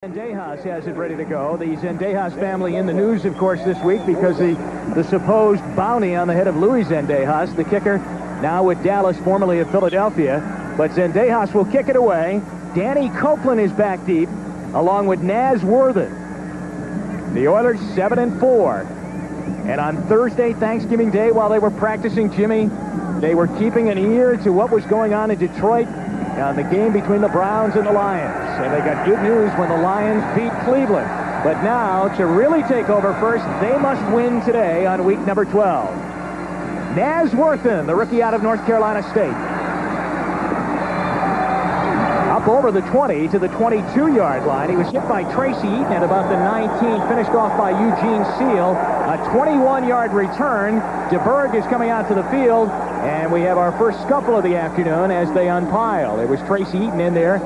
Zendejas has it ready to go. The Zendejas family in the news, of course, this week because the supposed bounty on the head of Luis Zendejas, the kicker, now with Dallas, formerly of Philadelphia. But Zendejas will kick it away. Danny Copeland is back deep, along with Naz Worthen. The Oilers 7-4. And on Thursday, Thanksgiving Day, while they were practicing, Jimmy, they were keeping an ear to what was going on in Detroit on the game between the Browns and the Lions. And they got good news when the Lions beat Cleveland. But now, to really take over first, they must win today on week number 12. Naz Worthen, the rookie out of North Carolina State. Up over the 20 to the 22-yard line. He was hit by Tracy Eaton at about the 19, finished off by Eugene Seal. A 21-yard return. DeBerg is coming out to the field, and we have our first scuffle of the afternoon as they unpile. It was Tracy Eaton in there.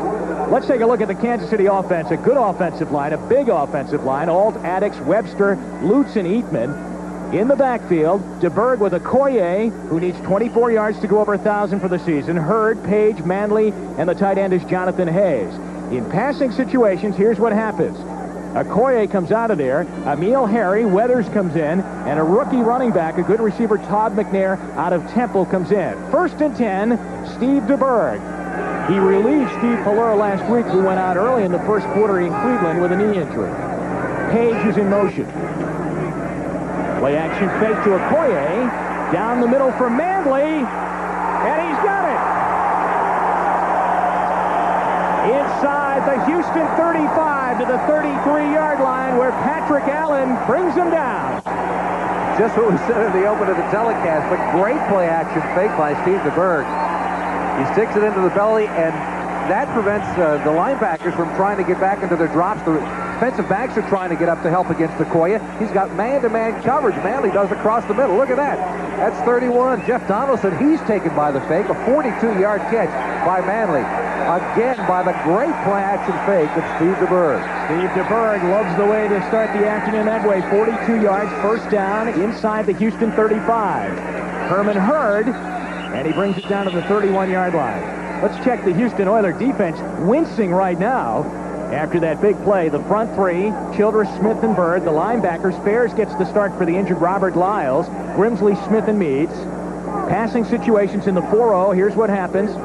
Let's take a look at the Kansas City offense. A good offensive line, a big offensive line. Alt, Addix, Webster, Lutz, and Eatman. In the backfield, DeBerg with Okoye, who needs 24 yards to go over 1,000 for the season. Hurd, Page, Manley, and the tight end is Jonathan Hayes. In passing situations, here's what happens. Okoye comes out of there. Emil Harry, Weathers comes in, and a rookie running back, a good receiver, Todd McNair, out of Temple comes in. 1st and 10, Steve DeBerg. He relieved Steve Pallur last week, who went out early in the first quarter in Cleveland with a knee injury. Page is in motion. Play action fake to Okoye. Down the middle for Manley. And he's got it. Inside the Houston 35 to the 33-yard line where Patrick Allen brings him down. Just what we said in the open of the telecast, but great play action fake by Steve DeBerg. He sticks it into the belly, and that prevents the linebackers from trying to get back into their drops. The defensive backs are trying to get up to help against Okoye. He's got man-to-man coverage. Manley does across the middle. Look at that. That's 31. Jeff Donaldson, he's taken by the fake. A 42-yard catch by Manley. Again, by the great play-action fake of Steve DeBerg. Steve DeBerg loves the way to start the afternoon that way. 42 yards, first down, inside the Houston 35. Herman Hurd, and he brings it down to the 31-yard line. Let's check the Houston Oilers defense, wincing right now after that big play. The front three, Childress, Smith, and Bird. The linebackers, Fairs gets the start for the injured Robert Lyles. Grimsley, Smith, and Meads. Passing situations in the 4-0. Here's what happens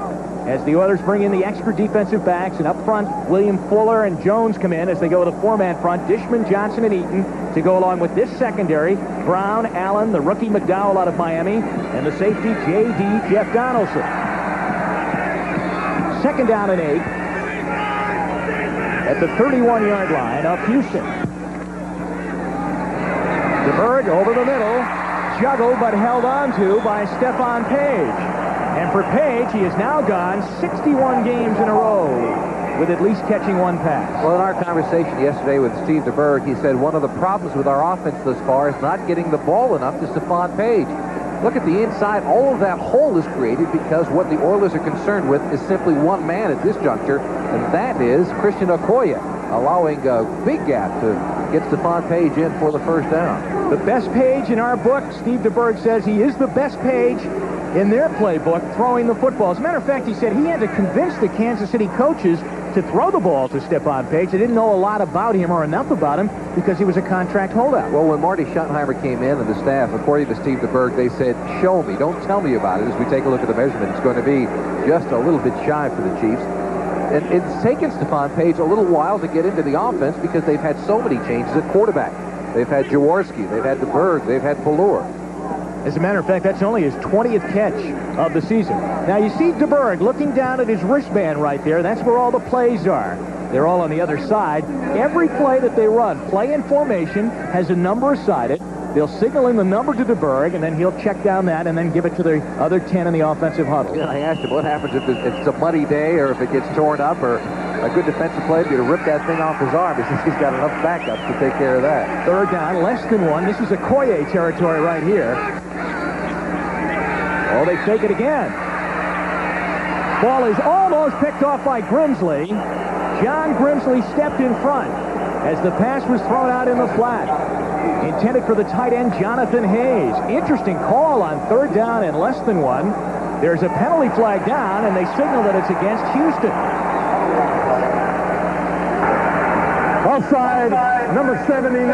as the Oilers bring in the extra defensive backs, and up front, William Fuller and Jones come in as they go with a 4-man front. Dishman, Johnson, and Eaton to go along with this secondary. Brown, Allen, the rookie McDowell out of Miami, and the safety, J.D. Jeff Donaldson. 2nd down and 8 at the 31-yard line of Houston. DeBerg over the middle, juggled but held on to by Stephon Page. And for Page, he has now gone 61 games in a row with at least catching one pass. Well, in our conversation yesterday with Steve DeBerg, he said one of the problems with our offense thus far is not getting the ball enough to Stephon Page. Look at the inside. All of that hole is created because what the Oilers are concerned with is simply one man at this juncture, and that is Christian Okoye, allowing a big gap to get Stephon Page in for the first down. The best Page in our book, Steve DeBerg says he is the best Page in their playbook throwing the football. As a matter of fact, he said he had to convince the Kansas City coaches to throw the ball to Stephon Page. They didn't know a lot about him or enough about him because he was a contract holdout. Well, when Marty Schottenheimer came in and the staff, according to Steve DeBerg, they said, show me, don't tell me about it. As we take a look at the measurement, it's going to be just a little bit shy for the Chiefs. And it's taken Stephon Page a little while to get into the offense because they've had so many changes at quarterback. They've had Jaworski, they've had DeBerg, they've had Pallur. As a matter of fact, that's only his 20th catch of the season. Now, you see DeBerg looking down at his wristband right there. That's where all the plays are. They're all on the other side. Every play that they run, play in formation, has a number aside. They'll signal in the number to DeBerg, and then he'll check down that and then give it to the other 10 in the offensive huddle. Yeah, I asked him what happens if it's a muddy day or if it gets torn up or a good defensive play to rip that thing off his arm. He says he's got enough backups to take care of that. 3rd down, less than 1. This is Okoye territory right here. Oh, they fake it again. Ball is almost picked off by Grimsley. John Grimsley stepped in front as the pass was thrown out in the flat. Intended for the tight end, Jonathan Hayes. Interesting call on 3rd down and less than 1. There's a penalty flag down, and they signal that it's against Houston. Offside, number 79.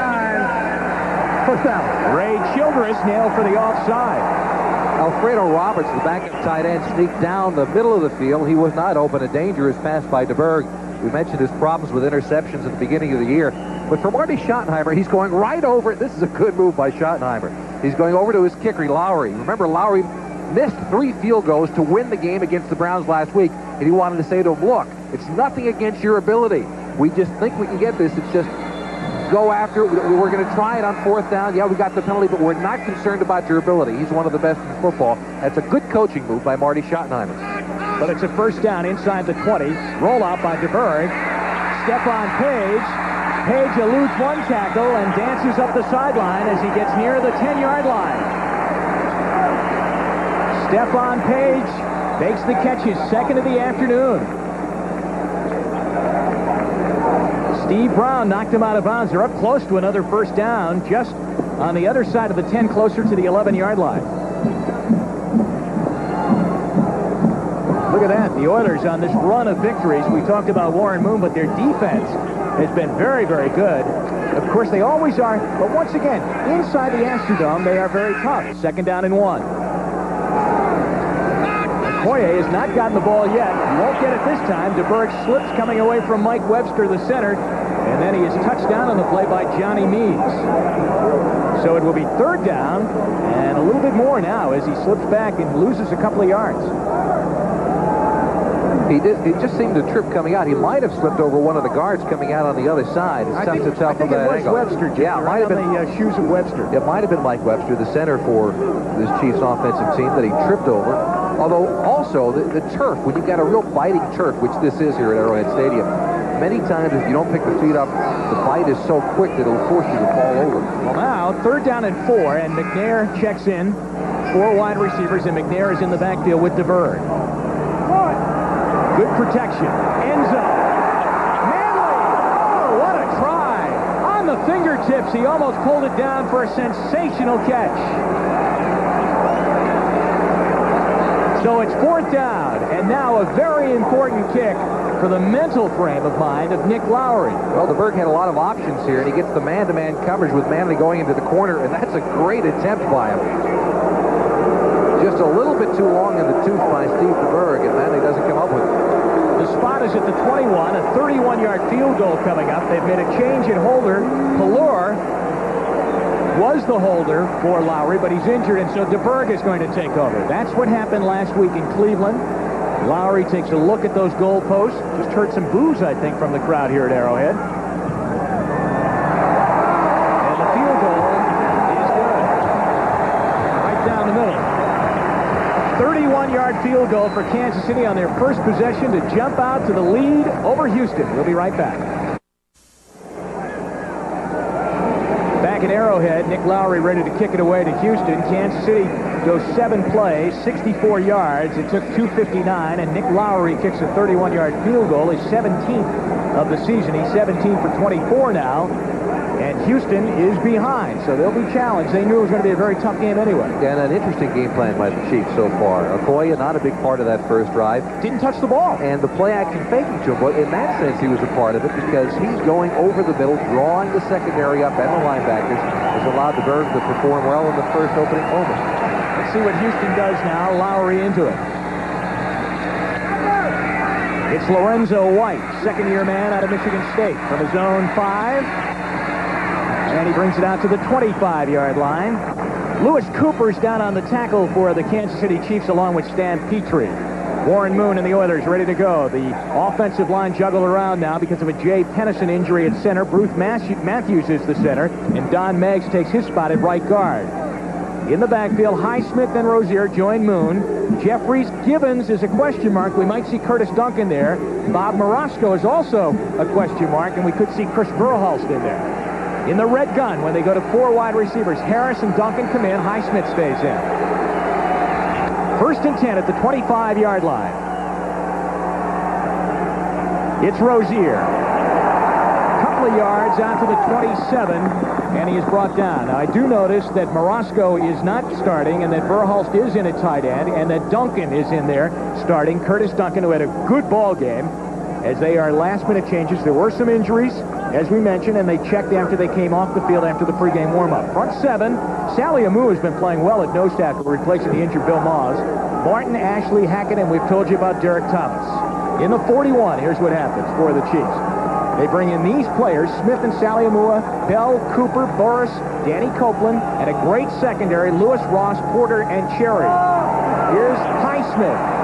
First down. Ray Childress nailed for the offside. Alfredo Roberts, the backup tight end, sneaked down the middle of the field. He was not open. A dangerous pass by DeBerg. We mentioned his problems with interceptions at the beginning of the year. But for Marty Schottenheimer, he's going right over it. This is a good move by Schottenheimer. He's going over to his kicker, Lowry. Remember, Lowry missed 3 field goals to win the game against the Browns last week. And he wanted to say to him, look, it's nothing against your ability. We just think we can get this. It's just go after it. We're going to try it on 4th down. Yeah, we got the penalty, but we're not concerned about your ability. He's one of the best in football. That's a good coaching move by Marty Schottenheimer. But it's a first down inside the 20. Roll out by DeBerg. Stephon Page. Page eludes one tackle and dances up the sideline as he gets near the 10-yard line. Stephon Page makes the catch, his second of the afternoon. Steve Brown knocked him out of bounds. They're up close to another first down, just on the other side of the 10, closer to the 11-yard line. Look at that. The Oilers on this run of victories. We talked about Warren Moon, but their defense has been very, very good. Of course, they always are. But once again, inside the Astrodome, they are very tough. 2nd down and 1. Okoye has not gotten the ball yet. He won't get it this time. DeBerg slips coming away from Mike Webster, the center. And then he is touched down on the play by Johnny Means. So it will be 3rd down and a little bit more now as he slips back and loses a couple of yards. He just seemed to trip coming out. He might have slipped over one of the guards coming out on the other side. It's tough to tell from that angle. Webster, yeah, it might have been the shoes of Webster. It might have been Mike Webster, the center for this Chiefs offensive team, that he tripped over. Although also the turf, when you've got a real biting turf, which this is here at Arrowhead Stadium, many times if you don't pick the feet up, the bite is so quick that it'll force you to fall over. Well, now 3rd down and 4, and McNair checks in. 4 wide receivers, and McNair is in the backfield with DeBerg. Good protection. End zone. Manley! Oh, what a try! On the fingertips, he almost pulled it down for a sensational catch. So it's 4th down, and now a very important kick for the mental frame of mind of Nick Lowry. Well, DeBerg had a lot of options here, and he gets the man-to-man coverage with Manley going into the corner, and that's a great attempt by him. Just a little bit too long in the tooth by Steve DeBerg, and Manley doesn't come up with it. The spot is at the 21, a 31-yard field goal coming up. They've made a change at holder. Pallor was the holder for Lowry, but he's injured, and so DeBerg is going to take over. That's what happened last week in Cleveland. Lowry takes a look at those goalposts. Just heard some boos, I think, from the crowd here at Arrowhead. And the field goal is good. Right down the middle. 31-yard field goal for Kansas City on their first possession to jump out to the lead over Houston. We'll be right back. Back at Arrowhead, Nick Lowry ready to kick it away to Houston. Kansas City goes 7 plays, 64 yards. It took 2:59, and Nick Lowry kicks a 31-yard field goal, his 17th of the season. He's 17 for 24 now, and Houston is behind, so they'll be challenged. They knew it was going to be a very tough game anyway. And an interesting game plan by the Chiefs so far. Okoye, not a big part of that first drive. Didn't touch the ball. And the play-action faking to him, but in that sense, he was a part of it because he's going over the middle, drawing the secondary up and the linebackers, has allowed DeBerg to perform well in the first opening moment. Let's see what Houston does now. Lowry into it. It's Lorenzo White, second-year man out of Michigan State, from his own 5. And he brings it out to the 25-yard line. Lewis Cooper's down on the tackle for the Kansas City Chiefs along with Stan Petrie. Warren Moon and the Oilers ready to go. The offensive line juggled around now because of a Jay Pennison injury at center. Bruce Matthews is the center, and Don Meggs takes his spot at right guard. In the backfield, Highsmith and Rozier join Moon. Jeffries Gibbons is a question mark. We might see Curtis Duncan there. Bob Morosco is also a question mark, and we could see Chris Verhulst in there. In the red gun, when they go to 4 wide receivers, Harris and Duncan come in. Highsmith stays in. 1st and 10 at the 25-yard line. It's Rozier. Couple of yards out to the 27, and he is brought down. Now, I do notice that Morosco is not starting, and that Verhulst is in at tight end, and that Duncan is in there starting. Curtis Duncan, who had a good ball game, as they are last-minute changes. There were some injuries, as we mentioned, and they checked after they came off the field after the pregame warm-up. Front seven, Sally Amu has been playing well at nose tackle, replacing the injured Bill Moss. Martin, Ashley, Hackett, and we've told you about Derek Thomas. In the 41, here's what happens for the Chiefs. They bring in these players, Smith and Sally Amua, Bell, Cooper, Boris, Danny Copeland, and a great secondary, Lewis, Ross, Porter, and Cherry. Here's Highsmith.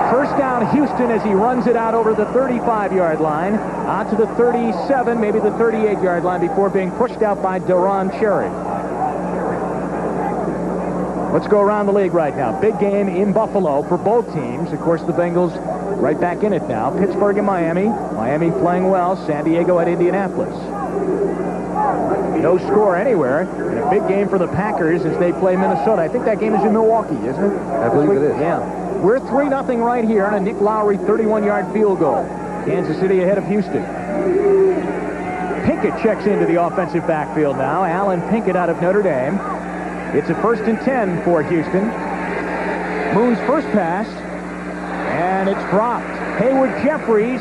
First down, Houston, as he runs it out over the 35-yard line, out to the 37, maybe the 38-yard line, before being pushed out by Duran Cherry. Let's go around the league right now. Big game in Buffalo for both teams. Of course, the Bengals right back in it now. Pittsburgh and Miami. Miami playing well. San Diego at Indianapolis. No score anywhere. And a big game for the Packers as they play Minnesota. I think that game is in Milwaukee, isn't it? I believe it is. Yeah. We're 3-0 right here on a Nick Lowry 31-yard field goal. Kansas City ahead of Houston. Pinkett checks into the offensive backfield now. Alan Pinkett out of Notre Dame. It's a 1st and 10 for Houston. Moon's first pass, and it's dropped. Hayward Jeffries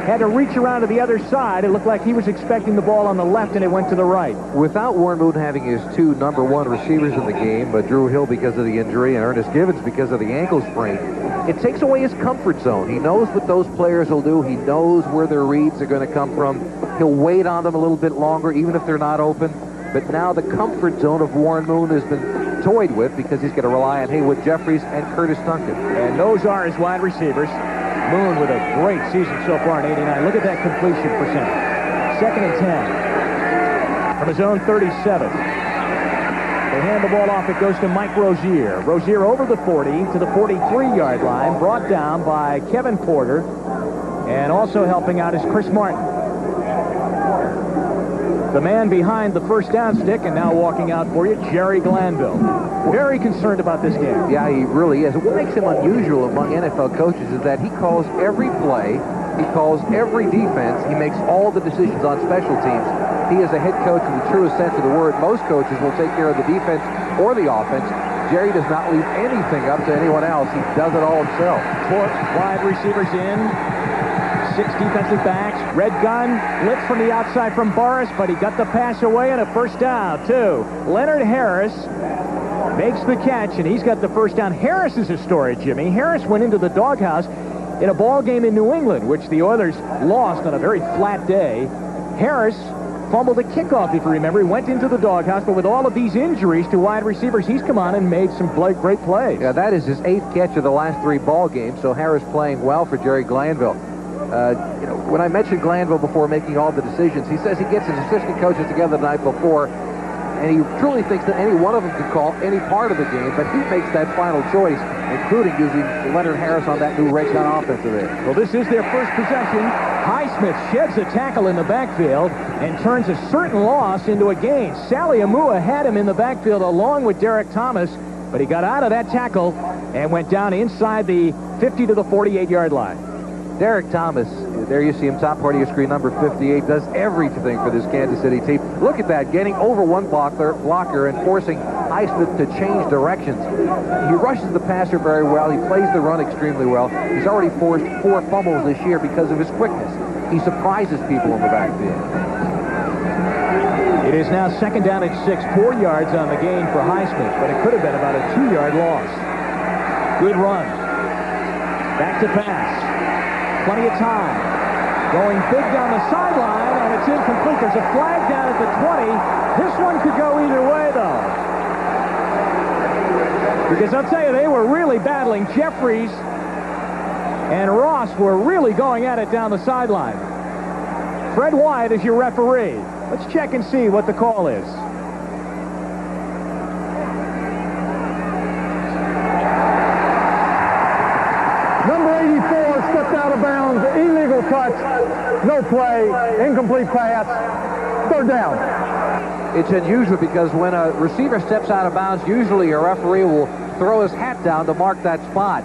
had to reach around to the other side. It looked like he was expecting the ball on the left, and it went to the right. Without Warren Moon having his two #1 receivers in the game, but Drew Hill because of the injury and Ernest Givens because of the ankle sprain, it takes away his comfort zone. He knows what those players will do. He knows where their reads are going to come from. He'll wait on them a little bit longer, even if they're not open. But now the comfort zone of Warren Moon has been toyed with because he's going to rely on Haywood Jeffries and Curtis Duncan. And those are his wide receivers. Moon with a great season so far in '89. Look at that completion percent. 2nd and 10 from his own 37. They hand the ball off. It goes to Mike Rozier. Rozier over the 40 to the 43-yard line, brought down by Kevin Porter. And also helping out is Chris Martin. The man behind the first down stick, and now walking out for you, Jerry Glanville. Very concerned about this game. Yeah, he really is. What makes him unusual among NFL coaches is that he calls every play, he calls every defense, he makes all the decisions on special teams. He is a head coach in the truest sense of the word. Most coaches will take care of the defense or the offense. Jerry does not leave anything up to anyone else. He does it all himself. 4 wide receivers in. 6 defensive backs. Red gun. Blitz from the outside from Boris, but he got the pass away and a first down, too. Leonard Harris makes the catch, and he's got the first down. Harris is a story, Jimmy. Harris went into the doghouse in a ball game in New England, which the Oilers lost on a very flat day. Harris fumbled a kickoff, if you remember. He went into the doghouse, but with all of these injuries to wide receivers, he's come on and made some great plays. Yeah, that is his 8th catch of the last 3 ball games, so Harris playing well for Jerry Glanville. You know, when I mentioned Glanville before making all the decisions, he says he gets his assistant coaches together the night before, and he truly thinks that any one of them could call any part of the game, but he makes that final choice, including using Leonard Harris on that new Raycon offensive end. Well, this is their first possession. Highsmith sheds a tackle in the backfield and turns a certain loss into a gain. Sally Amua had him in the backfield along with Derek Thomas, but he got out of that tackle and went down inside the 50 to the 48-yard line. Derek Thomas, there you see him, top part of your screen, number 58, does everything for this Kansas City team. Look at that, getting over one blocker and forcing Highsmith to change directions. He rushes the passer very well. He plays the run extremely well. He's already forced 4 fumbles this year because of his quickness. He surprises people in the backfield. It is now 2nd down and 6, 4 yards on the gain for Highsmith, but it could have been about a 2-yard loss. Good run. Back to pass. Plenty of time. Going big down the sideline, and it's incomplete. There's a flag down at the 20. This one could go either way, though. Because I'll tell you, they were really battling. Jeffries and Ross were really going at it down the sideline. Fred White is your referee. Let's check and see what the call is. Number 84 stepped out of bounds. Illegal touch. No play. Incomplete pass. 3rd down. It's unusual because when a receiver steps out of bounds, usually a referee will throw his hat down to mark that spot.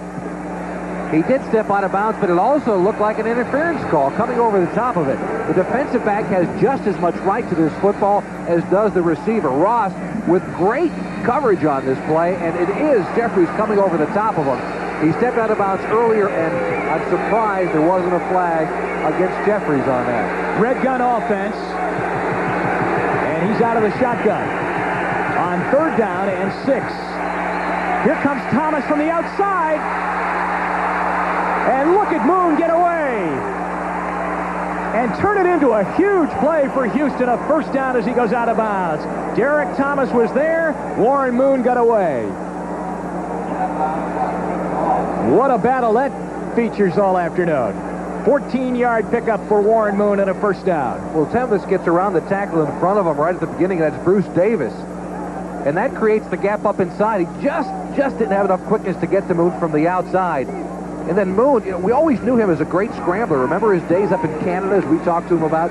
He did step out of bounds, but it also looked like an interference call coming over the top of it. The defensive back has just as much right to this football as does the receiver. Ross with great coverage on this play, and it is Jeffries coming over the top of him. He stepped out of bounds earlier, and I'm surprised there wasn't a flag. against Jeffries on that. Red gun offense. And he's out of the shotgun. On 3rd down and 6. Here comes Thomas from the outside. And look at Moon get away. And turn it into a huge play for Houston. A 1st down as he goes out of bounds. Derek Thomas was there. Warren Moon got away. What a battle that features all afternoon. 14-yard pickup for Warren Moon and a 1st down. Well, Thomas gets around the tackle in front of him right at the beginning. That's Bruce Davis. And that creates the gap up inside. He just didn't have enough quickness to get to Moon from the outside. And then Moon, we always knew him as a great scrambler. Remember his days up in Canada, as we talked to him about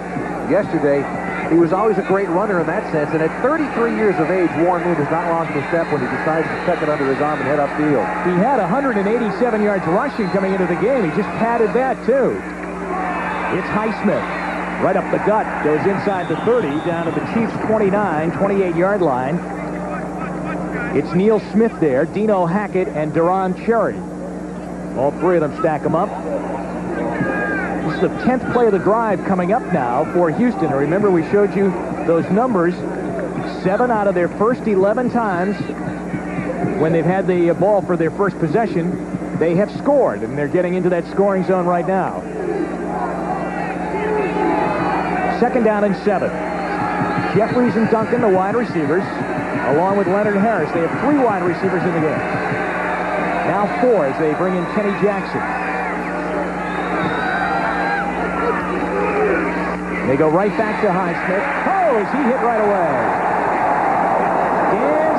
yesterday? He was always a great runner in that sense. And at 33 years of age, Warren Moon has not lost a step when he decided to tuck it under his arm and head upfield. He had 187 yards rushing coming into the game. He just padded that, too. It's Highsmith. Right up the gut. Goes inside the 30, down to the Chiefs' 29, 28-yard line. It's Neil Smith there, Dino Hackett, and Duron Cherry. All 3 of them stack them up. This is the 10th play of the drive coming up now for Houston. And remember, we showed you those numbers. 7 out of their first 11 times when they've had the ball for their first possession, they have scored, and they're getting into that scoring zone right now. 2nd down and 7. Jeffries and Duncan, the wide receivers, along with Leonard Harris. They have 3 wide receivers in the game. Now 4 as they bring in Kenny Jackson. They go right back to Highsmith. Oh, is he hit right away? And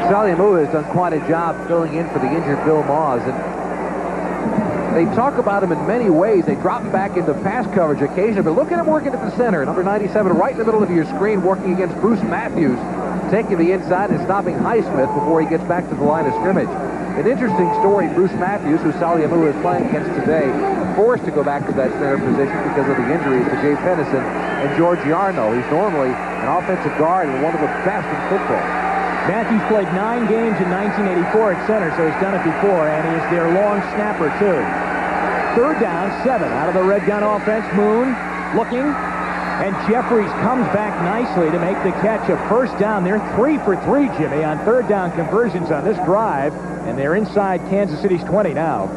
Sally Amua has done quite a job filling in for the injured Bill Maws. And they talk about him in many ways. They drop him back into pass coverage occasionally, but look at him working at the center. Number 97 right in the middle of your screen, working against Bruce Matthews, taking the inside and stopping Highsmith before he gets back to the line of scrimmage. An interesting story, Bruce Matthews, who Sally Amua is playing against today, forced to go back to that center position because of the injuries to Jay Pennison and George Yarno. He's normally an offensive guard and one of the best in football. Matthews played 9 games in 1984 at center, so he's done it before, and he is their long snapper, too. 3rd down, 7 out of the red gun offense. Moon looking, and Jeffries comes back nicely to make the catch. A 1st down. They're 3 for 3, Jimmy, on 3rd down conversions on this drive, and they're inside Kansas City's 20 now.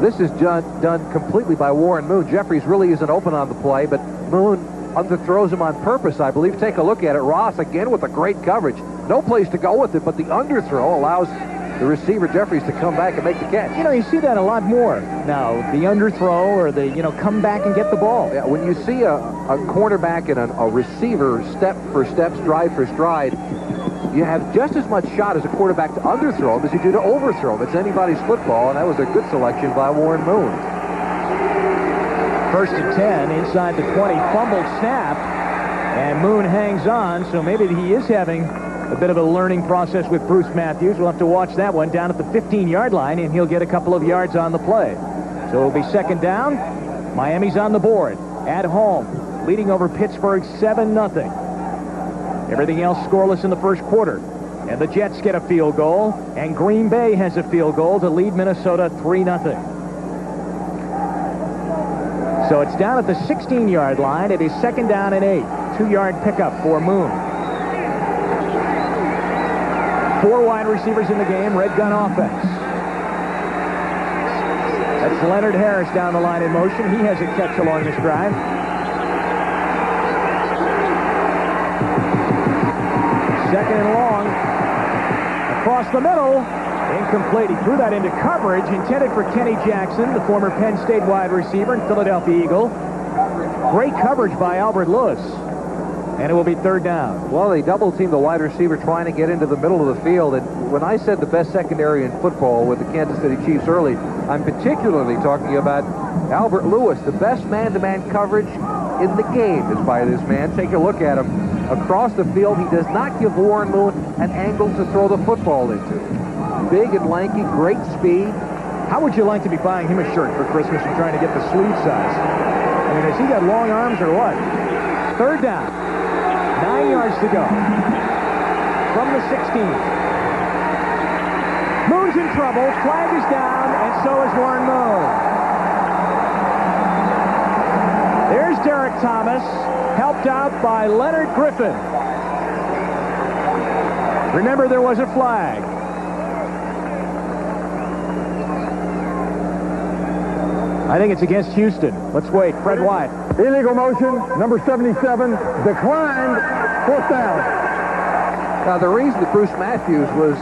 This is done completely by Warren Moon. Jeffries really isn't open on the play, but Moon underthrows him on purpose, I believe. Take a look at it. Ross again with a great coverage. No place to go with it, but the underthrow allows the receiver Jeffries to come back and make the catch. You know, you see that a lot more now. The underthrow or the, come back and get the ball. Yeah, when you see a cornerback and a receiver step for step, stride for stride, you have just as much shot as a quarterback to underthrow him as you do to overthrow him. It's anybody's football, and that was a good selection by Warren Moon. 1st and 10 inside the 20. Fumbled snap, and Moon hangs on, so maybe he is having a bit of a learning process with Bruce Matthews. We'll have to watch that one down at the 15-yard line, and he'll get a couple of yards on the play. So it'll be 2nd down. Miami's on the board at home, leading over Pittsburgh 7-0. Everything else scoreless in the 1st quarter. And the Jets get a field goal, and Green Bay has a field goal to lead Minnesota 3-0. So it's down at the 16-yard line. It is 2nd down and 8. 2-yard pickup for Moon. 4 wide receivers in the game, red gun offense. That's Leonard Harris down the line in motion. He has a catch along this drive. Second and long. Across the middle. Incomplete. He threw that into coverage, intended for Kenny Jackson, the former Penn State wide receiver and Philadelphia Eagle. Great coverage by Albert Lewis. And it will be 3rd down. Well, they double-team the wide receiver trying to get into the middle of the field. And when I said the best secondary in football with the Kansas City Chiefs early, I'm particularly talking about Albert Lewis. The best man-to-man coverage in the game is by this man. Take a look at him. Across the field, he does not give Warren Moon an angle to throw the football into. Big and lanky, great speed. How would you like to be buying him a shirt for Christmas and trying to get the sleeve size? I mean, has he got long arms or what? 3rd down. 9 yards to go. From the 16. Moon is in trouble. Flag is down, and so is Warren Moon. There's Derek Thomas, helped out by Leonard Griffin. Remember, there was a flag. I think it's against Houston. Let's wait. Fred White. Illegal motion, number 77, declined, 4th down. Now, the reason that Bruce Matthews was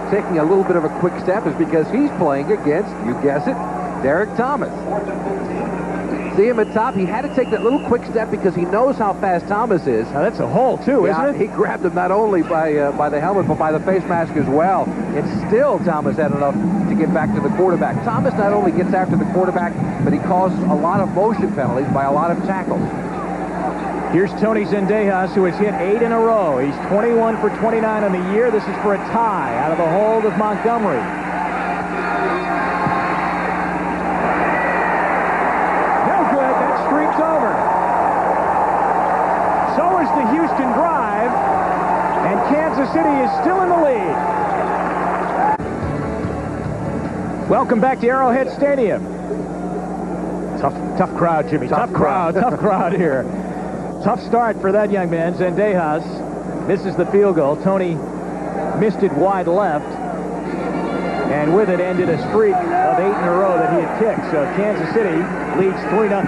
taking a little bit of a quick step is because he's playing against, you guess it, Derek Thomas. See him at top? He had to take that little quick step because he knows how fast Thomas is. Now, that's a hole, too, isn't it? He grabbed him not only by the helmet, but by the face mask as well. And still, Thomas had enough to get back to the quarterback. Thomas not only gets after the quarterback, but he causes a lot of motion penalties by a lot of tackles. Here's Tony Zendejas, who has hit 8 in a row. He's 21 for 29 on the year. This is for a tie out of the hold of Montgomery. No good. That streak's over. So is the Houston drive, and Kansas City is still in the lead. Welcome back to Arrowhead Stadium. Tough crowd, Jimmy. Tough crowd here. Tough start for that young man. Zendejas misses the field goal. Tony missed it wide left, and with it ended a streak of 8 in a row that he had kicked. So Kansas City leads 3-0.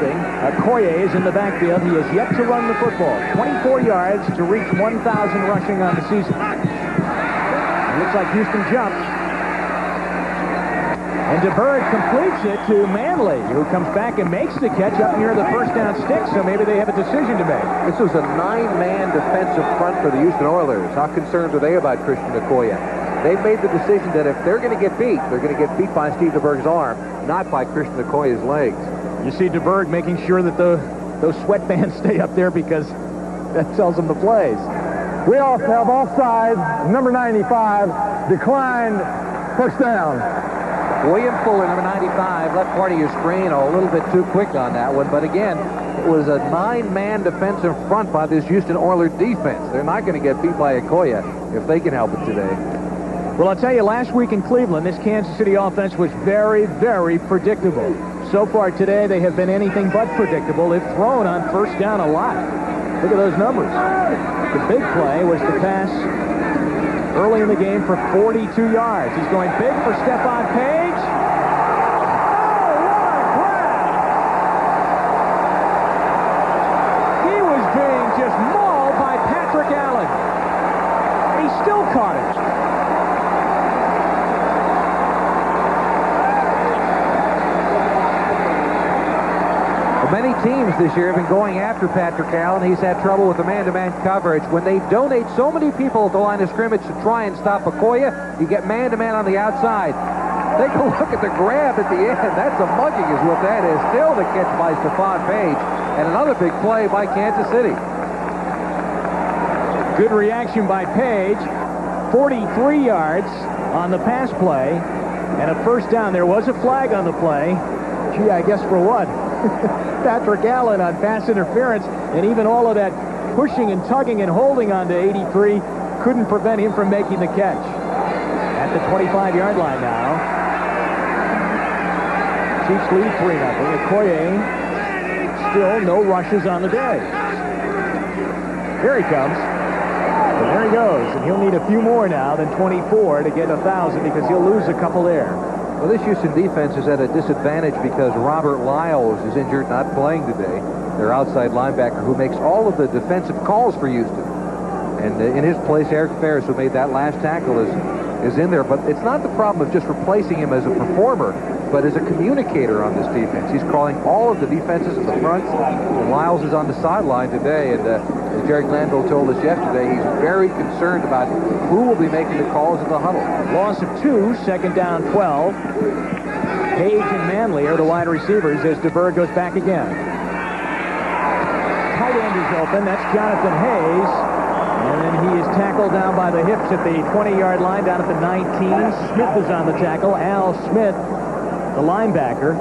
Okoye is in the backfield. He has yet to run the football. 24 yards to reach 1,000 rushing on the season. It looks like Houston jumps. And DeBerg completes it to Manley, who comes back and makes the catch up near the first down stick, so maybe they have a decision to make. This was a 9-man defensive front for the Houston Oilers. How concerned are they about Christian Okoye? They've made the decision that if they're going to get beat, they're going to get beat by Steve DeBerg's arm, not by Christian Okoye's legs. You see DeBerg making sure that those sweatbands stay up there because that tells them the plays. We also have offside, number 95, declined, 1st down. William Fuller, number 95, left part of your screen a little bit too quick on that one. But again, it was a 9-man defensive front by this Houston Oilers defense. They're not going to get beat by Okoye if they can help it today. Well, I'll tell you, last week in Cleveland, this Kansas City offense was very, very predictable. So far today, they have been anything but predictable. They've thrown on 1st down a lot. Look at those numbers. The big play was the pass early in the game for 42 yards. He's going big for Stephon Page. Oh, what a grab! He was being just mauled by Patrick Allen. He still caught it. Many teams this year have been going after Patrick Allen. He's had trouble with the man-to-man coverage. When they donate so many people at the line of scrimmage to try and stop Okoye, you get man-to-man on the outside. Take a look at the grab at the end. That's a mugging is what that is. Still the catch by Stephon Page. And another big play by Kansas City. Good reaction by Page. 43 yards on the pass play. And a 1st down. There was a flag on the play. Gee, I guess for what? Patrick Allen on pass interference, and even all of that pushing and tugging and holding on to 83 couldn't prevent him from making the catch. At the 25-yard line now. Chiefs lead 3-0. Okoye still no rushes on the day. Here he comes. And there he goes. And he'll need a few more now than 24 to get 1,000 because he'll lose a couple there. Well, this Houston defense is at a disadvantage because Robert Lyles is injured, not playing today. Their outside linebacker who makes all of the defensive calls for Houston. And in his place, Eric Ferris, who made that last tackle, is in there. But it's not the problem of just replacing him as a performer, but as a communicator on this defense. He's calling all of the defenses at the front. And Lyles is on the sideline today. And as Jerry Glanville told us yesterday, he's very concerned about who will be making the calls in the huddle. Loss of 2, 2nd down 12. Page and Manley are the wide receivers as DeBerg goes back again. Tight end is open. That's Jonathan Hayes. And then he is tackled down by the hips at the 20-yard line, down at the 19. Smith is on the tackle. Al Smith, the linebacker.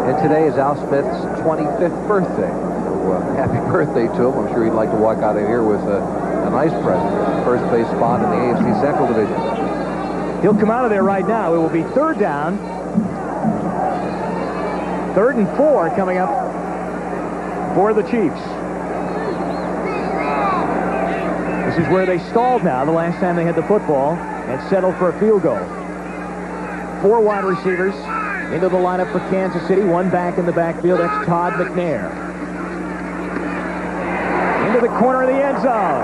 And today is Al Smith's 25th birthday. So happy birthday to him. I'm sure he'd like to walk out of here with a nice present. First base spot in the AFC Central Division. He'll come out of there right now. It will be third down. 3rd and 4 coming up for the Chiefs. This is where they stalled now the last time they had the football and settled for a field goal. 4 wide receivers into the lineup for Kansas City. 1 back in the backfield. That's Todd McNair. Into the corner of the end zone.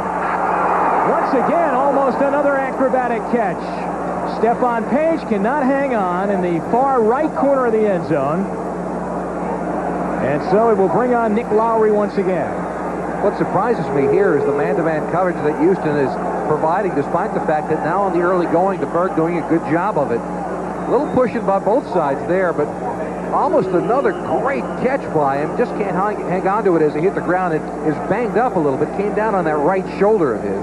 Once again, almost another acrobatic catch. Stephon Page cannot hang on in the far right corner of the end zone. And so it will bring on Nick Lowry once again. What surprises me here is the man-to-man coverage that Houston is providing, despite the fact that now on the early going, DeBerg doing a good job of it. A little pushing by both sides there, but almost another great catch by him. Just can't hang on to it as he hit the ground. It is banged up a little bit. Came down on that right shoulder of his.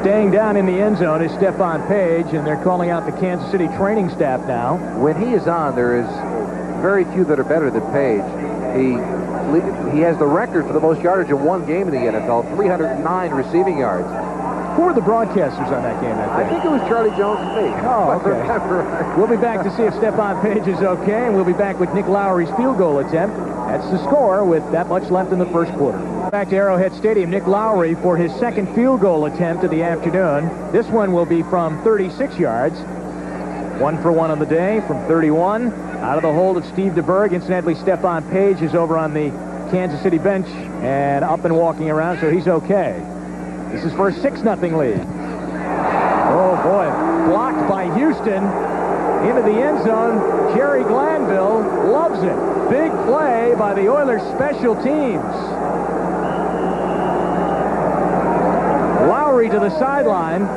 Staying down in the end zone is Stephon Page, and they're calling out the Kansas City training staff now. When he is on, there is very few that are better than Page. He has the record for the most yardage in one game in the NFL, 309 receiving yards. Who were the broadcasters on that game that day? I think it was Charlie Jones and me. Oh, okay. We'll be back to see if Stephon Page is okay, and we'll be back with Nick Lowry's field goal attempt. That's the score with that much left in the first quarter. Back to Arrowhead Stadium, Nick Lowry for his second field goal attempt of the afternoon. This one will be from 36 yards. 1 for 1 on the day from 31. Out of the hold of Steve DeBerg. Incidentally, Stephon Page is over on the Kansas City bench and up and walking around, so he's okay. This is for a 6-0 lead. Oh, boy. Blocked by Houston. Into the end zone. Jerry Glanville loves it. Big play by the Oilers special teams. Lowry to the sideline.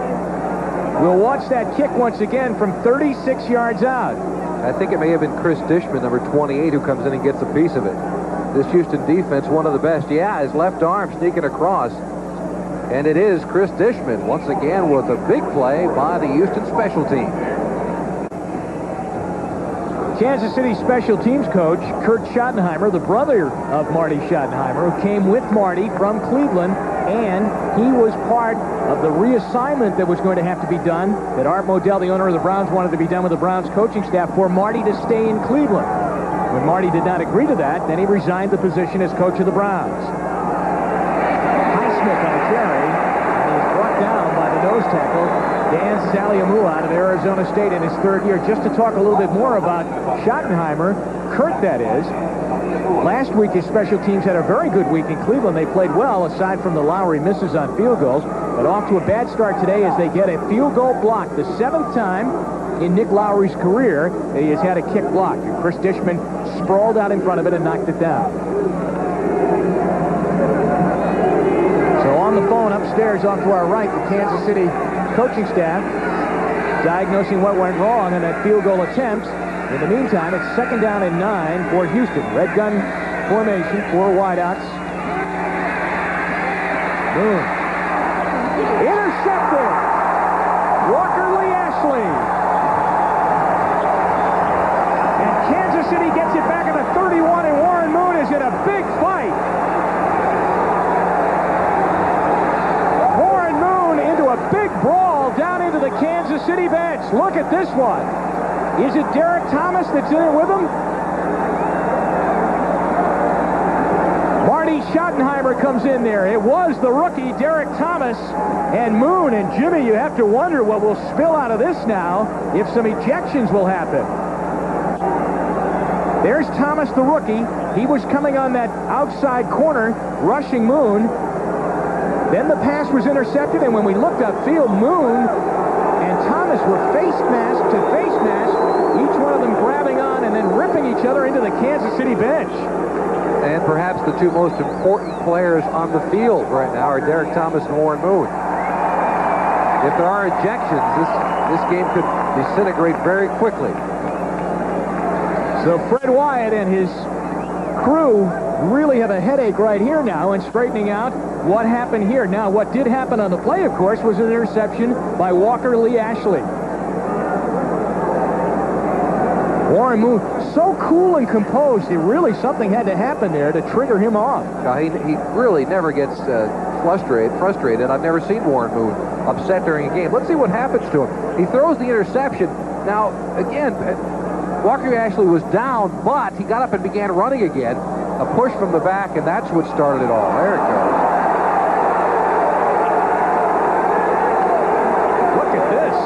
We'll watch that kick once again from 36 yards out. I think it may have been Chris Dishman, number 28, who comes in and gets a piece of it. This Houston defense, one of the best. Yeah, his left arm sneaking across. And it is Chris Dishman, once again, with a big play by the Houston special team. Kansas City special teams coach Kurt Schottenheimer, the brother of Marty Schottenheimer, who came with Marty from Cleveland, and he was part of the reassignment that was going to have to be done, that Art Modell, the owner of the Browns, wanted to be done with the Browns coaching staff for Marty to stay in Cleveland. When Marty did not agree to that, then he resigned the position as coach of the Browns. Highsmith on a carry, and he's brought down by the nose tackle, Dan Saliamu out of Arizona State in his 3rd year. Just to talk a little bit more about Schottenheimer, Kurt that is, last week his special teams had a very good week in Cleveland. They played well aside from the Lowry misses on field goals, but off to a bad start today as they get a field goal block. The 7th time in Nick Lowry's career that he has had a kick blocked. And Chris Dishman sprawled out in front of it and knocked it down. So on the phone upstairs off to our right, the Kansas City coaching staff diagnosing what went wrong in that field goal attempt. In the meantime, it's 2nd down and 9 for Houston. Red gun formation, 4 wideouts. Boom. Intercepted. Walker Lee Ashley. And Kansas City gets it back at the 31, and Warren Moon is in a big fight. Warren Moon into a big brawl down into the Kansas City bench. Look at this one. Is it Derek Thomas that's in it with him? Marty Schottenheimer comes in there. It was the rookie, Derek Thomas, and Moon. And Jimmy, you have to wonder what will spill out of this now, if some ejections will happen. There's Thomas, the rookie. He was coming on that outside corner, rushing Moon. Then the pass was intercepted, and when we looked upfield, Moon and Thomas were face mask to face mask, each one of them grabbing on and then ripping each other into the Kansas City bench. And perhaps the 2 most important players on the field right now are Derek Thomas and Warren Moon. If there are ejections, this game could disintegrate very quickly. So Fred Wyatt and his crew really have a headache right here now in straightening out what happened here. Now, what did happen on the play, of course, was an interception by Walker Lee Ashley. Warren Moon, so cool and composed. Really, something had to happen there to trigger him off. He really never gets frustrated. I've never seen Warren Moon upset during a game. Let's see what happens to him. He throws the interception. Now, again, Walker Ashley was down, but he got up and began running again. A push from the back, and that's what started it all. There it goes. Look at this.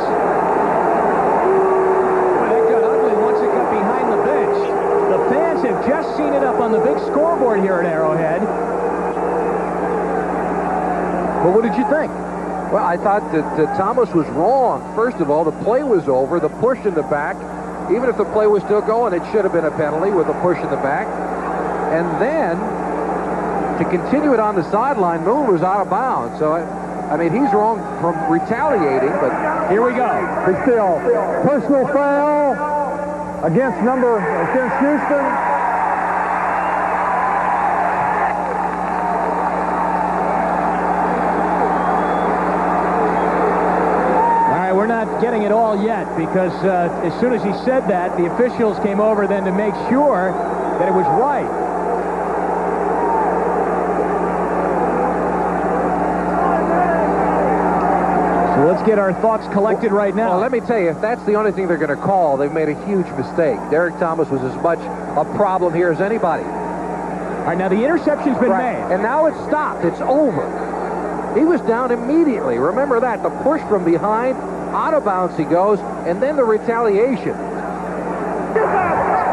Boy, that got ugly once it got behind the bench. The fans have just seen it up on the big scoreboard here at Arrowhead. But what did you think? Well, I thought that Thomas was wrong. First of all, the play was over. The push in the back, even if the play was still going, it should have been a penalty with a push in the back. And then, to continue it on the sideline, Moon was out of bounds. So, I mean, he's wrong from retaliating, but here we go. Big steal. Personal foul against Houston. We're not getting it all yet because as soon as he said that, the officials came over then to make sure that it was right. So let's get our thoughts collected right now. Well, let me tell you, if that's the only thing they're going to call, they've made a huge mistake. Derek Thomas was as much a problem here as anybody. All right, now the interception's been made. And now it's stopped. It's over. He was down immediately. Remember that. The push from behind, out of bounds he goes, and then the retaliation.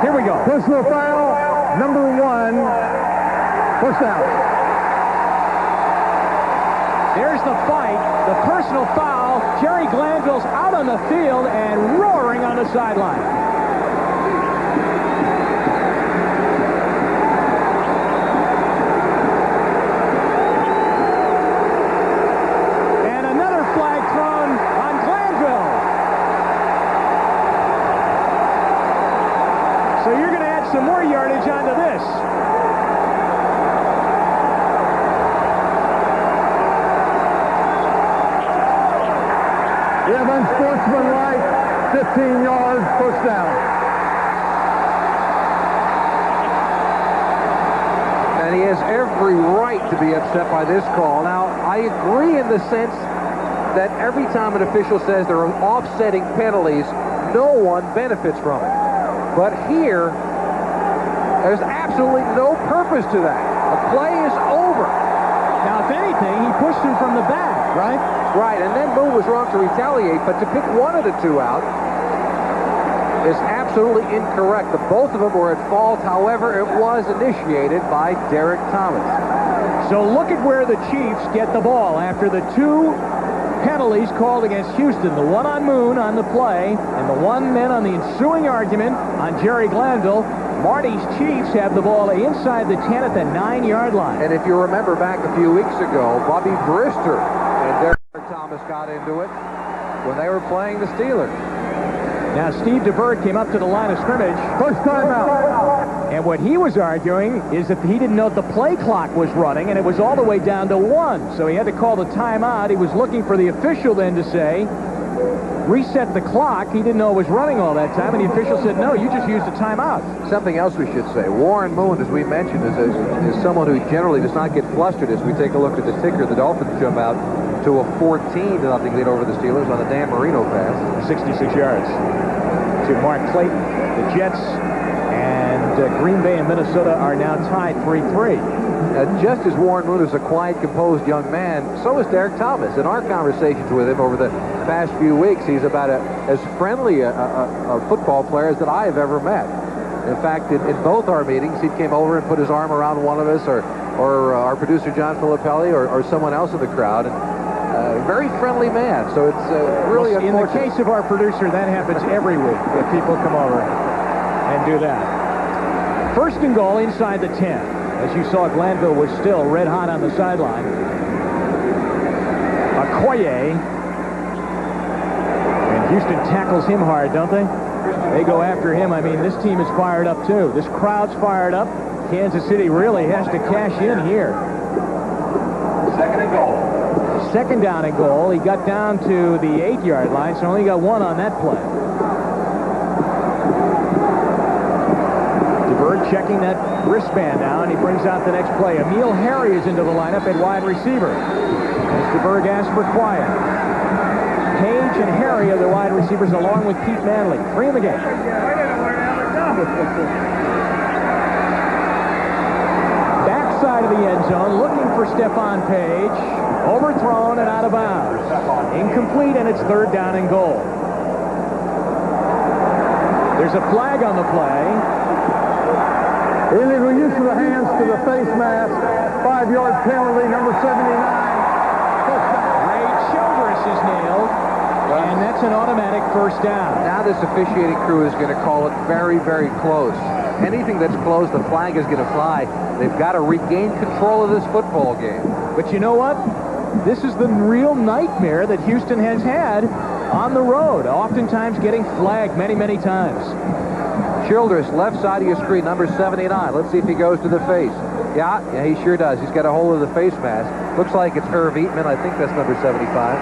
Here we go. Personal foul, number 1, first down. There's the fight, the personal foul. Jerry Glanville's out on the field and roaring on the sideline. And another flag thrown on Glanville. So you're going to add some more yardage onto this. We have unsportsmanlike, 15 yards, first down. And he has every right to be upset by this call. Now, I agree in the sense that every time an official says there are offsetting penalties, no one benefits from it. But here, there's absolutely no purpose to that. The play is over. Now, if anything, he pushed him from the back, right? Right, and then Moon was wrong to retaliate, but to pick one of the two out is absolutely incorrect. The both of them were at fault. However, it was initiated by Derek Thomas. So look at where the Chiefs get the ball after the two penalties called against Houston. The one on Moon on the play, and the one then on the ensuing argument on Jerry Glanville. Marty's Chiefs have the ball inside the 10 at the 9-yard line. And if you remember back a few weeks ago, Bobby Brister and Derek Thomas got into it when they were playing the Steelers. Now Steve DeBerg came up to the line of scrimmage. First time out. And what he was arguing is that he didn't know if the play clock was running, and it was all the way down to 1. So he had to call the timeout. He was looking for the official then to say, reset the clock. He didn't know it was running all that time, and the official said, no, you just used a timeout. Something else we should say. Warren Moon, as we mentioned, is someone who generally does not get flustered. As we take a look at the ticker, the Dolphins jump out to a 14-0 lead over the Steelers on the Dan Marino pass. 66 yards to Mark Clayton. The Jets and Green Bay and Minnesota are now tied 3-3. Just as Warren Moon is a quiet, composed young man, so is Derek Thomas. In our conversations with him over the past few weeks, he's about as friendly a football player as that I have ever met. In fact, in both our meetings, he came over and put his arm around one of us, or our producer John Filippelli, or someone else in the crowd. And, very friendly man, so it's really in the case of our producer, that happens every week that people come over and do that. First and goal inside the 10. As you saw, Glanville was still red hot on the sideline. Okoye. And Houston tackles him hard, don't they? They go after him. I mean, this team is fired up, too. This crowd's fired up. Kansas City really has to cash in here. Second and goal. Second down and goal. He got down to the 8-yard line, so only got one on that play. DeBerg checking that wristband now, and he brings out the next play. Emil Harry is into the lineup at wide receiver. As DeBerg asks for quiet. Page and Harry are the wide receivers along with Pete Manley. 3 in the game. Backside of the end zone, looking for Stephon Page. Overthrown and out of bounds. Incomplete, and it's 3rd down and goal. There's a flag on the play. Illegal use of the hands to the face mask. 5-yard penalty, number 79. Ray Childress is nailed, and that's an automatic 1st down. Now this officiating crew is going to call it very, very close. Anything that's close, the flag is going to fly. They've got to regain control of this football game. But you know what? This is the real nightmare that Houston has had on the road, oftentimes getting flagged many, many times. Childress, left side of your screen, number 79. Let's see if he goes to the face. Yeah, he sure does. He's got a hold of the face mask. Looks like it's Irv Eatman. I think that's number 75.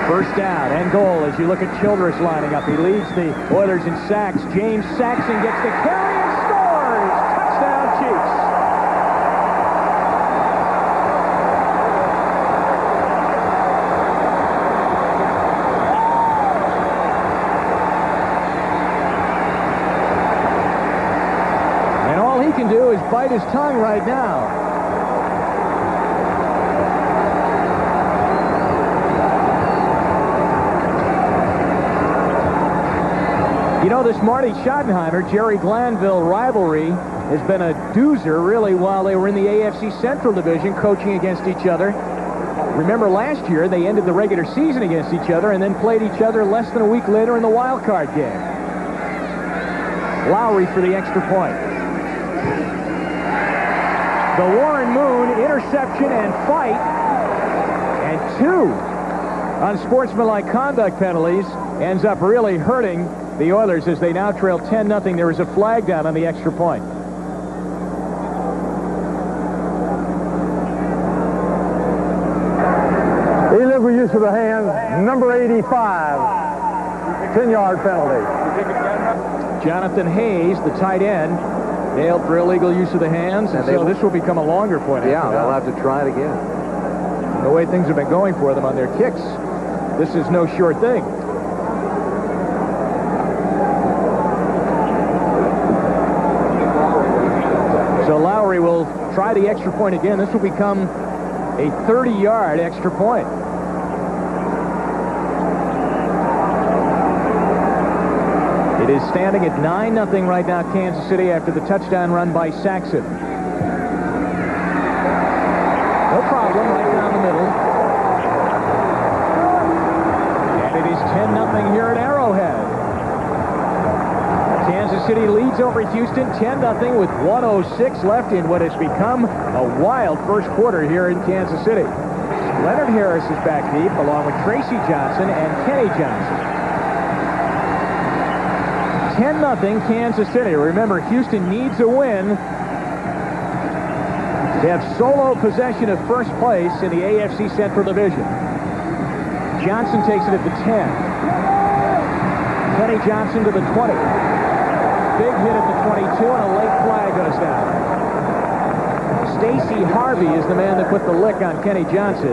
1st down and goal as you look at Childress lining up. He leads the Oilers in sacks. James Saxon gets the carry and scores! Touchdown, Chiefs! And all he can do is bite his tongue right now. You know, this Marty Schottenheimer, Jerry Glanville rivalry has been a doozer, really, while they were in the AFC Central Division coaching against each other. Remember last year, they ended the regular season against each other and then played each other less than a week later in the wild card game. Lowry for the extra point. The Warren Moon interception and fight, and 2 unsportsmanlike conduct penalties ends up really hurting the Oilers as they now trail 10-0. There is a flag down on the extra point. Illegal use of the hands, number 85. 10-yard penalty. Jonathan Hayes, the tight end, nailed for illegal use of the hands, and so this will become a longer point. Yeah, they'll have to try it again. The way things have been going for them on their kicks, this is no sure thing. So Lowry will try the extra point again. This will become a 30-yard extra point. It is standing at 9-0 right now, Kansas City, after the touchdown run by Saxon. No problem, right down the middle. And it is 10-0 here at Arrowhead. Kansas City leads over Houston 10-0 with 1:06 left in what has become a wild first quarter here in Kansas City. Leonard Harris is back deep along with Tracy Johnson and Kenny Johnson. 10-0 Kansas City. Remember, Houston needs a win to have solo possession of first place in the AFC Central Division. Johnson takes it at the 10. Kenny Johnson to the 20. Big hit at the 22, and a late flag goes down. Stacy Harvey is the man that put the lick on Kenny Johnson.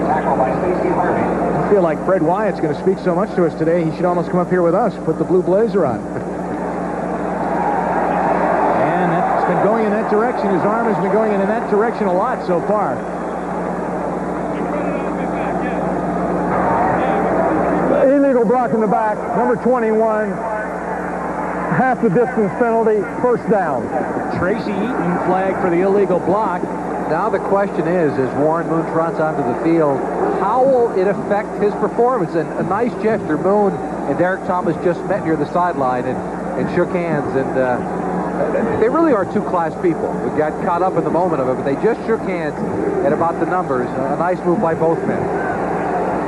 Tackle by Stacy Harvey. I feel like Fred Wyatt's going to speak so much to us today, he should almost come up here with us, put the blue blazer on. And that's been going in that direction. His arm has been going in that direction a lot so far. Illegal block in the back, number 21. Half the distance penalty, 1st down. Tracy Eaton flagged for the illegal block. Now the question is, as Warren Moon trots onto the field, how will it affect his performance? And a nice gesture. Moon and Derek Thomas just met near the sideline and shook hands. And they really are two class people. We got caught up in the moment of it, but they just shook hands at about the numbers. A nice move by both men.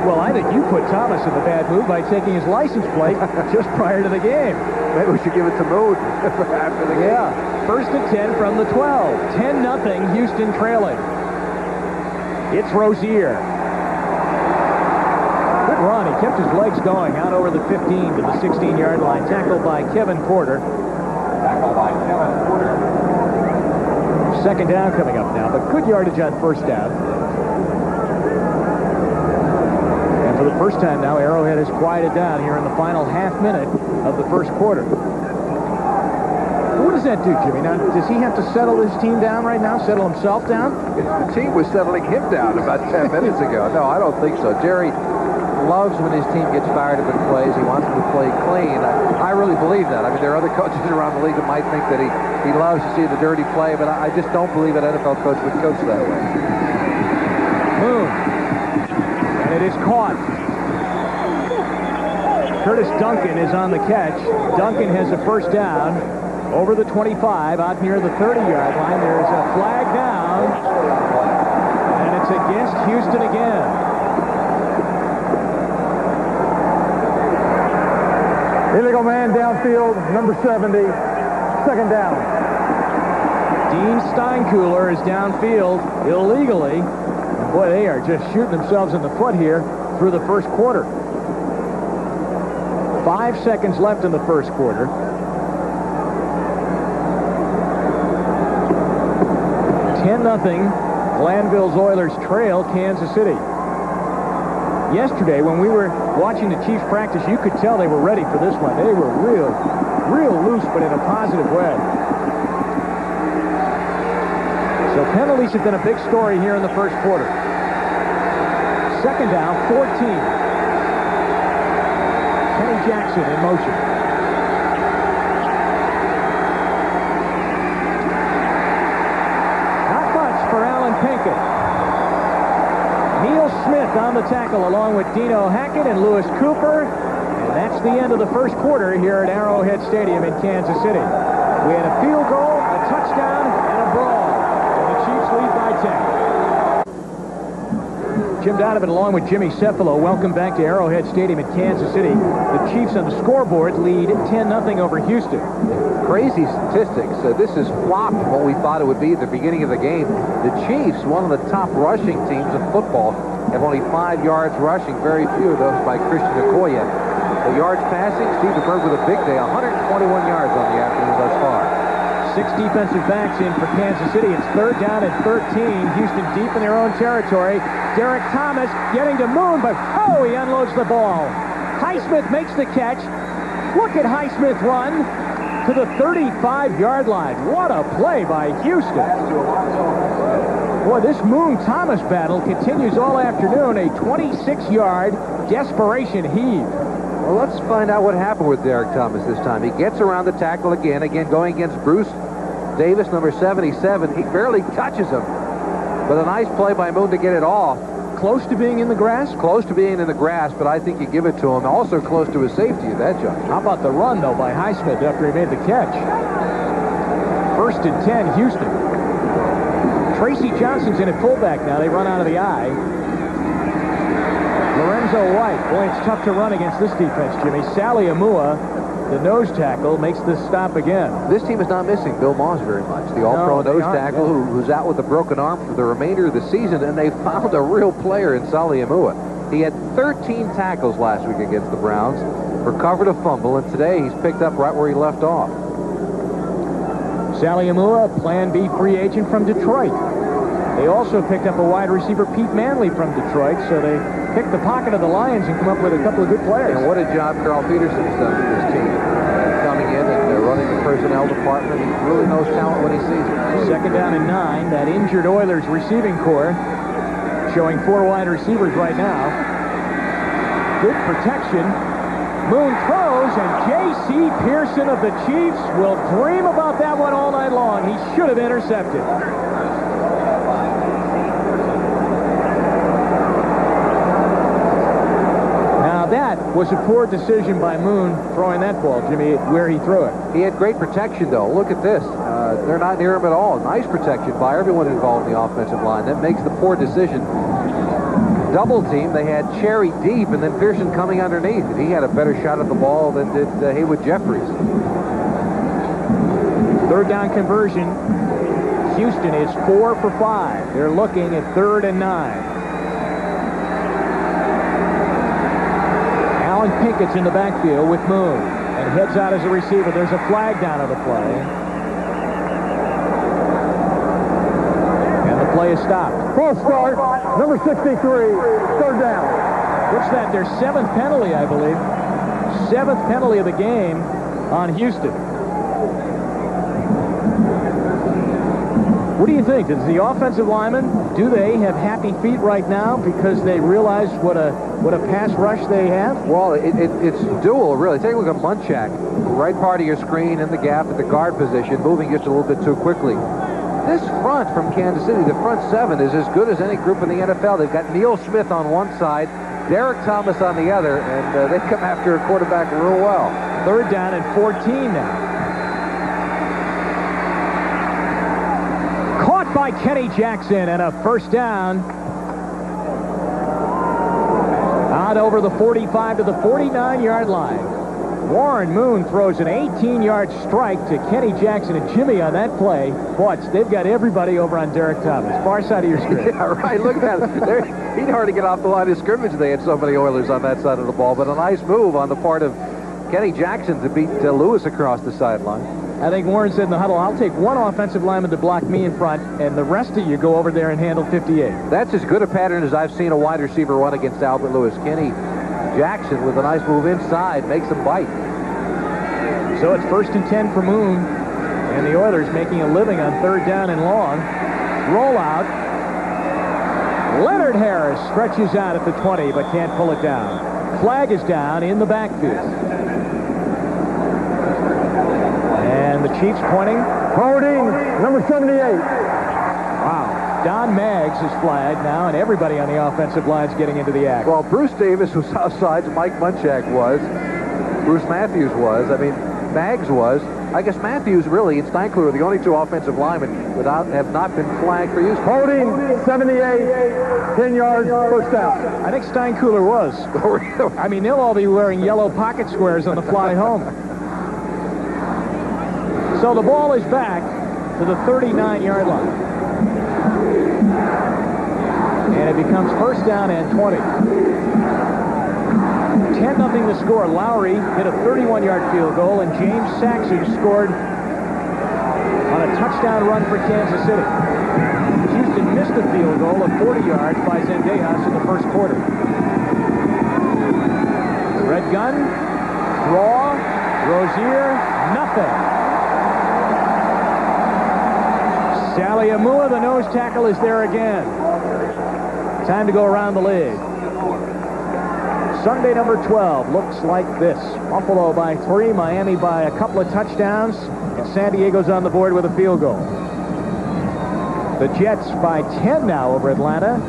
Well, I think you put Thomas in the bad mood by taking his license plate just prior to the game. Maybe we should give it to Moon after the game. Yeah, 1st and 10 from the 12. 10-0 Houston trailing. It's Rozier. Good run. He kept his legs going out over the 15 to the 16-yard line. Tackled by Kevin Porter. Second down coming up now, but good yardage on first down. And for the first time now, Arrowhead has quieted down here in the final half minute of the first quarter. What does that do, Jimmy? Now, does he have to settle his team down right now? Settle himself down? The team was settling him down about 10 minutes ago. No, I don't think so. Jerry loves when his team gets fired up and plays. He wants them to play clean. I really believe that. I mean, there are other coaches around the league that might think that he loves to see the dirty play, but I just don't believe an NFL coach would coach that way. Moon. And it is caught. Curtis Duncan is on the catch. Duncan has a first down over the 25 out near the 30-yard line. There's a flag down, and it's against Houston again. Illegal man downfield, number 70, second down. Dean Steinkuhler is downfield illegally. Boy, they are just shooting themselves in the foot here through the first quarter. 5 seconds left in the first quarter. 10-0. Glanville's Oilers trail Kansas City. Yesterday, when we were watching the Chiefs practice, you could tell they were ready for this one. They were real loose, but in a positive way. So penalties have been a big story here in the first quarter. Second down, 14. Kenny Jackson in motion. Not much for Alan Pinkett. Neil Smith on the tackle along with Dino Hackett and Lewis Cooper. And that's the end of the first quarter here at Arrowhead Stadium in Kansas City. We had a field goal, a touchdown, and a brawl. And the Chiefs lead by 10. Jim Donavan along with Jimmy Cefalo. Welcome back to Arrowhead Stadium in Kansas City. The Chiefs on the scoreboard lead 10-0 over Houston. Crazy statistics. This is flopped from what we thought it would be at the beginning of the game. The Chiefs, one of the top rushing teams in football, have only 5 yards rushing. Very few of those by Christian Okoye. The yards passing, Steve DeBerg with a big day. 121 yards on the afternoon thus far. 6 defensive backs in for Kansas City. It's third down and 13. Houston deep in their own territory. Derek Thomas getting to Moon, but oh, he unloads the ball. Highsmith makes the catch. Look at Highsmith run to the 35-yard line. What a play by Houston. Boy, this Moon-Thomas battle continues all afternoon. A 26-yard desperation heave. Well, let's find out what happened with Derek Thomas this time. He gets around the tackle again going against Bruce Davis, number 77. He barely touches him. But a nice play by Moon to get it off. Close to being in the grass? Close to being in the grass, but I think you give it to him. Also close to his safety at that juncture. How about the run, though, by Highsmith after he made the catch? First and 10, Houston. Tracy Johnson's in at fullback now. They run out of the I. Lorenzo White. Boy, it's tough to run against this defense, Jimmy. Sally Amua, the nose tackle, makes this stop again. This team is not missing Bill Moss very much. The all-pro nose tackle who's out with a broken arm for the remainder of the season, and they found a real player in Sally Amua. He had 13 tackles last week against the Browns, recovered a fumble, and today he's picked up right where he left off. Sally Amua, Plan B free agent from Detroit. They also picked up a wide receiver, Pete Manley, from Detroit, so they picked the pocket of the Lions and come up with a couple of good players. And what a job Carl Peterson's done with this team. Coming in and running the personnel department. He really knows talent when he sees it. Second down and 9. That injured Oilers receiving corps showing 4 wide receivers right now. Good protection. Moon throws, and J.C. Pearson of the Chiefs will dream about that one all night long. He should have intercepted. That was a poor decision by Moon throwing that ball, Jimmy, where he threw it. He had great protection, though. Look at this. They're not near him at all. Nice protection by everyone involved in the offensive line. That makes the poor decision. Double team, they had Cherry deep, and then Pearson coming underneath. And he had a better shot at the ball than did Haywood Jeffries. Third down conversion. Houston is 4 for 5. They're looking at 3rd and 9. Colin Pinkett's in the backfield with Moon. And heads out as a receiver. There's a flag down on the play. And the play is stopped. False start, number 63, third down. What's that? Their 7th penalty, I believe. 7th penalty of the game on Houston. What do you think? Does the offensive linemen, do they have happy feet right now because they realize what a pass rush they have? Well, it's dual, really. Take a look at Munchak. Right part of your screen in the gap at the guard position, moving just a little bit too quickly. This front from Kansas City, the front 7, is as good as any group in the NFL. They've got Neil Smith on one side, Derek Thomas on the other, and they come after a quarterback real well. 3rd down and 14 now. Caught by Kenny Jackson and a first down. Out over the 45 to the 49-yard line. Warren Moon throws an 18-yard strike to Kenny Jackson and Jimmy on that play. Watch, they've got everybody over on Derek Thomas. Far side of your screen. Yeah, right. Look at that. He'd hardly get off the line of scrimmage. They had so many Oilers on that side of the ball. But a nice move on the part of Kenny Jackson to beat Lewis across the sideline. I think Warren said in the huddle, I'll take one offensive lineman to block me in front, and the rest of you go over there and handle 58. That's as good a pattern as I've seen a wide receiver run against Albert Lewis. Kenny Jackson with a nice move inside makes him bite. So it's 1st and 10 for Moon, and the Oilers making a living on 3rd down and long. Rollout. Leonard Harris stretches out at the 20, but can't pull it down. Flag is down in the backfield. And the Chiefs pointing. Holding, number 78. Wow. Don Maggs is flagged now, and everybody on the offensive line is getting into the act. Well, Bruce Davis was outside. Mike Munchak was. Bruce Matthews was. I mean, Maggs was. I guess Matthews, really, and Steinkler are the only 2 offensive linemen that have not been flagged for use. Holding, 78, 10 yards, first down. I think Steinkler was. I mean, they'll all be wearing yellow pocket squares on the fly home. So the ball is back to the 39-yard line. And it becomes 1st down and 20. 10-0 the score. Lowry hit a 31-yard field goal, and James Saxon scored on a touchdown run for Kansas City. Houston missed a field goal of 40 yards by Zendejas in the first quarter. Red gun, draw, Rozier, nothing. Sally Amua, the nose tackle, is there again. Time to go around the league. Sunday number 12 looks like this. Buffalo by 3, Miami by a couple of touchdowns, and San Diego's on the board with a field goal. The Jets by 10 now over Atlanta,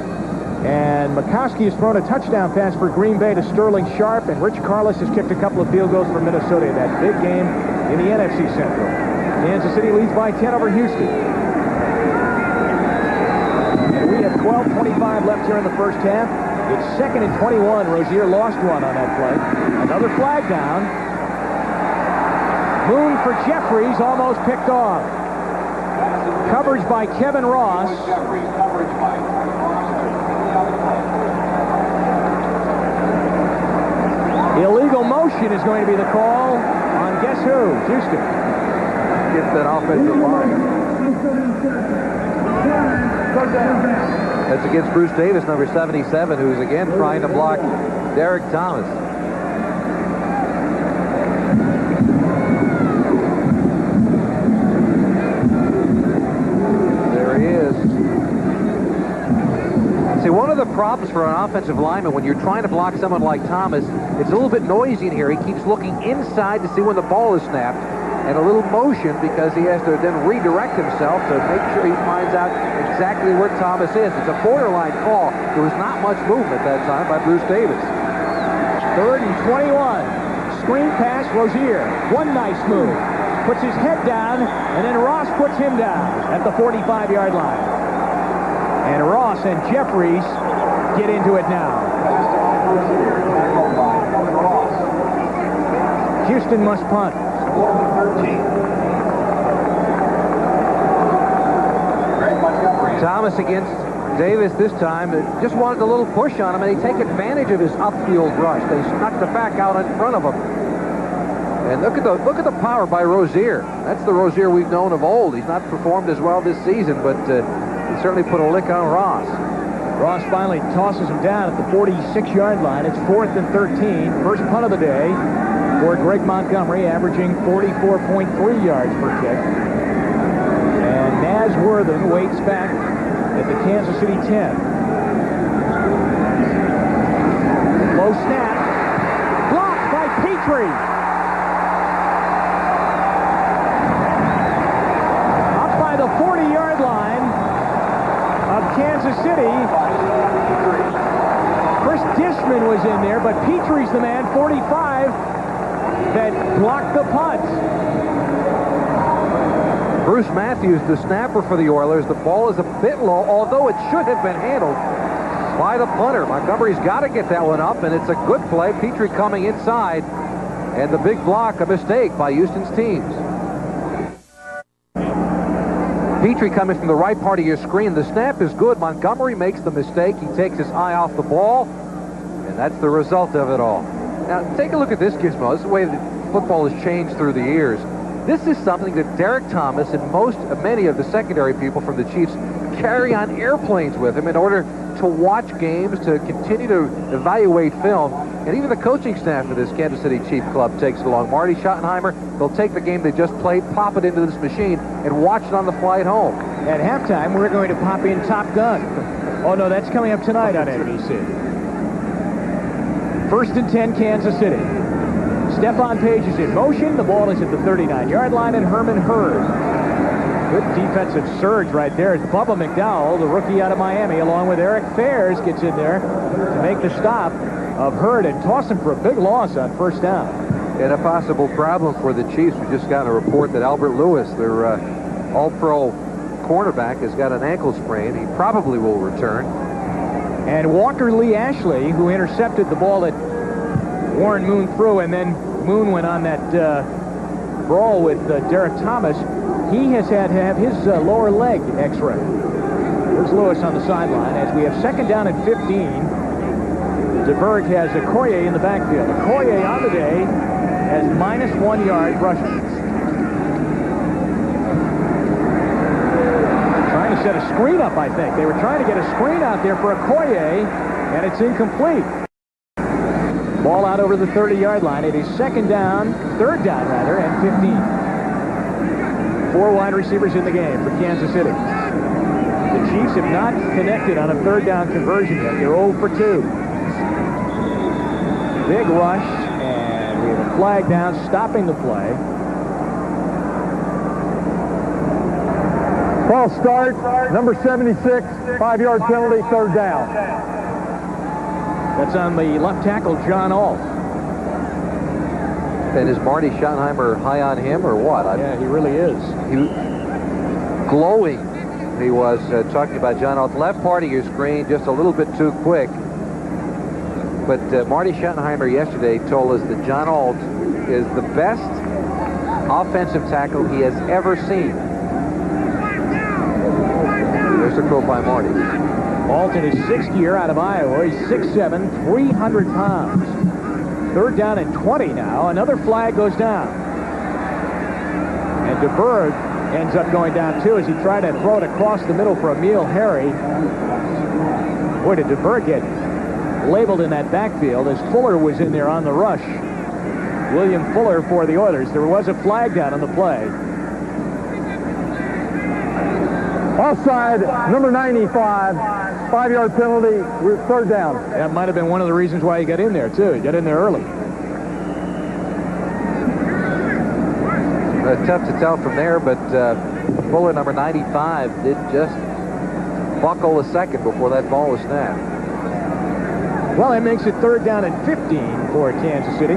and McCoskey has thrown a touchdown pass for Green Bay to Sterling Sharp, and Rich Karlis has kicked a couple of field goals for Minnesota in that big game in the NFC Central. Kansas City leads by 10 over Houston. And we have 12:25 left here in the first half. It's 2nd and 21. Rozier lost one on that play. Another flag down. Moon for Jeffries, almost picked off. Coverage by Kevin Ross. Illegal motion is going to be the call on guess who? Houston. Gets that offensive line. That's against Bruce Davis, number 77, who's again trying to block Derek Thomas. There he is. See, one of the problems for an offensive lineman when you're trying to block someone like Thomas, it's a little bit noisy in here. He keeps looking inside to see when the ball is snapped, and a little motion because he has to then redirect himself to make sure he finds out exactly where Thomas is. It's a borderline call. There was not much movement that time by Bruce Davis. 3rd and 21. Screen pass, Rozier. One nice move. Puts his head down, and then Ross puts him down at the 45-yard line. And Ross and Jeffries get into it now. Houston must punt. Thomas against Davis this time just wanted a little push on him, and they take advantage of his upfield rush. They snuck the back out in front of him. And look at the power by Rozier. That's the Rozier we've known of old. He's not performed as well this season, but he certainly put a lick on Ross. Ross finally tosses him down at the 46-yard line. It's 4th and 13. First punt of the day for Greg Montgomery, averaging 44.3 yards per kick. And Naz Worthen waits back at the Kansas City 10. Low snap. Blocked by Petrie. Up by the 40-yard line of Kansas City. Chris Dishman was in there, but Petrie's the man, 45, that blocked the punt. Bruce Matthews, the snapper for the Oilers. The ball is a bit low, although it should have been handled by the punter. Montgomery's got to get that one up, and it's a good play. Petrie coming inside, and the big block, a mistake by Houston's teams. Petrie coming from the right part of your screen. The snap is good. Montgomery makes the mistake. He takes his eye off the ball, and that's the result of it all. Now, take a look at this gizmo. This is the way that football has changed through the years. This is something that Derek Thomas and many of the secondary people from the Chiefs carry on airplanes with him in order to watch games, to continue to evaluate film. And even the coaching staff of this Kansas City Chief club takes it along. Marty Schottenheimer, they'll take the game they just played, pop it into this machine, and watch it on the flight home. At halftime, we're going to pop in Top Gun. Oh, no, that's coming up tonight on NBC. 1st and 10, Kansas City. Stephon Page is in motion. The ball is at the 39-yard line, and Herman Hurd. Good defensive surge right there. Bubba McDowell, the rookie out of Miami, along with Eric Fairs, gets in there to make the stop of Hurd and toss him for a big loss on first down. And a possible problem for the Chiefs. We just got a report that Albert Lewis, their all-pro cornerback, has got an ankle sprain. He probably will return. And Walker Lee Ashley, who intercepted the ball that Warren Moon threw, and then Moon went on that brawl with Derek Thomas. He has had to have his lower leg x-ray. There's Lewis on the sideline as we have 2nd down and 15. DeBerg has Okoye in the backfield. Okoye on the day has -1 yard rushing. Trying to set a screen up, I think. They were trying to get a screen out there for Okoye, and it's incomplete. Ball out over the 30-yard line. It is 3rd down, and 15. 4 wide receivers in the game for Kansas City. The Chiefs have not connected on a 3rd down conversion yet. They're 0 for 2. Big rush, and we have a flag down, stopping the play. False start, number 76, 5-yard penalty, 3rd down. That's on the left tackle, John Alt. And is Marty Schottenheimer high on him or what? Yeah, he really is. Glowing. He was talking about John Alt. Left part of your screen, just a little bit too quick. But Marty Schottenheimer yesterday told us that John Alt is the best offensive tackle he has ever seen. There's a quote by Marty. Alt in his 6th year out of Iowa. He's 6'7", 300 pounds. 3rd down and 20 now. Another flag goes down. And DeBerg ends up going down too as he tried to throw it across the middle for Emil Harry. Boy, did DeBerg get labeled in that backfield as Fuller was in there on the rush. William Fuller for the Oilers. There was a flag down on the play. Offside, number 95, 5-yard penalty, 3rd down. That might have been one of the reasons why he got in there, too. He got in there early. Tough to tell from there, but Fuller, number 95, did just buckle a second before that ball was snapped. Well, that makes it 3rd down and 15 for Kansas City.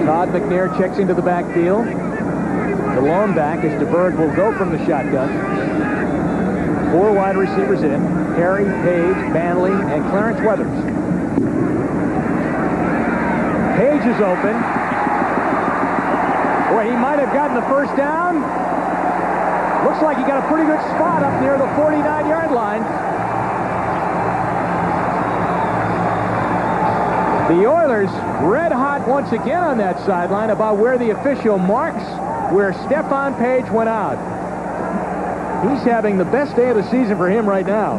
Todd McNair checks into the backfield. The lone back as DeBerg will go from the shotgun. 4 wide receivers in. Harry, Page, Manley, and Clarence Weathers. Page is open. Boy, he might have gotten the first down. Looks like he got a pretty good spot up near the 49-yard line. The Oilers red hot once again on that sideline about where the official marks where Stephon Page went out. He's having the best day of the season for him right now.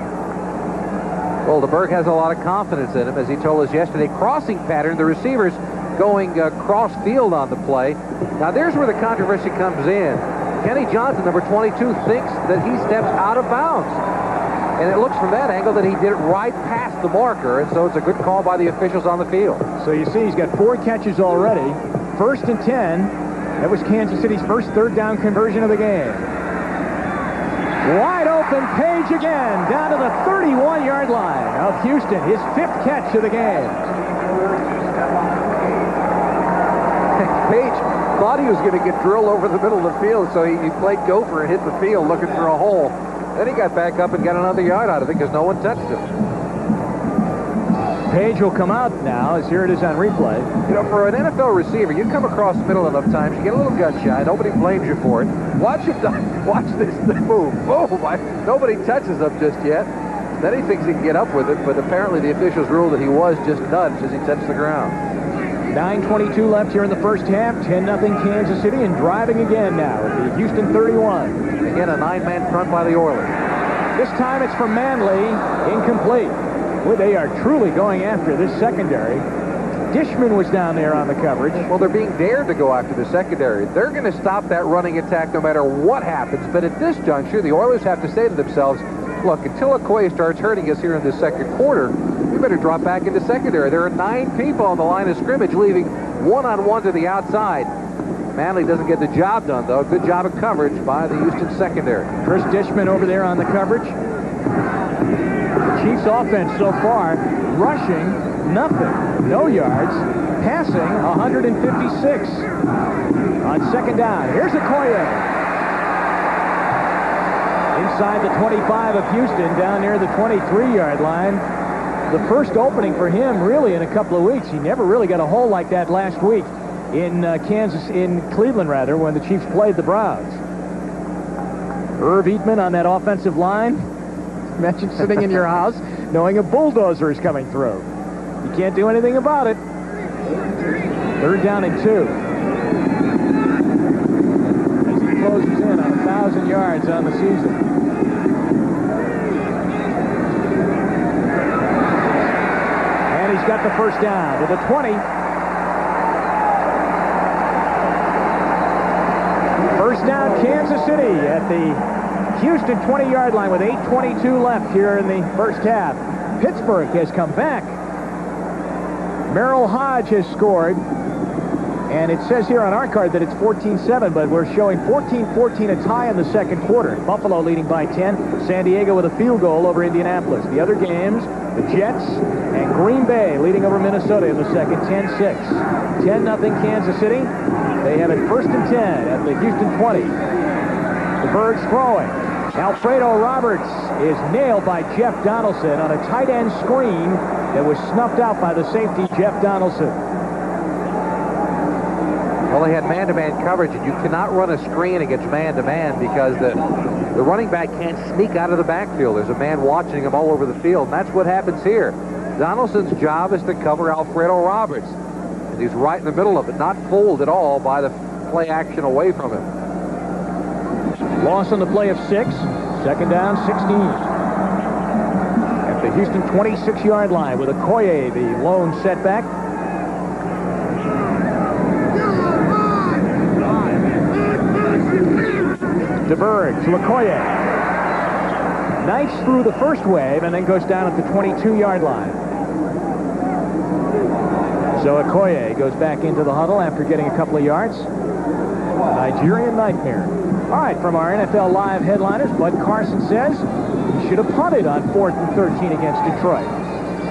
Well, DeBerg has a lot of confidence in him, as he told us yesterday. Crossing pattern, the receivers going cross field on the play. Now there's where the controversy comes in. Kenny Johnson, number 22, thinks that he steps out of bounds. And it looks from that angle that he did it right past the marker, and so it's a good call by the officials on the field. So you see he's got 4 catches already. 1st and 10. That was Kansas City's first third down conversion of the game. Wide open, Page again, down to the 31-yard line of Houston, his 5th catch of the game. Page thought he was going to get drilled over the middle of the field, so he played gopher and hit the field looking for a hole. Then he got back up and got another yard out of it because no one touched him. Page will come out now, as here it is on replay. You know, for an NFL receiver, you come across the middle enough times, you get a little gun shy. Nobody blames you for it. Watch him. Watch this move. Boom! Nobody touches him just yet. Then he thinks he can get up with it, but apparently the officials ruled that he was just nudged as he touched the ground. 9:22 left here in the first half. 10-0 Kansas City, and driving again now at the Houston 31. Again, a 9-man front by the Oilers. This time it's for Manley. Incomplete. Well, they are truly going after this secondary. Dishman was down there on the coverage. Well, they're being dared to go after the secondary. They're going to stop that running attack no matter what happens. But at this juncture, the Oilers have to say to themselves, look, until Okoye starts hurting us here in the second quarter, we better drop back into secondary. There are 9 people on the line of scrimmage, leaving one-on-one to the outside. Manley doesn't get the job done, though. Good job of coverage by the Houston secondary. Chris Dishman over there on the coverage. Chiefs offense so far, rushing, nothing. No yards. Passing, 156. On second down, here's Okoye. Inside the 25 of Houston, down near the 23-yard line. The first opening for him, really, in a couple of weeks. He never really got a hole like that last week in Cleveland, rather, when the Chiefs played the Browns. Irv Eatman on that offensive line. Imagine sitting in your house knowing a bulldozer is coming through. You can't do anything about it. 3rd down and 2. As he closes in on 1,000 yards on the season. And he's got the first down to the 20. First down, Kansas City at the Houston 20-yard line with 8:22 left here in the first half. Pittsburgh has come back. Merrill Hodge has scored. And it says here on our card that it's 14-7, but we're showing 14-14, a tie in the second quarter. Buffalo leading by 10. San Diego with a field goal over Indianapolis. The other games, the Jets and Green Bay leading over Minnesota in the second, 10-6. 10-0 Kansas City. They have it 1st and 10 at the Houston 20. The Birds throwing. Alfredo Roberts is nailed by Jeff Donaldson on a tight end screen that was snuffed out by the safety, Jeff Donaldson. Well, they had man-to-man coverage, and you cannot run a screen against man-to-man because the running back can't sneak out of the backfield. There's a man watching him all over the field, and that's what happens here. Donaldson's job is to cover Alfredo Roberts. And he's right in the middle of it, not fooled at all by the play action away from him. Loss on the play of 6. Second down, 16. At the Houston 26-yard line with Okoye, the lone setback. DeBerg to Okoye. Knifes through the first wave and then goes down at the 22-yard line. So Okoye goes back into the huddle after getting a couple of yards. Nigerian nightmare. All right, from our NFL Live headliners, Bud Carson says he should have punted on 4th and 13 against Detroit.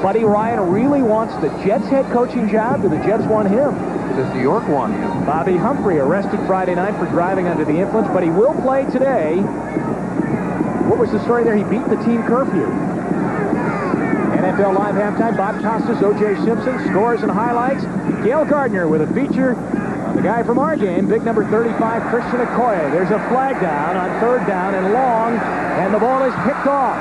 Buddy Ryan really wants the Jets head coaching job, or the Jets want him? Does New York want him? Bobby Humphrey arrested Friday night for driving under the influence, but he will play today. What was the story there? He beat the team curfew. NFL Live halftime, Bob Costas, O.J. Simpson, scores and highlights. Gail Gardner with a feature on the guy from our game, big number 35, Christian Okoye. There's a flag down on 3rd down and long, and the ball is picked off.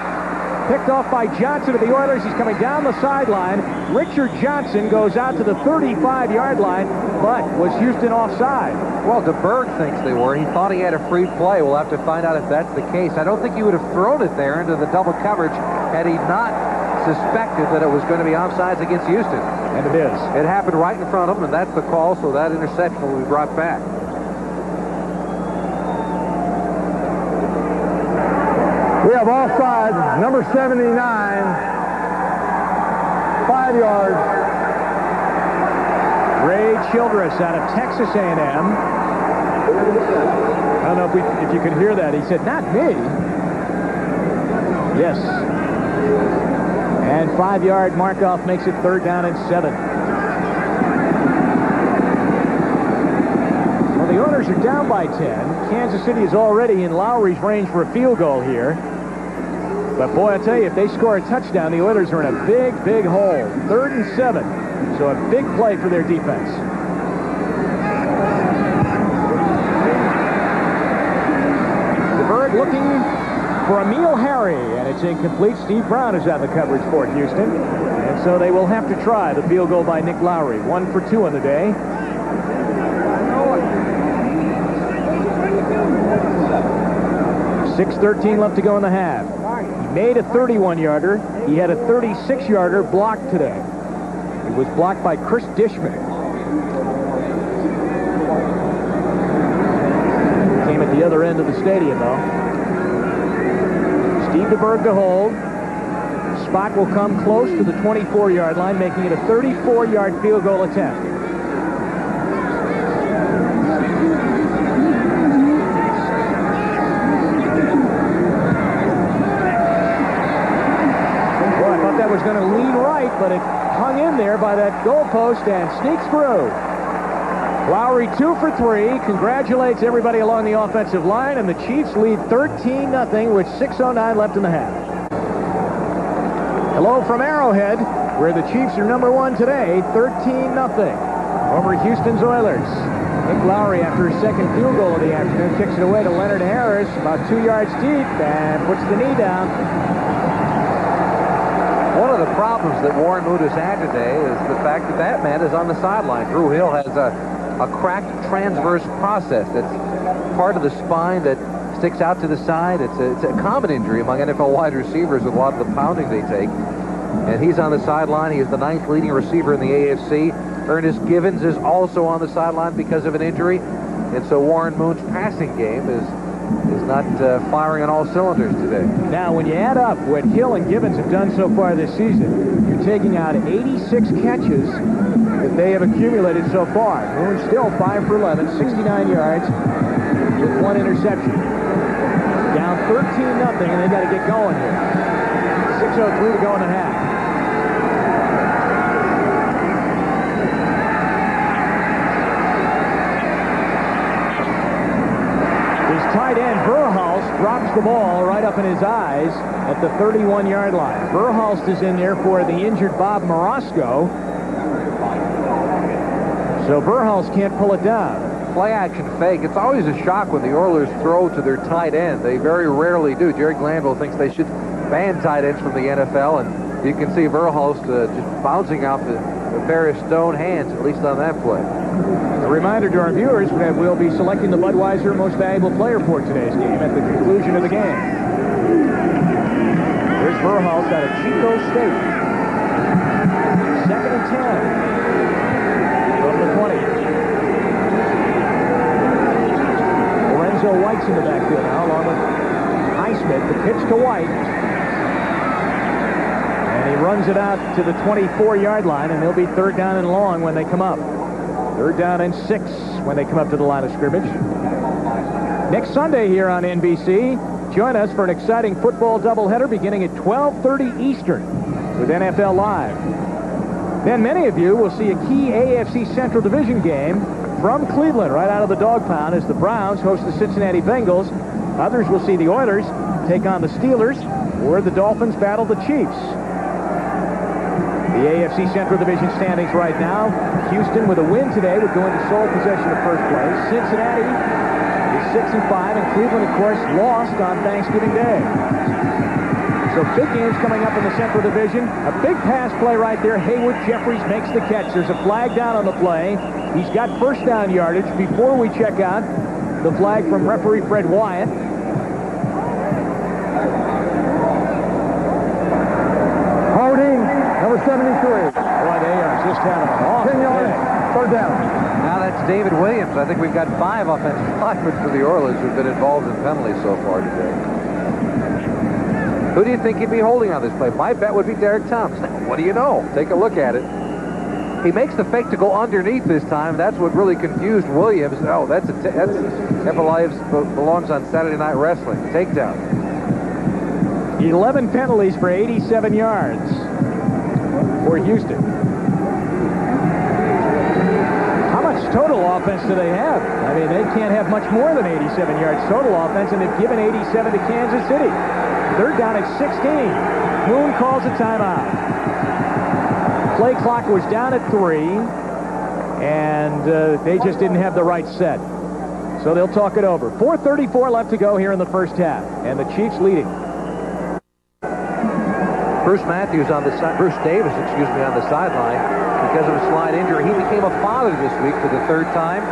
Picked off by Johnson of the Oilers. He's coming down the sideline. Richard Johnson goes out to the 35-yard line, but was Houston offside? Well, DeBerg thinks they were. He thought he had a free play. We'll have to find out if that's the case. I don't think he would have thrown it there into the double coverage had he not suspected that it was going to be offsides against Houston. And it is. It happened right in front of him, and that's the call, so that interception will be brought back. We have offside, number 79, 5 yards. Ray Childress out of Texas A&M. I don't know if you could hear that. He said, "Not me." Yes. And 5-yard mark-off makes it 3rd down and 7. Well, the Oilers are down by 10. Kansas City is already in Lowry's range for a field goal here. But boy, I tell you, if they score a touchdown, the Oilers are in a big, big hole. 3rd and 7. So a big play for their defense. DeBerg looking for Emil Harry, and it's incomplete. Steve Brown is out of the coverage for Houston. And so they will have to try the field goal by Nick Lowry. 1 for 2 on the day. 6:13 left to go in the half. He made a 31-yarder. He had a 36-yarder blocked today. It was blocked by Chris Dishman. Came at the other end of the stadium, though. Steve DeBerg to hold. Spot will come close to the 24-yard line, making it a 34-yard field goal attempt. Was going to lean right, but it hung in there by that goalpost and sneaks through. Lowry 2 for 3, congratulates everybody along the offensive line, and the Chiefs lead 13-0 with 6:09 left in the half. Hello from Arrowhead, where the Chiefs are number 1 today, 13-0 over Houston's Oilers. Nick Lowry, after his second field goal of the afternoon, kicks it away to Leonard Harris, about 2 yards deep, and puts the knee down. One of the problems that Warren Moon has had today is the fact that that man is on the sideline. Drew Hill has a cracked transverse process. That's part of the spine that sticks out to the side. It's a common injury among NFL wide receivers with a lot of the pounding they take. And he's on the sideline. He is the 9th leading receiver in the AFC. Ernest Givens is also on the sideline because of an injury. And so Warren Moon's passing game is not firing on all cylinders today. Now, when you add up what Hill and Givens have done so far this season, you're taking out 86 catches that they have accumulated so far. Moon still 5 for 11, 69 yards with 1 interception. Down 13-0, and they got to get going here. 6:03 to go in the half. Tight end Verhulst drops the ball right up in his eyes at the 31-yard line. Verhulst is in there for the injured Bob Morosco. So Verhulst can't pull it down. Play action fake. It's always a shock when the Oilers throw to their tight end. They very rarely do. Jerry Glanville thinks they should ban tight ends from the NFL, and you can see Verhulst just bouncing off the pair of stone hands, at least on that play. A reminder to our viewers that we'll be selecting the Budweiser Most Valuable Player for today's game at the conclusion of the game. Here's Verhulst out of Chico State. 2nd and 10 from the 20. Lorenzo White's in the backfield now, along with Highsmith. The pitch to White. And he runs it out to the 24-yard line, and they'll be 3rd down and long when they come up. 3rd down and 6 when they come up to the line of scrimmage. Next Sunday here on NBC, join us for an exciting football doubleheader beginning at 12:30 Eastern with NFL Live. Then many of you will see a key AFC Central Division game from Cleveland right out of the dog pound as the Browns host the Cincinnati Bengals. Others will see the Oilers take on the Steelers or the Dolphins battle the Chiefs. The AFC Central Division standings right now. Houston, with a win today, would go into sole possession of first place. Cincinnati is 6-5, and Cleveland, of course, lost on Thanksgiving Day. So So big games coming up in the Central Division. A big pass play right there. Haywood Jeffries makes the catch. There's a flag down on the play. He's got first down yardage. Before we check out the flag from referee Fred Wyatt. Holding, number 73. Boy, they are just having an awful 10 yards, day. third down. Now that's David Williams. I think we've got 5 offensive linemen for the Oilers who've been involved in penalties so far today. Who do you think he'd be holding on this play? My bet would be Derek Thomas. What do you know? Take a look at it. He makes the fake to go underneath this time. That's what really confused Williams. Oh, that belongs on Saturday Night Wrestling. Takedown. 11 penalties for 87 yards for Houston. How much total offense do they have? I mean, they can't have much more than 87 yards total offense, and they've given 87 to Kansas City. They're down at 16. Moon calls a timeout. Play clock was down at 3, and they just didn't have the right set. So they'll talk it over. 4:34 left to go here in the first half, and the Chiefs leading. Bruce Davis, on the sideline because of a slight injury. He became a father this week for the 3rd time.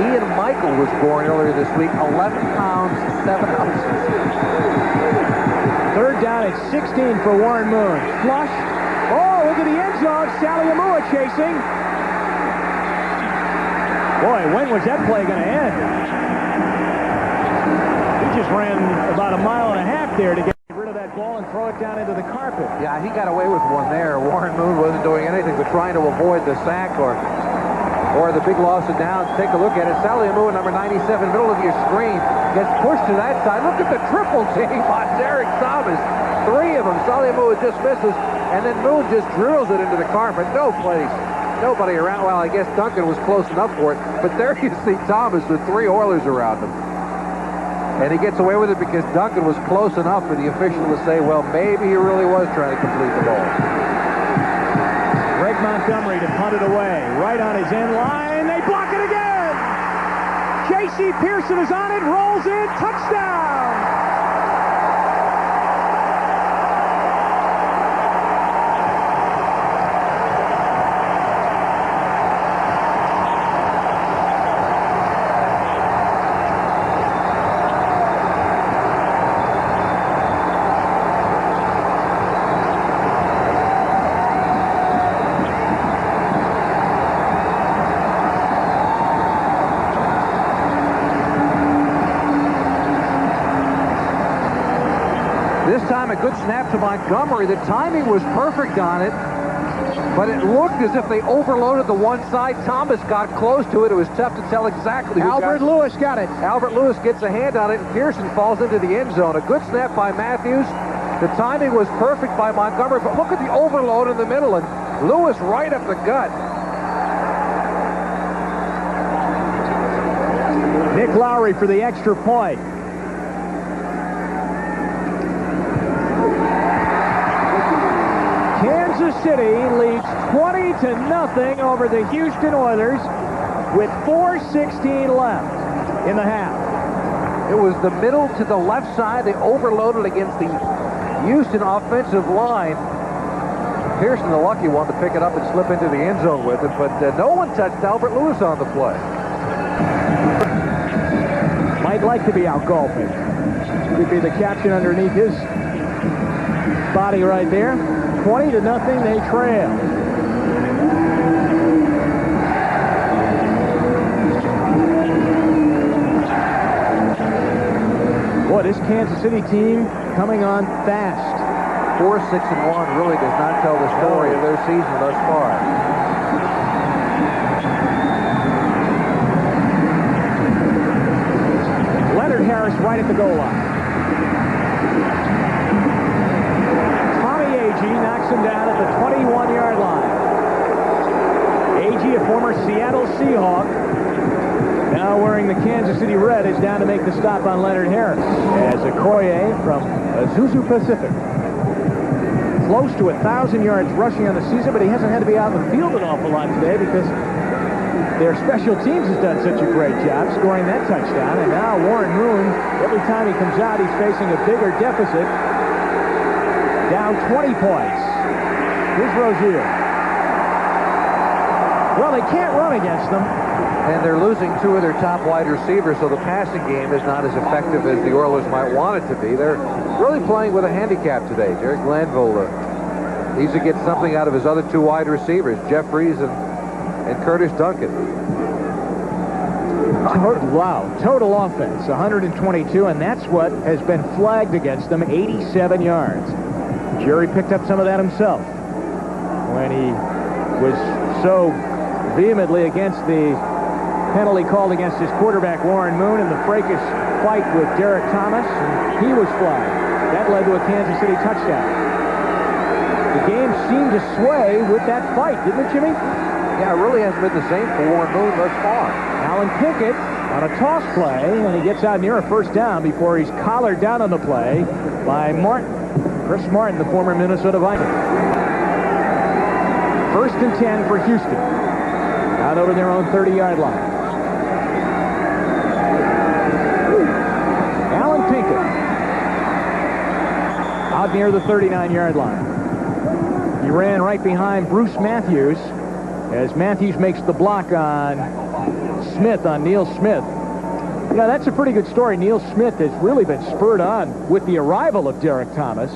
Ian Michael was born earlier this week, 11 pounds, 7 ounces. 3rd down at 16 for Warren Moon. Flush. Oh, look at the end zone. Saliamua chasing. Boy, when was that play going to end? He just ran about a mile and a half there to get rid of that ball and throw it down into the carpet. Yeah, he got away with one there. Warren Moon wasn't doing anything but trying to avoid the sack or the big loss of downs. Take a look at it. Saliamua, number 97, middle of your screen, gets pushed to that side. Look at the triple team on Derek Thomas. 3 of them. Saliamua just misses, and then Moon just drills it into the carpet. No place. Nobody around. Well, I guess Duncan was close enough for it, but there you see Thomas with 3 Oilers around him. And he gets away with it because Duncan was close enough for the official to say, well, maybe he really was trying to complete the ball. Greg Montgomery to punt it away. Right on his end line. They block it again. J.C. Pearson is on it. Rolls in. Touchdown. A good snap to Montgomery. The timing was perfect on it, but it looked as if they overloaded the one side. Thomas got close to it. It was tough to tell exactly who Albert Lewis got it. Albert Lewis gets a hand on it, and Pearson falls into the end zone. A good snap by Matthews. The timing was perfect by Montgomery, but look at the overload in the middle, and Lewis right up the gut. Nick Lowry for the extra point. Kansas City leads 20-0 over the Houston Oilers with 4:16 left in the half. It was the middle to the left side. They overloaded against the Houston offensive line. Pearson, the lucky one, to pick it up and slip into the end zone with it, but no one touched Albert Lewis on the play. Might like to be out golfing. Could be the caption underneath his body right there. 20-0, they trail. Boy, this Kansas City team coming on fast. 4-6-1 really does not tell the story of their season thus far. Leonard Harris right at the goal line. Knocks him down at the 21-yard line. Agee, a former Seattle Seahawk, now wearing the Kansas City red, is down to make the stop on Leonard Harris. As Okoye from Azusa Pacific. Close to 1,000 yards rushing on the season, but he hasn't had to be out in the field an awful lot today because their special teams has done such a great job scoring that touchdown. And now Warren Moon, every time he comes out, he's facing a bigger deficit. down 20 points. Here's Rozier. Well, they can't run against them. And they're losing two of their top wide receivers, so the passing game is not as effective as the Oilers might want it to be. They're really playing with a handicap today. Derek Glanville needs to get something out of his other two wide receivers, Jeffries and Curtis Duncan. Wow, total offense, 122, and that's what has been flagged against them, 87 yards. Jerry picked up some of that himself when he was so vehemently against the penalty called against his quarterback, Warren Moon, in the fracas fight with Derek Thomas, and he was flagged. That led to a Kansas City touchdown. The game seemed to sway with that fight, didn't it, Jimmy? Yeah, it really hasn't been the same for Warren Moon thus far. Alan Pinkett on a toss play, and he gets out near a first down before he's collared down on the play by Martin. Chris Martin, the former Minnesota Viking. 1st and 10 for Houston. Out over their own 30-yard line. Alan Pinkett out near the 39-yard line. He ran right behind Bruce Matthews as Matthews makes the block on Smith, on Neil Smith. You know, that's a pretty good story. Neil Smith has really been spurred on with the arrival of Derek Thomas.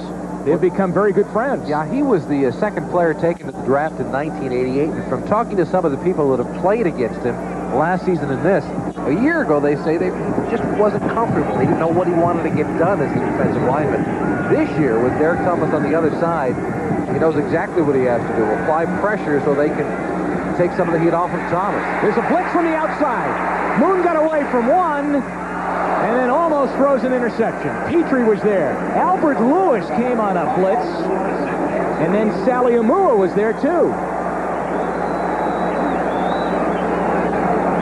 They've become very good friends. Yeah, he was the second player taken to the draft in 1988. And from talking to some of the people that have played against him last season and this, a year ago they say they just wasn't comfortable. He didn't know what he wanted to get done as a defensive lineman. This year, with Derek Thomas on the other side, he knows exactly what he has to do. Apply pressure so they can take some of the heat off of Thomas. There's a blitz from the outside. Moon got away from one, and then almost throws an interception. Petrie was there. Albert Lewis came on a blitz, and then Sally Amua was there too.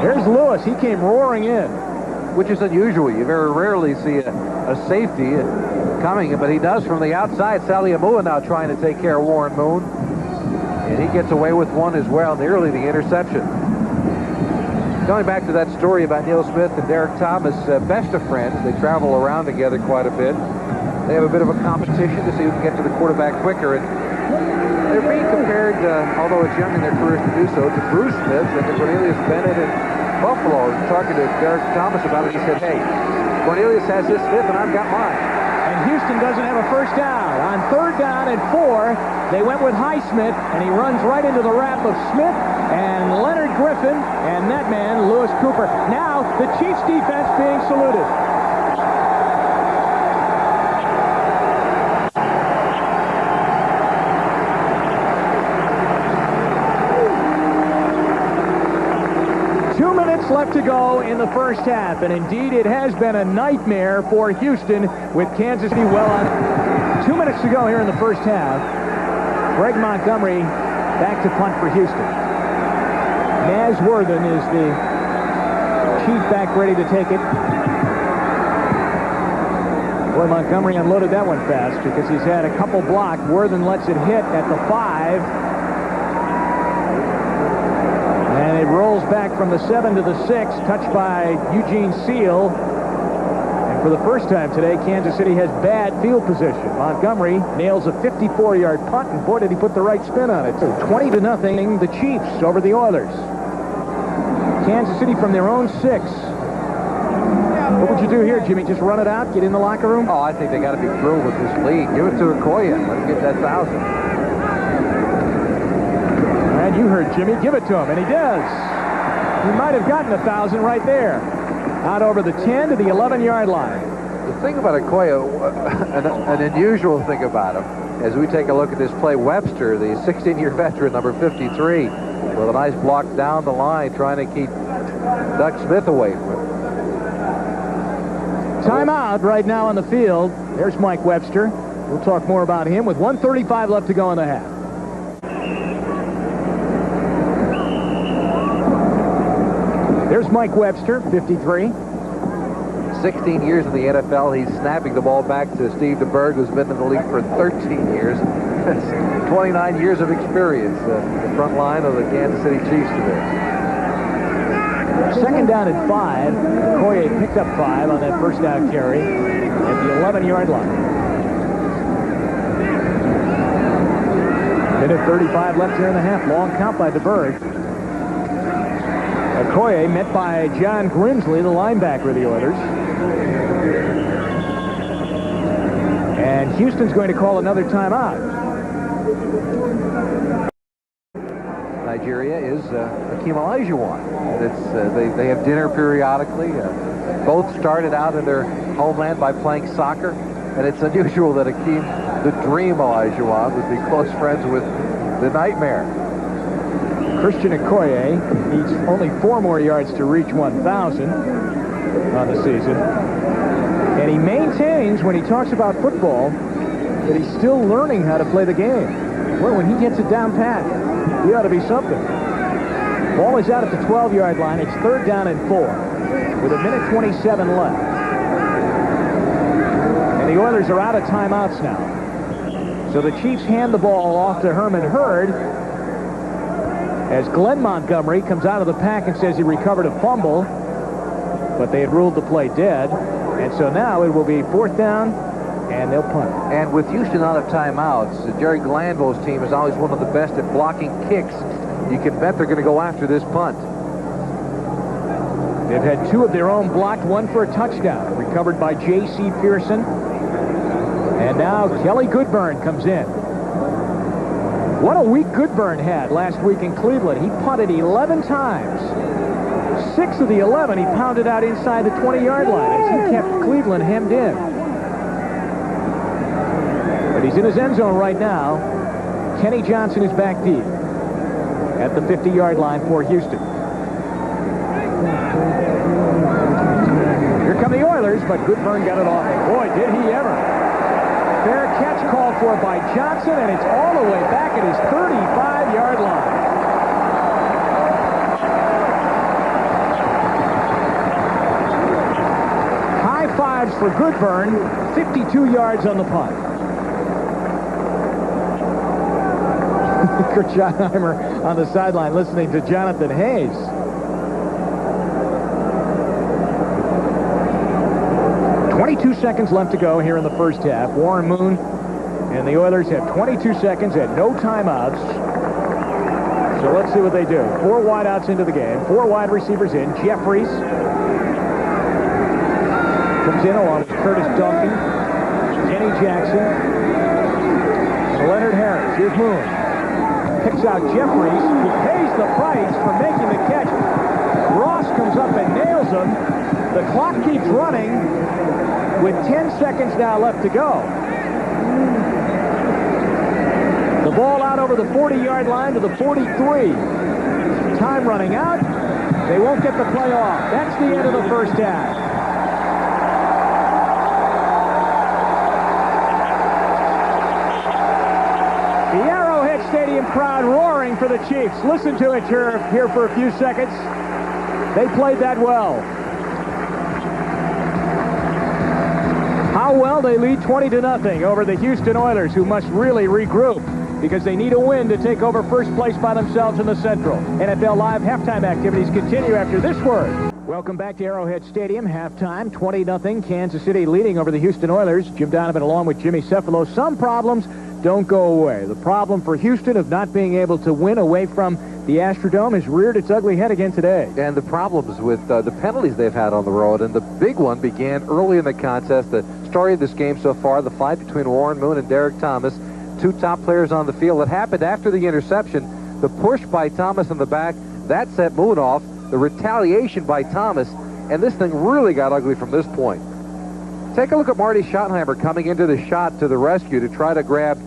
There's Lewis. He came roaring in. Which is unusual. You very rarely see a safety coming, but he does from the outside. Sally Amua now trying to take care of Warren Moon. And he gets away with one as well, nearly the interception. Going back to that story about Neil Smith and Derek Thomas, best of friends. They travel around together quite a bit. They have a bit of a competition to see who can get to the quarterback quicker. And they're being compared, although it's young in their careers to do so, to Bruce Smith and to Cornelius Bennett in Buffalo. Talking to Derek Thomas about it, he said, hey, Cornelius has his Smith and I've got mine. And Houston doesn't have a first down. On 3rd down and 4, they went with Highsmith, and he runs right into the wrap of Smith and Leonard Griffin and that man, Lewis Cooper. Now, the Chiefs defense being saluted. Left to go in the first half, and indeed it has been a nightmare for Houston with Kansas City well on. 2 minutes to go here in the first half. Greg Montgomery back to punt for Houston. Naz Worthen is the chief back ready to take it. Boy, Montgomery unloaded that one fast because he's had a couple blocked. Worthen lets it hit at the 5. And it rolls back from the 7 to the 6, touched by Eugene Seal. And for the first time today, Kansas City has bad field position. Montgomery nails a 54-yard punt, and boy, did he put the right spin on it. So 20-0, the Chiefs over the Oilers. Kansas City from their own 6. What would you do here, Jimmy? Just run it out, get in the locker room? Oh, I think they got to be thrilled with this lead. Give it to Okoye. Let him get that 1,000. And you heard Jimmy, give it to him, and he does. He might have gotten 1,000 right there. Out over the 10 to the 11-yard line. The thing about Okoye, an unusual thing about him, as we take a look at this play, Webster, the 16-year veteran, number 53, with a nice block down the line, trying to keep Doug Smith away from it. Timeout right now on the field. There's Mike Webster. We'll talk more about him with 1:35 left to go in the half. There's Mike Webster, 53. 16 years in the NFL. He's snapping the ball back to Steve DeBerg, who's been in the league for 13 years. 29 years of experience in the front line of the Kansas City Chiefs today. 2nd down and 5. Okoye picked up 5 on that first down carry at the 11-yard line. Minute 35 left here in the half. Long count by DeBerg. Okoye met by John Grimsley, the linebacker of the Oilers. And Houston's going to call another timeout. Nigeria is Hakeem Olajuwon. They have dinner periodically. Both started out in their homeland by playing soccer, and it's unusual that Hakeem, the Dream Olajuwon, would be close friends with the Nightmare. Christian Okoye needs only 4 more yards to reach 1,000 on the season. And he maintains, when he talks about football, that he's still learning how to play the game. Well, when he gets it down pat, he ought to be something. Ball is out at the 12-yard line. It's 3rd down and 4 with 1:27 left. And the Oilers are out of timeouts now. So the Chiefs hand the ball off to Herman Hurd as Glenn Montgomery comes out of the pack and says he recovered a fumble, but they had ruled the play dead. And so now it will be 4th down, and they'll punt. And with Houston out of timeouts, Jerry Glanville's team is always one of the best at blocking kicks. You can bet they're going to go after this punt. They've had 2 of their own blocked, 1 for a touchdown, recovered by J.C. Pearson. And now Kelly Goodburn comes in. What a week Goodburn had last week in Cleveland. He punted 11 times. 6 of the 11 he pounded out inside the 20-yard line as he kept Cleveland hemmed in. But he's in his end zone right now. Kenny Johnson is back deep at the 50-yard line for Houston. Here come the Oilers, but Goodburn got it off. Boy, did he ever. Fair catch called for by Johnson, and it's all the way back at his 35-yard line. High fives for Goodburn, 52 yards on the punt. Kurt Schottenheimer on the sideline listening to Jonathan Hayes. .22 seconds left to go here in the first half. Warren Moon and the Oilers have 22 seconds and no timeouts. So let's see what they do. 4 wideouts into the game. 4 wide receivers in. Jeffries comes in along with Curtis Duncan, Kenny Jackson, and Leonard Harris. Here's Moon. Picks out Jeffries. He pays the price for making the catch. Ross comes up and nails him. The clock keeps running with 10 seconds now left to go. The ball out over the 40-yard line to the 43. Time running out. They won't get the play off. That's the end of the first half. The Arrowhead Stadium crowd roaring for the Chiefs. Listen to it here for a few seconds. They played that well. How well they lead 20-0 over the Houston Oilers, who must really regroup because they need a win to take over first place by themselves in the Central. NFL Live halftime activities continue after this word. Welcome back to Arrowhead Stadium. Halftime, 20-0. Kansas City leading over the Houston Oilers. Jim Donavan along with Jimmy Cefalo. Some problems don't go away. The problem for Houston of not being able to win away from the Astrodome has reared its ugly head again today. And the problems with the penalties they've had on the road. And the big one began early in the contest. The story of this game so far, the fight between Warren Moon and Derek Thomas, 2 top players on the field. It happened after the interception. The push by Thomas in the back, that set Moon off. The retaliation by Thomas, and this thing really got ugly from this point. Take a look at Marty Schottenheimer coming into the shot to the rescue to try to grab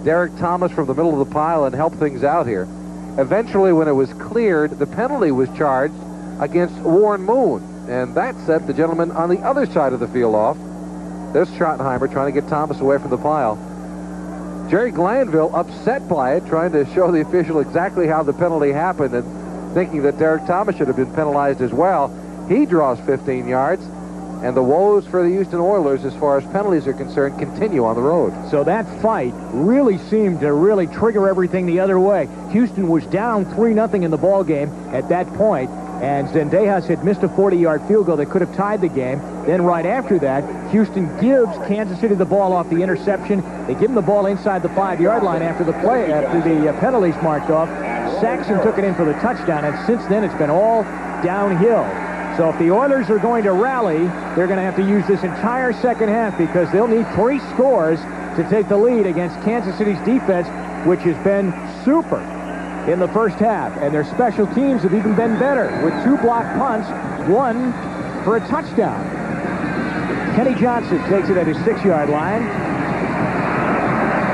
Derek Thomas from the middle of the pile and help things out here. Eventually, when it was cleared, the penalty was charged against Warren Moon, and that set the gentleman on the other side of the field off. There's Schottenheimer trying to get Thomas away from the pile. Jerry Glanville upset by it, trying to show the official exactly how the penalty happened and thinking that Derek Thomas should have been penalized as well. He draws 15 yards, and the woes for the Houston Oilers as far as penalties are concerned continue on the road. So that fight really seemed to really trigger everything the other way. Houston was down 3-0 in the ball game at that point, And Zendejas had missed a 40-yard field goal that could have tied the game. Then right after that, Houston gives Kansas City the ball off the interception. They give him the ball inside the 5-yard line after the penalties marked off. Saxon took it in for the touchdown, and since then it's been all downhill. So if the Oilers are going to rally, they're going to have to use this entire second half because they'll need 3 scores to take the lead against Kansas City's defense, which has been super in the first half. And their special teams have even been better with 2 blocked punts, 1 for a touchdown. Kenny Johnson takes it at his 6-yard line.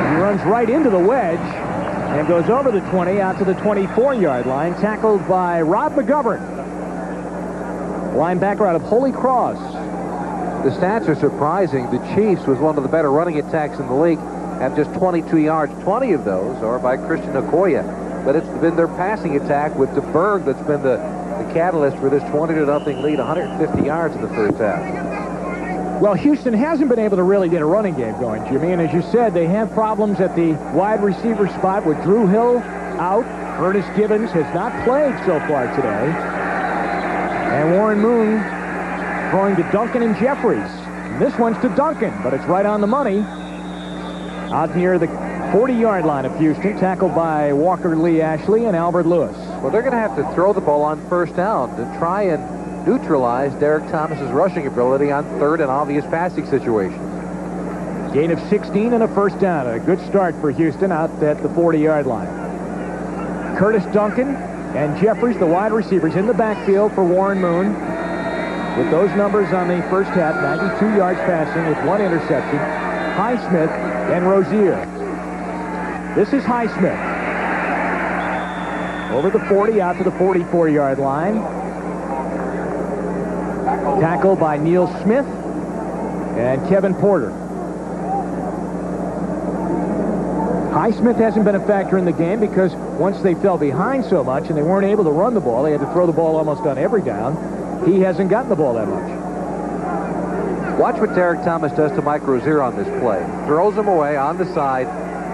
He runs right into the wedge and goes over the 20 out to the 24-yard line, tackled by Rob McGovern, linebacker out of Holy Cross. The stats are surprising. The Chiefs, with one of the better running attacks in the league, have just 22 yards. 20 of those are by Christian Okoye. But it's been their passing attack with DeBerg that's been the catalyst for this 20-0 lead, 150 yards in the first half. Well, Houston hasn't been able to really get a running game going, Jimmy. And as you said, they have problems at the wide receiver spot with Drew Hill out. Ernest Gibbons has not played so far today. And Warren Moon throwing to Duncan and Jeffries. And this one's to Duncan, but it's right on the money. Out near the 40-yard line of Houston, tackled by Walker Lee Ashley and Albert Lewis. Well, they're going to have to throw the ball on first down to try and neutralize Derek Thomas's rushing ability on third and obvious passing situations. Gain of 16 and a first down. A good start for Houston out at the 40-yard line. Curtis Duncan and Jeffries, the wide receivers, in the backfield for Warren Moon. With those numbers on the first half, 92 yards passing with 1 interception. Highsmith and Rozier. This is Highsmith. Over the 40 out to the 44-yard line. Tackle by Neil Smith and Kevin Porter. Highsmith hasn't been a factor in the game because once they fell behind so much and they weren't able to run the ball, they had to throw the ball almost on every down. He hasn't gotten the ball that much. Watch what Derek Thomas does to Mike Rozier on this play. Throws him away on the side,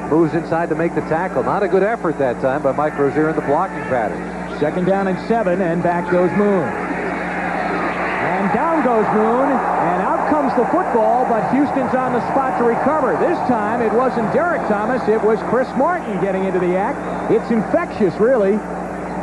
moves inside to make the tackle. Not a good effort that time by Mike Rozier in the blocking pattern. 2nd down and 7, and back goes Moon. And down goes Moon, and out comes the football, but Houston's on the spot to recover. This time it wasn't Derek Thomas, it was Chris Martin getting into the act. It's infectious, really.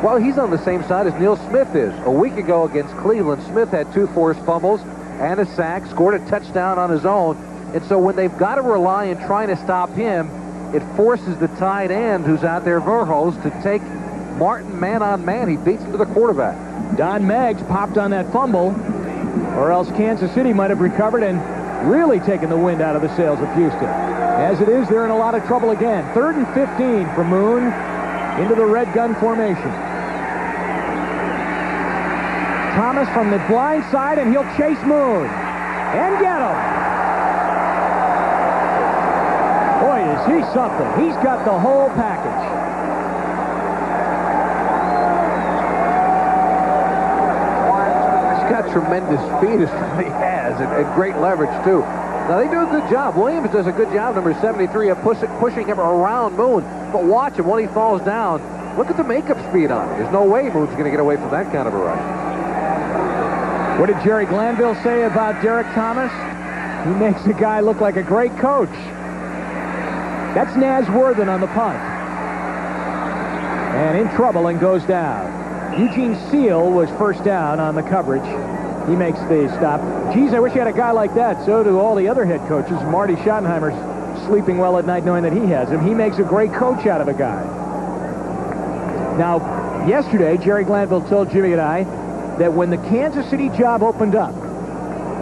Well, he's on the same side as Neil Smith is. A week ago against Cleveland, Smith had 2 forced fumbles and a sack, scored a touchdown on his own. And so when they've got to rely on trying to stop him, it forces the tight end who's out there, Verhulst, to take Martin man on man. He beats him to the quarterback. Don Meggs popped on that fumble, or else Kansas City might have recovered and really taken the wind out of the sails of Houston. As it is, they're in a lot of trouble again. 3rd and 15 for Moon into the red gun formation. Thomas from the blind side, and he'll chase Moon and get him. Boy, is he something. He's got the whole package. He's got tremendous speed as he has, and great leverage, too. Now, they do a good job. Williams does a good job, number 73, of pushing him around Moon. But watch him when he falls down. Look at the makeup speed on him. There's no way Moon's going to get away from that kind of a rush. What did Jerry Glanville say about Derek Thomas? He makes a guy look like a great coach. That's Naz Worthen on the punt. And in trouble and goes down. Eugene Seal was first down on the coverage. He makes the stop. Geez, I wish I had a guy like that. So do all the other head coaches. Marty Schottenheimer's sleeping well at night knowing that he has him. He makes a great coach out of a guy. Now, yesterday, Jerry Glanville told Jimmy and I that when the Kansas City job opened up,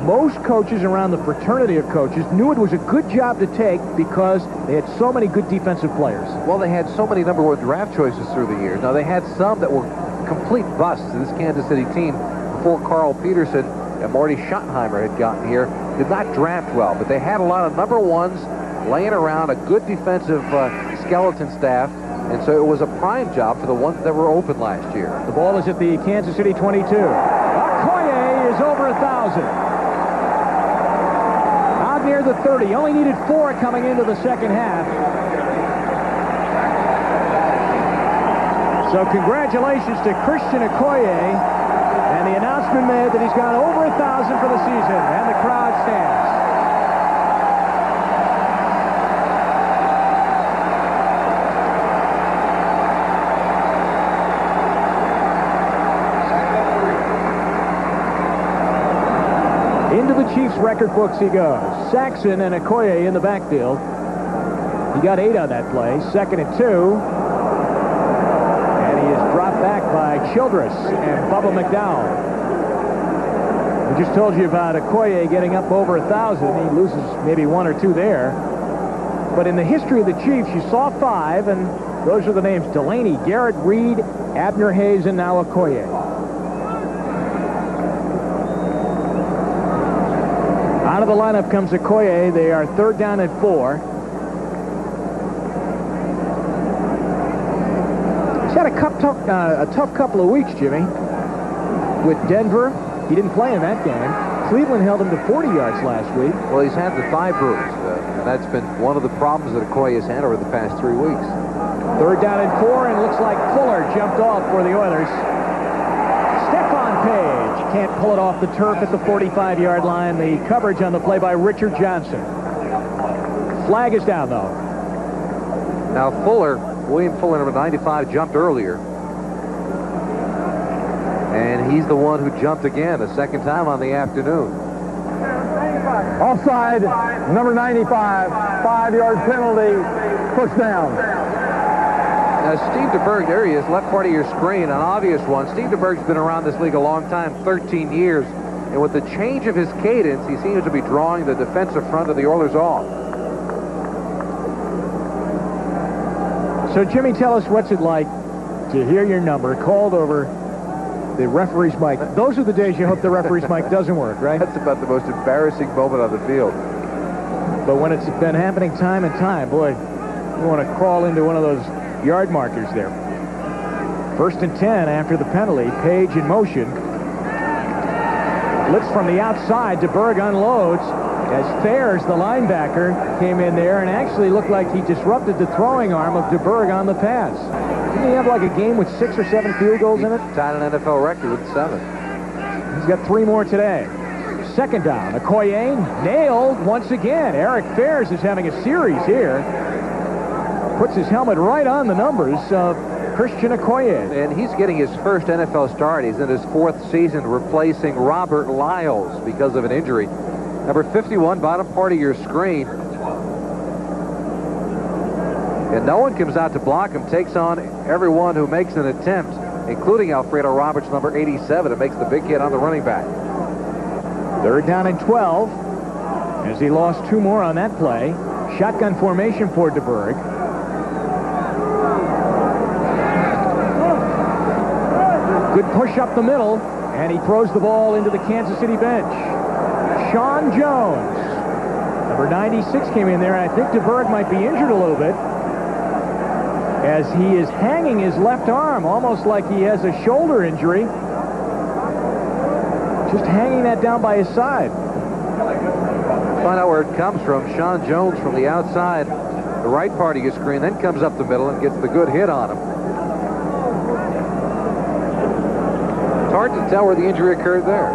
most coaches around the fraternity of coaches knew it was a good job to take because they had so many good defensive players. Well, they had so many number 1 draft choices through the years. Now, they had some that were complete busts to this Kansas City team before Carl Peterson and Marty Schottenheimer had gotten here. Did not draft well, but they had a lot of number 1s laying around, a good defensive skeleton staff. And so it was a prime job for the ones that were open last year. The ball is at the Kansas City 22. Okoye is over 1,000. Out near the 30. Only needed 4 coming into the second half. So congratulations to Christian Okoye been made that he's gone over 1,000 for the season, and the crowd stands. Into the Chiefs record books he goes. Saxon and Okoye in the backfield. He got 8 on that play. 2nd and 2. And he is dropped back by Childress and Bubba McDowell. We just told you about Okoye getting up over 1,000. He loses maybe 1 or 2 there. But in the history of the Chiefs, you saw 5, and those are the names: Delaney, Garrett, Reed, Abner Hayes, and now Okoye. Out of the lineup comes Okoye. They are 3rd down and 4. He's had a tough couple of weeks, Jimmy. With Denver, he didn't play in that game. Cleveland held him to 40 yards last week. Well, he's had the thigh bruise, and that's been one of the problems that Okoye has had over the past 3 weeks. 3rd down and 4, and it looks like Fuller jumped off for the Oilers. Page can't pull it off the turf at the 45-yard line. The coverage on the play by Richard Johnson. Flag is down, though. Now William Fuller, number 95, jumped earlier. And he's the one who jumped again, a 2nd time on the afternoon. Offside, number 95, 5-yard penalty, first down. Now, Steve DeBerg, there he is, left part of your screen, an obvious one. Steve DeBerg's been around this league a long time, 13 years. And with the change of his cadence, he seems to be drawing the defensive front of the Oilers off. So, Jimmy, tell us what's it like to hear your number called over the referee's mic. Those are the days you hope the referee's mic doesn't work, right? That's about the most embarrassing moment on the field. But when it's been happening time and time, boy, you want to crawl into one of those yard markers there. 1st and 10 after the penalty. Page in motion. Blitz from the outside. DeBerg unloads as Fairs, the linebacker, came in there and actually looked like he disrupted the throwing arm of DeBerg on the pass. Didn't he have like a game with 6 or 7 field goals in it? Tied an NFL record with 7. He's got 3 more today. 2nd down. Okoye nailed once again. Eric Fairs is having a series here. Puts his helmet right on the numbers of Christian Okoye. And he's getting his first NFL start. He's in his 4th season, replacing Robert Lyles because of an injury. Number 51, bottom part of your screen. And no one comes out to block him. Takes on everyone who makes an attempt, including Alfredo Roberts, number 87, who makes the big hit on the running back. 3rd down and 12, as he lost 2 more on that play. Shotgun formation for DeBerg. Good push up the middle, and he throws the ball into the Kansas City bench. Sean Jones, number 96, came in there, and I think DeBerg might be injured a little bit as he is hanging his left arm, almost like he has a shoulder injury. Just hanging that down by his side. Find out where it comes from. Sean Jones from the outside, the right part of your screen, then comes up the middle and gets the good hit on him. It's hard to tell where the injury occurred there.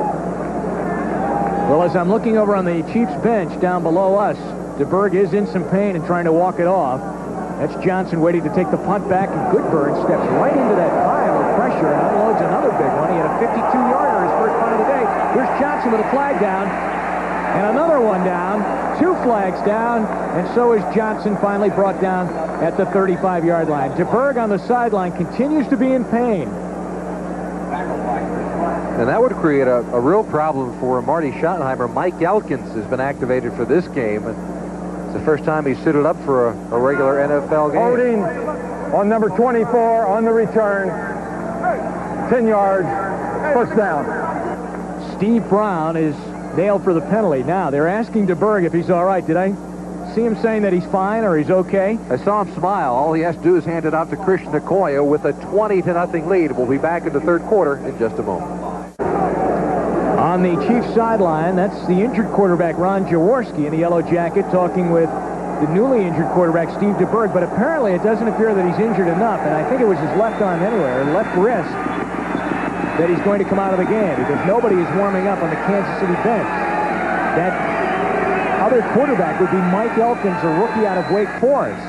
Well, as I'm looking over on the Chiefs bench down below us, DeBerg is in some pain and trying to walk it off. That's Johnson waiting to take the punt back, and Goodburn steps right into that pile of pressure and unloads another big one. He had a 52-yarder his first punt of the day. Here's Johnson with a flag down, and another one down. 2 flags down, and so is Johnson finally brought down at the 35-yard line. DeBerg on the sideline continues to be in pain. And that would create a real problem for Marty Schottenheimer. Mike Elkins has been activated for this game. And it's the first time he's suited up for a regular NFL game. Holding on number 24 on the return. 10 yards, first down. Steve Brown is nailed for the penalty. Now, they're asking DeBerg if he's all right. Did I see him saying that he's fine or he's okay? I saw him smile. All he has to do is hand it out to Christian Okoye with a 20-0 lead. We'll be back in the 3rd quarter in just a moment. On the Chiefs sideline, that's the injured quarterback, Ron Jaworski, in the yellow jacket, talking with the newly injured quarterback, Steve DeBerg. But apparently it doesn't appear that he's injured enough, and I think it was his left arm anyway, or left wrist. that he's going to come out of the game because nobody is warming up on the Kansas City bench. That other quarterback would be Mike Elkins, a rookie out of Wake Forest.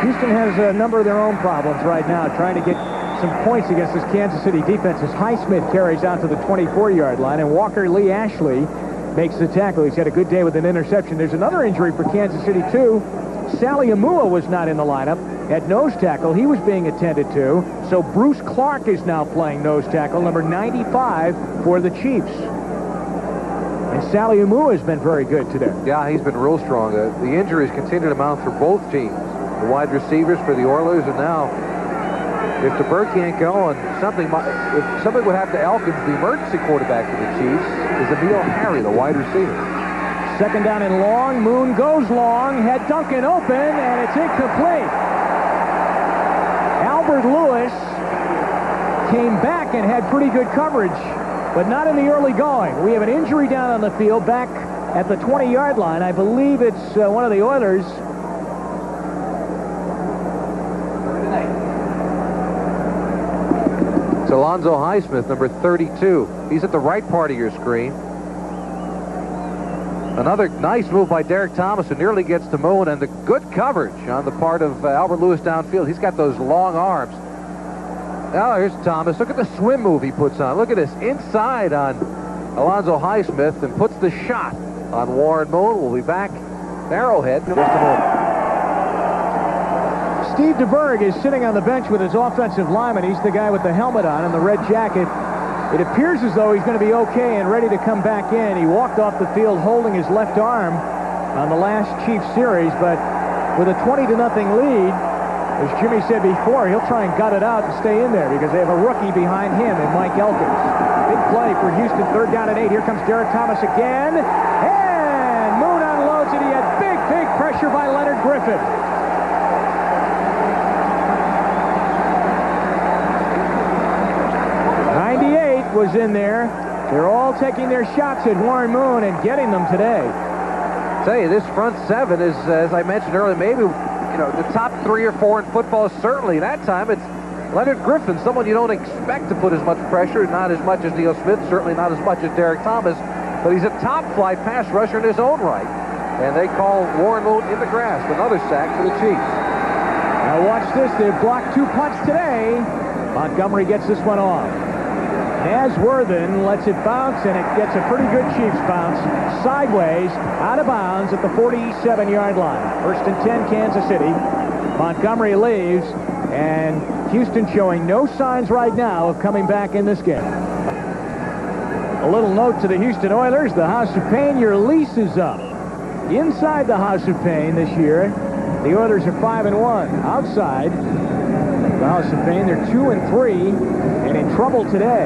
Houston has a number of their own problems right now trying to get some points against this Kansas City defense as Highsmith carries out to the 24-yard line, and Walker Lee Ashley makes the tackle. He's had a good day with an interception. There's another injury for Kansas City, too. Sally Amua was not in the lineup at nose tackle. He was being attended to. So Bruce Clark is now playing nose tackle, number 95 for the Chiefs. And Sally Amua has been very good today. Yeah, he's been real strong. The injuries continue to mount for both teams. The wide receivers for the Oilers, and now if DeBerg can't go, and if something would happen to Elkins, the emergency quarterback for the Chiefs is Emil Harry, the wide receiver. Second down and long. Moon goes long. Had Duncan open, and it's incomplete. Albert Lewis came back and had pretty good coverage, but not in the early going. We have an injury down on the field back at the 20-yard line. I believe it's one of the Oilers. It's Alonzo Highsmith, number 32. He's at the right part of your screen. Another nice move by Derek Thomas, who nearly gets to Moon, and the good coverage on the part of Albert Lewis downfield. He's got those long arms. Now here's Thomas. Look at the swim move he puts on. Look at this. Inside on Alonzo Highsmith, and puts the shot on Warren Moon. We'll be back. Arrowhead in just a moment. Steve DeBerg is sitting on the bench with his offensive lineman. He's the guy with the helmet on and the red jacket. It appears as though he's going to be okay and ready to come back in. He walked off the field holding his left arm on the last Chiefs series, but with a 20-0 lead, as Jimmy said before, he'll try and gut it out and stay in there because they have a rookie behind him in Mike Elkins. Big play for Houston, 3rd down and 8. Here comes Derek Thomas again, and Moon unloads it. He had big pressure by Leonard Griffin. Was in there. They're all taking their shots at Warren Moon and getting them today. I tell you, this front seven is, as I mentioned earlier, maybe the top 3 or 4 in football. Certainly that time it's Leonard Griffin, someone you don't expect to put as much pressure, not as much as Neil Smith, certainly not as much as Derek Thomas, but he's a top-flight pass rusher in his own right. And they call Warren Moon in the grasp. Another sack for the Chiefs. Now watch this. They've blocked 2 punts today. Montgomery gets this one off. Nasworthen lets it bounce, and it gets a pretty good Chiefs bounce sideways, out of bounds at the 47-yard line. 1st and 10, Kansas City. Montgomery leaves, and Houston showing no signs right now of coming back in this game. A little note to the Houston Oilers, the House of Pain, your lease is up. Inside the House of Pain this year, the Oilers are 5-1. Outside the House of Pain, they're 2-3. And in trouble today,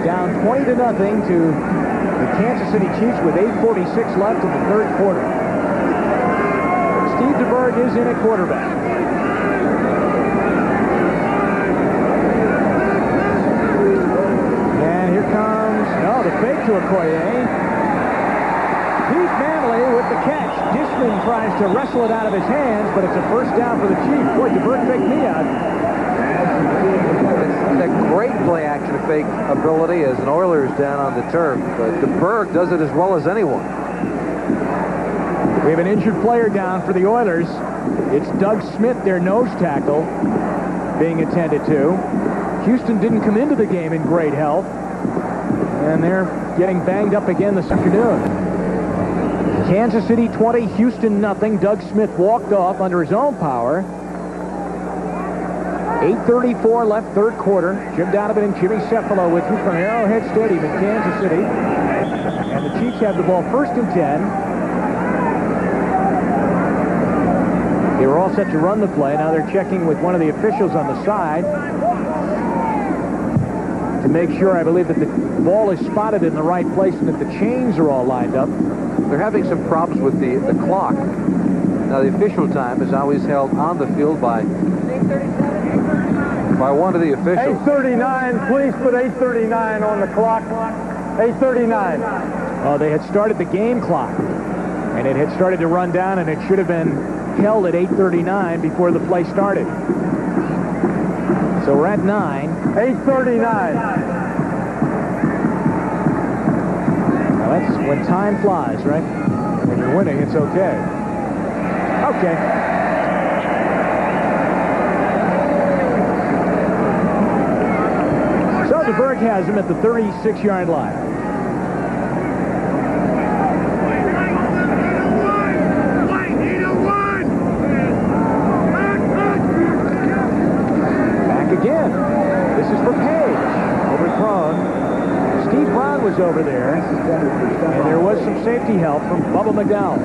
down 20-0 to the Kansas City Chiefs with 8:46 left in the 3rd quarter. Steve DeBerg is in at quarterback. And here comes, the fake to Okoye. Pete Manley with the catch. Dishman tries to wrestle it out of his hands, but it's a 1st down for the Chiefs. Boy, DeBerg faked me out. That great play-action fake ability as an Oilers down on the turf. But DeBerg does it as well as anyone. We have an injured player down for the Oilers. It's Doug Smith, their nose tackle, being attended to. Houston didn't come into the game in great health, and they're getting banged up again this afternoon. Kansas City 20, Houston nothing. Doug Smith walked off under his own power. 8:34 left, 3rd quarter. Jim Donavan and Jimmy Cefalo with you from Arrowhead Stadium in Kansas City. And the Chiefs have the ball 1st and 10. They were all set to run the play. Now they're checking with one of the officials on the side to make sure, I believe, that the ball is spotted in the right place and that the chains are all lined up. They're having some problems with the clock. Now the official time is always held on the field by one of the officials. 8:39, please put 8:39 on the clock. 8:39. Oh, they had started the game clock, and it had started to run down, and it should have been held at 8:39 before the play started. So we're at 9. 8:39. Now that's when time flies, right? When you're winning, it's okay. Okay. So DeBerg has him at the 36-yard line. Again, this is for Page. Overthrown. Steve Brown was over there, and there was some safety help from Bubba McDowell.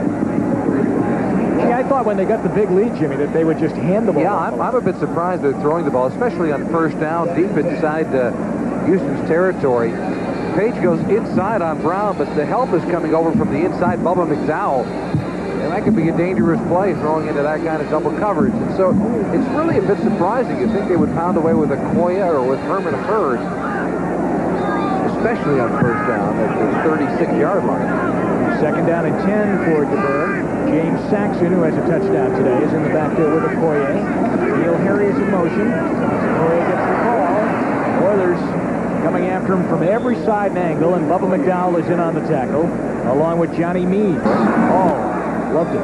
Gee, I thought when they got the big lead, Jimmy, that they would just hand the ball. Yeah, I'm a bit surprised they're throwing the ball, especially on first down, deep inside Houston's territory. Page goes inside on Brown, but the help is coming over from the inside Bubba McDowell. And that could be a dangerous play, throwing into that kind of double coverage. And so it's really a bit surprising. You'd think they would pound away with Okoye or with Herman Hurd, especially on first down at the 36-yard line. Second down and 10 for DeBerg. James Saxon, who has a touchdown today, is in the backfield with Okoye. Neil Harry is in motion. Okoye gets the call. Oilers coming after him from every side and angle, and Bubba McDowell is in on the tackle, along with Johnny Meade. Oh. Loved it.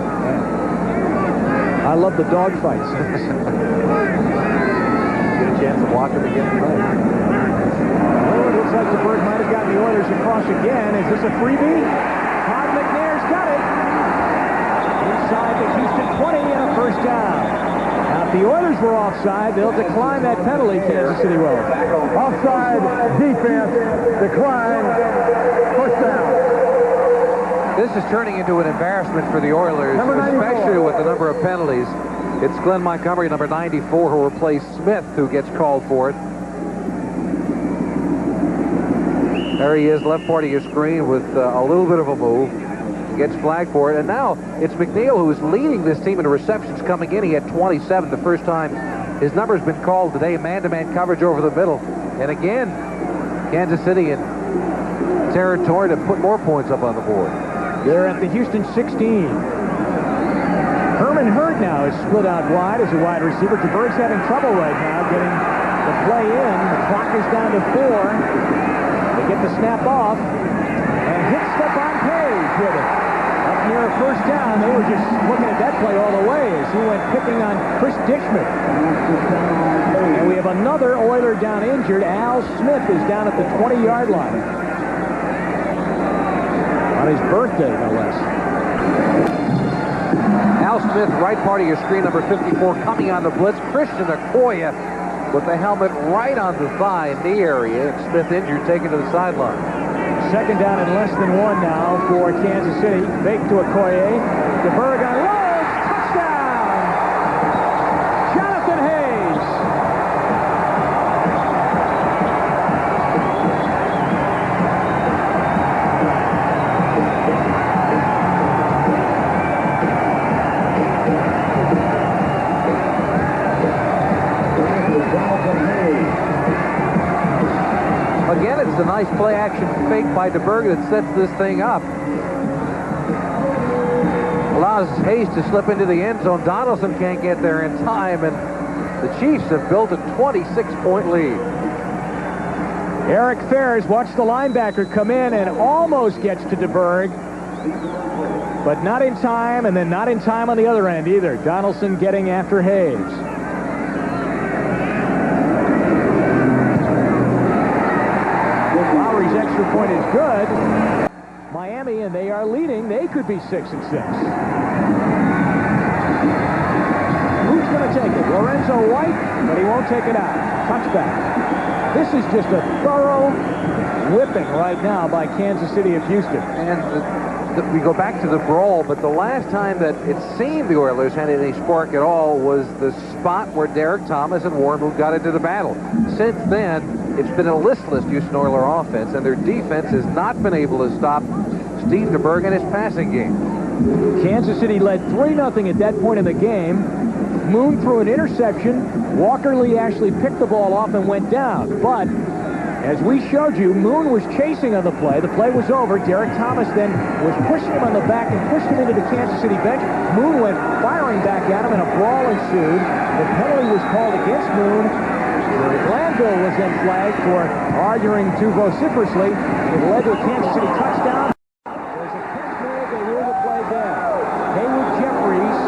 I love the dog fights. Get a chance to watch him again tonight. Oh, it looks like DeBerg might have gotten the Oilers across again. Is this a freebie? Todd McNair's got it. Inside the Houston 20 and a first down. Now, if the Oilers were offside, they'll decline that penalty, Kansas City will. Offside defense, decline, first down. This is turning into an embarrassment for the Oilers, especially with the number of penalties. It's Glenn Montgomery, number 94, who replaced Smith, who gets called for it. There he is, left part of your screen with a little bit of a move. Gets flagged for it. And now it's McNeil who is leading this team in receptions coming in. He had 27 the first time his number's been called today. Man-to-man coverage over the middle. And again, Kansas City in territory to put more points up on the board. They're at the Houston 16. Herman Hurd now is split out wide as a wide receiver. DeBerg's having trouble right now getting the play in. The clock is down to 4. They get the snap off and hit Stephon Page with it. Up near a first down. They were just looking at that play all the way as he went picking on Chris Dishman. And we have another Oiler down injured. Al Smith is down at the 20-yard line. On his birthday, no less. Al Smith, right part of your screen, number 54, coming on the blitz. Christian Okoye with the helmet right on the thigh, knee area. Smith injured, taken to the sideline. Second down and less than 1 now for Kansas City. Fake to Okoye. DeBerg unloads. Touchdown! Jonathan Hayes. Again, it's a nice play-action fake by DeBerg that sets this thing up. Allows Hayes to slip into the end zone. Donaldson can't get there in time, and the Chiefs have built a 26-point lead. Eric Ferris watched the linebacker come in and almost gets to DeBerg, but not in time, and then not in time on the other end either. Donaldson getting after Hayes. Lowry's extra point is good. Miami, and they are leading. They could be 6-6. Who's going to take it? Lorenzo White, but he won't take it out. Touchback. This is just a thorough whipping right now by Kansas City of Houston. And we go back to the Brawl, but the last time that it seemed the Oilers had any spark at all was the spot where Derek Thomas and Warren Moon got into the battle. Since then, it's been a listless Houston Oiler offense, and their defense has not been able to stop Steve DeBerg in his passing game. Kansas City led 3-0 at that point in the game. Moon threw an interception. Walker Lee actually picked the ball off and went down. But as we showed you, Moon was chasing on the play. The play was over. Derek Thomas then was pushing him on the back and pushed him into the Kansas City bench. Moon went firing back at him, and a brawl ensued. The penalty was called against Moon, Glanville was then flagged for arguing too vociferously. It led to a Kansas City touchdown. There's a pinch move. They rule the play down. Haywood Jeffries,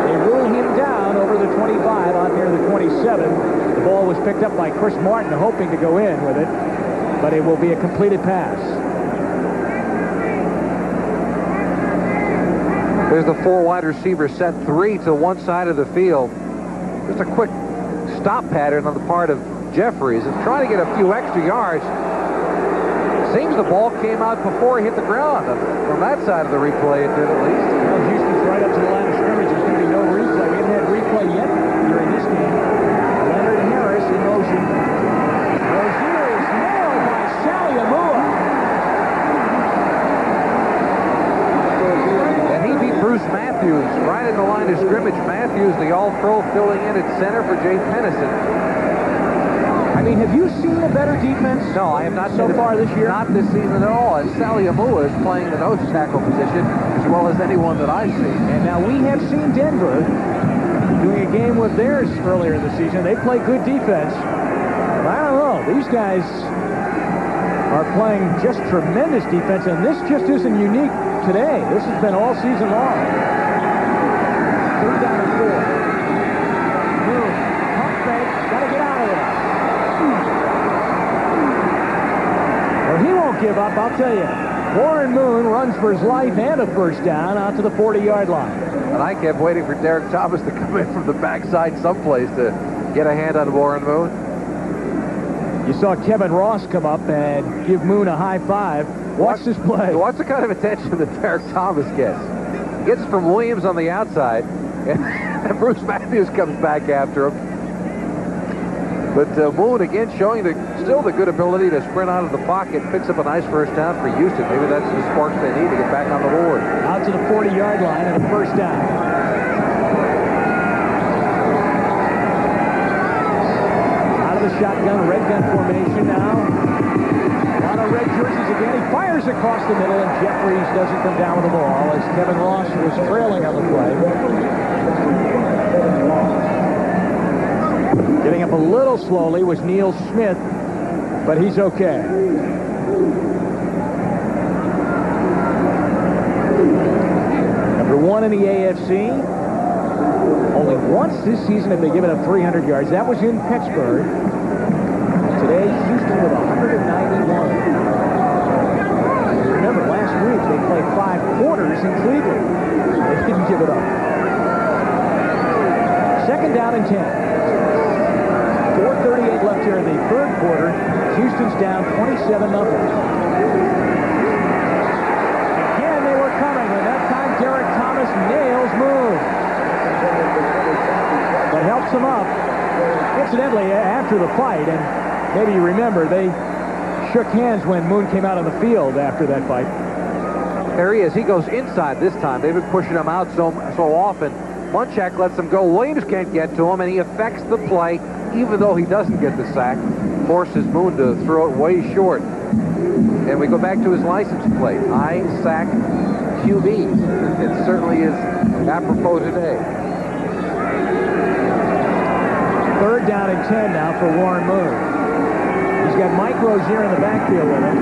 they rule him down over the 25 on near the 27. The ball was picked up by Chris Martin, hoping to go in with it, but it will be a completed pass. There's the 4 wide receiver set, 3 to one side of the field. Just a quick stop pattern on the part of Jeffries and trying to get a few extra yards. Seems the ball came out before he hit the ground. From that side of the replay, it did at least. Well, Houston's right up to the line of scrimmage. There's going to be no replay. We haven't had replay yet during this game. Leonard Harris in motion. Rozier is nailed by Sally Amua. And he beat Bruce Matthews right in the line of scrimmage. Matthews, the all-pro, filling in at center for Jay Pennison. I mean, have you seen a better defense? No, I have not so far this year. Not this season at all. And Sally Amua is playing the nose tackle position as well as anyone that I see. And now we have seen Denver doing a game with theirs earlier in the season. They play good defense. But I don't know. These guys are playing just tremendous defense, and this just isn't unique today. This has been all season long. 3rd down and 4. Moon, pump fake, got to get out of there. Well, he won't give up, I'll tell you. Warren Moon runs for his life and a first down out to the 40-yard line. And I kept waiting for Derek Thomas to come in from the backside someplace to get a hand on Warren Moon. You saw Kevin Ross come up and give Moon a high five. Watch this play. Watch the kind of attention that Derek Thomas gets. He gets it from Williams on the outside, and Bruce Matthews comes back after him. But Moon, again, showing still the good ability to sprint out of the pocket, picks up a nice first down for Houston. Maybe that's the sparks they need to get back on the board. Out to the 40-yard line and a first down. Out of the shotgun, red gun formation now. A lot of red jerseys again. He fires across the middle, and Jeffries doesn't come down with the ball as Kevin Ross was trailing on the play. Getting up a little slowly was Neil Smith, but he's okay. Number 1 in the AFC. Only once this season have they given up 300 yards. That was in Pittsburgh. Today, Houston with 191. Remember, last week they played 5 quarters in Cleveland. They didn't give it up. 2nd down and 10. 4:38 left here in the 3rd quarter. Houston's down 27-0. Again, they were coming, and that time Derek Thomas nails Moon. But helps him up. Incidentally, after the fight, and maybe you remember, they shook hands when Moon came out on the field after that fight. There he is. He goes inside this time. They've been pushing him out so often. Munchak lets him go. Williams can't get to him, and he affects the play. Even though he doesn't get the sack, forces Moon to throw it way short. And we go back to his license plate. I sack QB. It certainly is apropos today. 3rd down and 10 now for Warren Moon. He's got Mike Rozier in the backfield with him.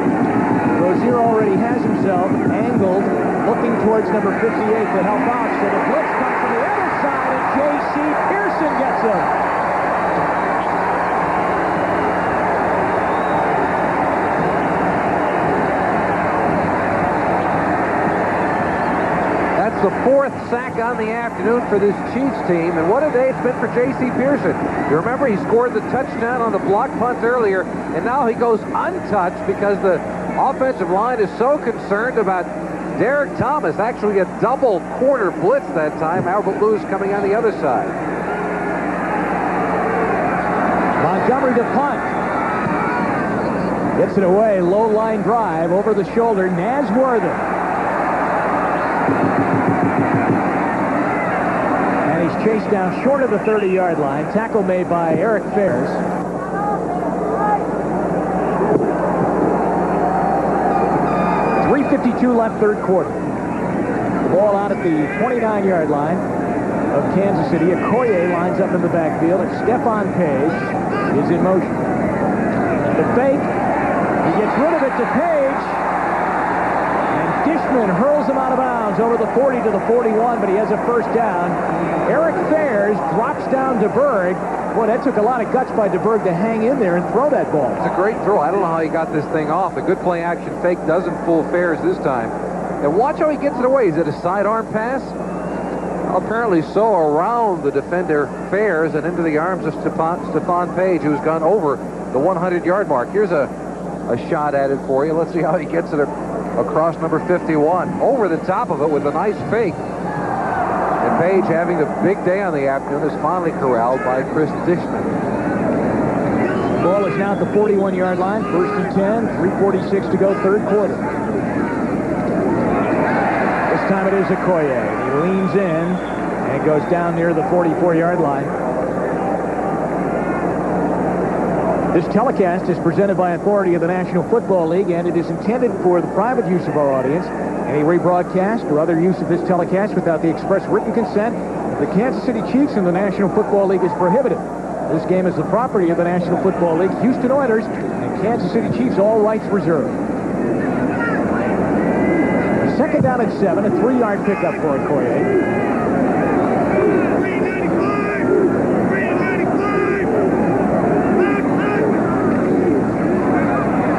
Rozier already has himself angled, looking towards number 58 to help out. So the blitz comes from the other side, and J.C. Pearson gets him. The 4th sack on the afternoon for this Chiefs team, and what a day it's been for J.C. Pearson. You remember he scored the touchdown on the block punt earlier, and now he goes untouched because the offensive line is so concerned about Derek Thomas. Actually a double corner blitz that time. Albert Lewis coming on the other side. Montgomery to punt. Gets it away, low line drive over the shoulder. Nasworthy. And he's chased down short of the 30-yard line. Tackle made by Eric Ferris. .352 left, 3rd quarter. The ball out at the 29-yard line of Kansas City. Okoye lines up in the backfield. It's Stephon Page. is in motion. The fake. He gets rid of it to Page. And Dishman hurls him out of bounds over the 40 to the 41, but he has a first down. Eric Fairs drops down DeBerg. Boy, that took a lot of guts by DeBerg to hang in there and throw that ball. It's a great throw. I don't know how he got this thing off. A good play action fake doesn't fool Fairs this time. And watch how he gets it away. Is it a sidearm pass? Apparently so, around the defender Fairs and into the arms of Stephon Page, who's gone over the 100-yard mark. Here's a shot at it for you. Let's see how he gets it across number 51. Over the top of it with a nice fake. And Page, having a big day on the afternoon, is finally corralled by Chris Dishman. Ball is now at the 41-yard line. First and 10, 3:46 to go, third quarter. This time it is Okoye. He leans in and goes down near the 44-yard line. This telecast is presented by authority of the National Football League, and it is intended for the private use of our audience. Any rebroadcast or other use of this telecast without the express written consent of the Kansas City Chiefs and the National Football League is prohibited. This game is the property of the National Football League, Houston Oilers, and Kansas City Chiefs, all rights reserved. Second down at 7, a 3-yard pickup for Okoye.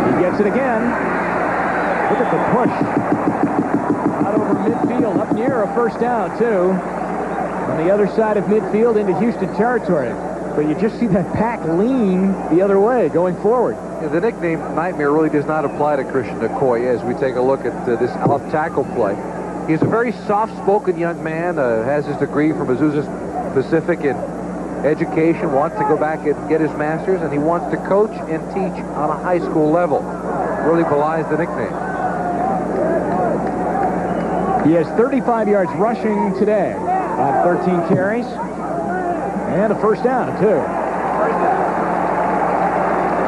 He gets it again. Look at the push. Out over midfield, up near a first down, too. On the other side of midfield into Houston territory. But you just see that pack lean the other way, going forward. Yeah, the nickname Nightmare really does not apply to Christian Okoye as we take a look at this off-tackle play. He's a very soft-spoken young man, has his degree from Azusa Pacific in education, wants to go back and get his master's, and he wants to coach and teach on a high school level. Really belies the nickname. He has 35 yards rushing today on 13 carries. And a first down, too.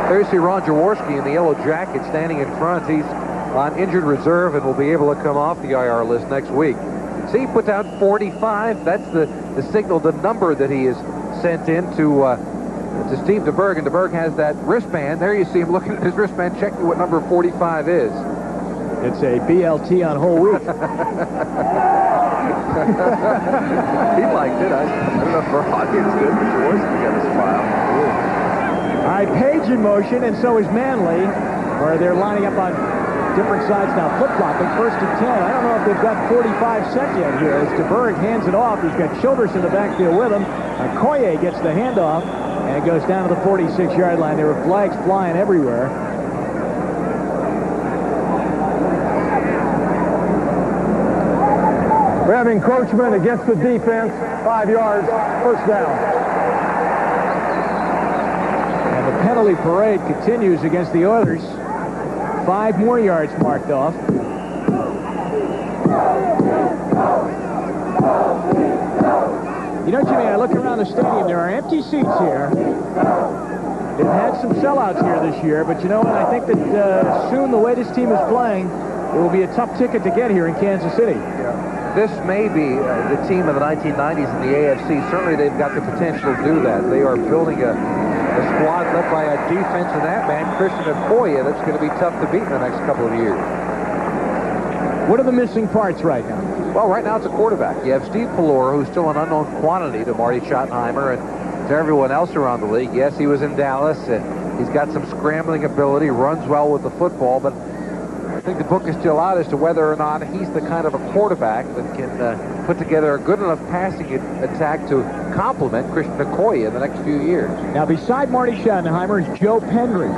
There you see Ron Jaworski in the yellow jacket standing in front. He's on injured reserve and will be able to come off the IR list next week. See, he put down 45. That's the signal, the number that he is sent in to Steve DeBerg. And DeBerg has that wristband. There you see him looking at his wristband, checking what number 45 is. It's a BLT on whole week. He liked it. I don't know if our audience did, but Jaworski got a smile. All right, Page in motion, and so is Manley, where they're lining up on different sides now, flip-flopping. First and 10. I don't know if they've got 45 set yet here. As DeBerg hands it off, he's got Childress in the backfield with him. Okoye gets the handoff and goes down to the 46-yard line. There were flags flying everywhere. We have encroachment against the defense, 5 yards, first down. And the penalty parade continues against the Oilers. 5 more yards marked off. You know, Jimmy, I look around the stadium. There are empty seats here. They've had some sellouts here this year, but you know what? I think that soon, the way this team is playing, it will be a tough ticket to get here in Kansas City. This may be the team of the 1990s in the AFC. Certainly they've got the potential to do that. They are building a squad led by a defensive that man, Christian Okoye, that's going to be tough to beat in the next couple of years. What are the missing parts right now? Well, right now it's a quarterback. You have Steve Pelor, who's still an unknown quantity to Marty Schottenheimer and to everyone else around the league. Yes, he was in Dallas, and he's got some scrambling ability, runs well with the football, but I think the book is still out as to whether or not he's the kind of a quarterback that can put together a good enough passing attack to complement Christian Okoye in the next few years. Now, beside Marty Schottenheimer is Joe Pendry.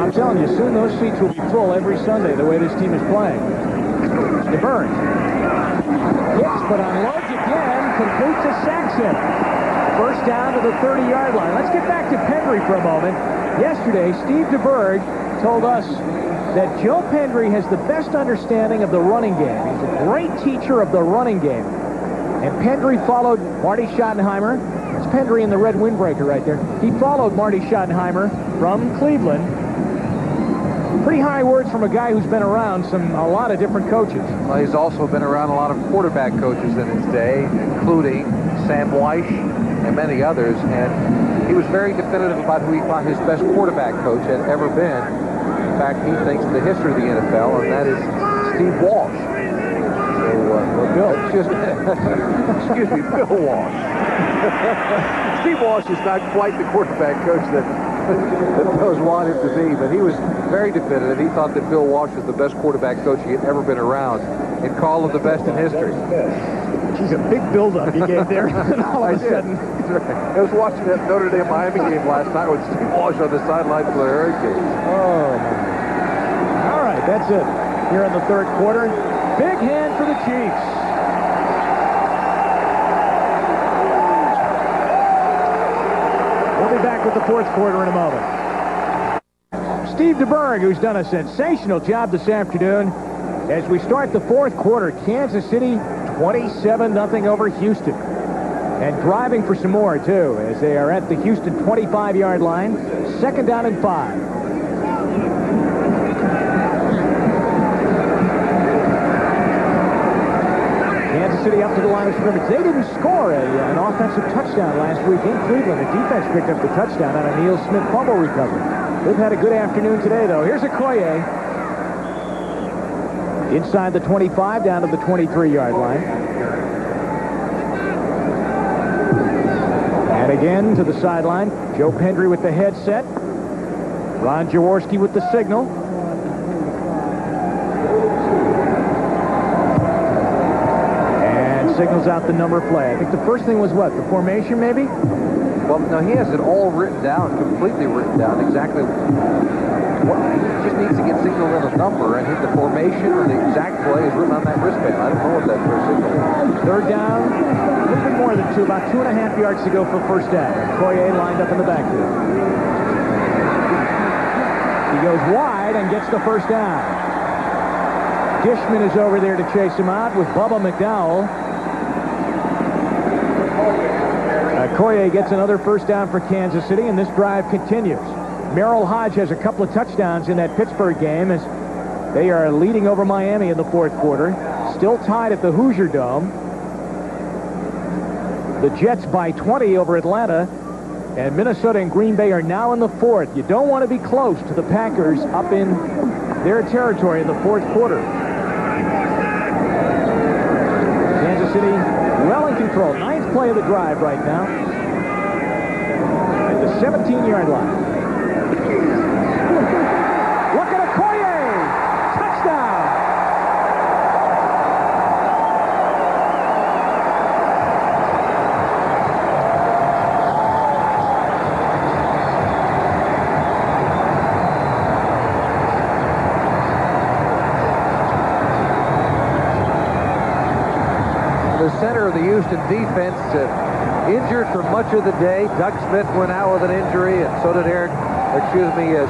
I'm telling you, soon those seats will be full every Sunday the way this team is playing. DeBerg hits, but unloads again, complete to Saxon. First down to the 30-yard line. Let's get back to Pendry for a moment. Yesterday, Steve DeBerg told us that Joe Pendry has the best understanding of the running game. He's a great teacher of the running game. And Pendry followed Marty Schottenheimer. It's Pendry in the red windbreaker right there. He followed Marty Schottenheimer from Cleveland. Pretty high words from a guy who's been around a lot of different coaches. Well, he's also been around a lot of quarterback coaches in his day, including Sam Weish, and many others, and he was very definitive about who he thought his best quarterback coach had ever been. In fact, he thinks the history of the NFL, and that is Steve Walsh. Excuse me, Bill Walsh. Steve Walsh is not quite the quarterback coach that those want him to be, but he was very definitive. He thought that Bill Walsh was the best quarterback coach he had ever been around and called him the best in history. Geez, a big build-up you gave there. And all of a sudden. I was watching that Notre Dame-Miami game last night with Steve Walsh on the sidelines for the Hurricanes. Oh, my. All right, that's it. Here in the third quarter. Big hand for the Chiefs. We'll be back with the fourth quarter in a moment. Steve DeBerg, who's done a sensational job this afternoon. As we start the fourth quarter, Kansas City 27-0 over Houston. And driving for some more, too, as they are at the Houston 25-yard line. Second down and 5. City up to the line of scrimmage. They didn't score an offensive touchdown last week in Cleveland. The defense picked up the touchdown on a Neil Smith fumble recovery. They've had a good afternoon today, though. Here's Okoye. Inside the 25, down to the 23-yard line. And again to the sideline. Joe Pendry with the headset. Ron Jaworski with the signal. Signals out the number play. I think the first thing was what? The formation, maybe? Well, no, he has it all written down, completely written down, exactly what he just needs to get signaled in a number, and hit the formation or the exact play is written on that wristband. I don't know what that first signal is. Third down, a little bit more than two, about 2.5 yards to go for first down. Okoye lined up in the backfield. He goes wide and gets the first down. Dishman is over there to chase him out with Bubba McDowell. Okoye gets another first down for Kansas City, and this drive continues. Merrill Hodge has a couple of touchdowns in that Pittsburgh game as they are leading over Miami in the fourth quarter. Still tied at the Hoosier Dome. The Jets by 20 over Atlanta, and Minnesota and Green Bay are now in the fourth. You don't want to be close to the Packers up in their territory in the fourth quarter. Kansas City well in control. Ninth play of the drive right now. At the 17-yard line. Look at Okoye! Touchdown! The center of the Houston defense injured for much of the day. Doug Smith went out with an injury, and so did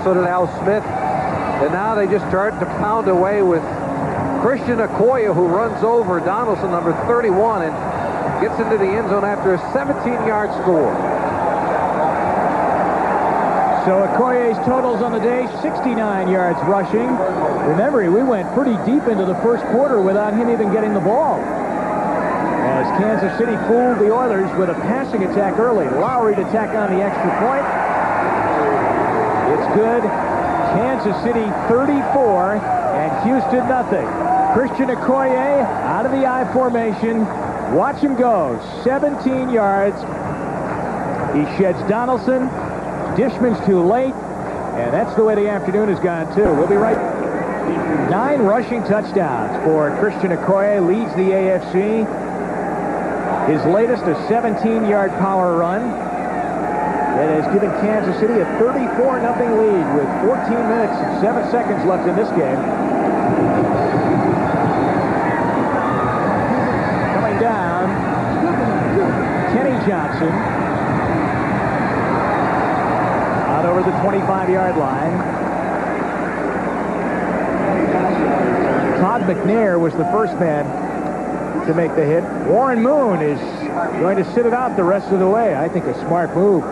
so did Al Smith. And now they just start to pound away with Christian Okoye, who runs over Donaldson, number 31, and gets into the end zone after a 17-yard score. So Okoye's totals on the day, 69 yards rushing. Remember, we went pretty deep into the first quarter without him even getting the ball. As Kansas City fooled the Oilers with a passing attack early. Lowry to tack on the extra point. It's good. Kansas City 34 and Houston nothing. Christian Okoye out of the I formation. Watch him go. 17 yards. He sheds Donaldson. Dishman's too late. And that's the way the afternoon has gone, too. We'll be right. 9 rushing touchdowns for Christian Okoye. Leads the AFC. His latest, a 17-yard power run that has given Kansas City a 34-0 lead with 14 minutes and 7 seconds left in this game. Coming down, Kenny Johnson out over the 25-yard line. Todd McNair was the first man to make the hit. Warren Moon is going to sit it out the rest of the way. I think a smart move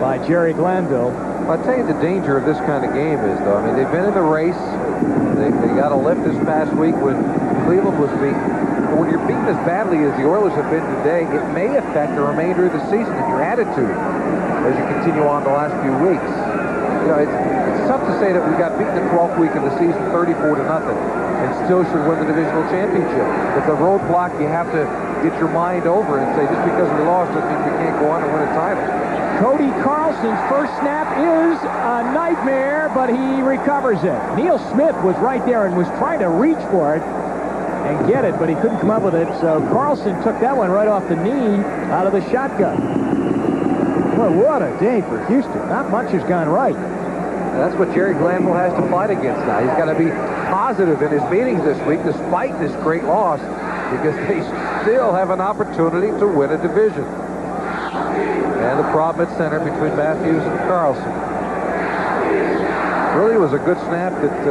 by Jerry Glanville. I'll tell you the danger of this kind of game is, though. I mean, they've been in the race. They got a lift this past week when Cleveland was beaten. when you're beaten as badly as the Oilers have been today, it may affect the remainder of the season and your attitude as you continue on the last few weeks. You know, it's tough to say that we got beaten the 12th week of the season 34-0 and still should win the divisional championship. It's a roadblock you have to get your mind over and say, just because we lost doesn't mean we can't go on and win a title. Cody Carlson's first snap is a nightmare, but he recovers it. Neil Smith was right there and was trying to reach for it and get it, but he couldn't come up with it, so Carlson took that one right off the knee out of the shotgun. Well, what a day for Houston. Not much has gone right. That's what Jerry Glanville has to fight against now. He's got to be positive in his meetings this week despite this great loss, because they still have an opportunity to win a division. And the problem at center between Matthews and Carlson. Really was a good snap that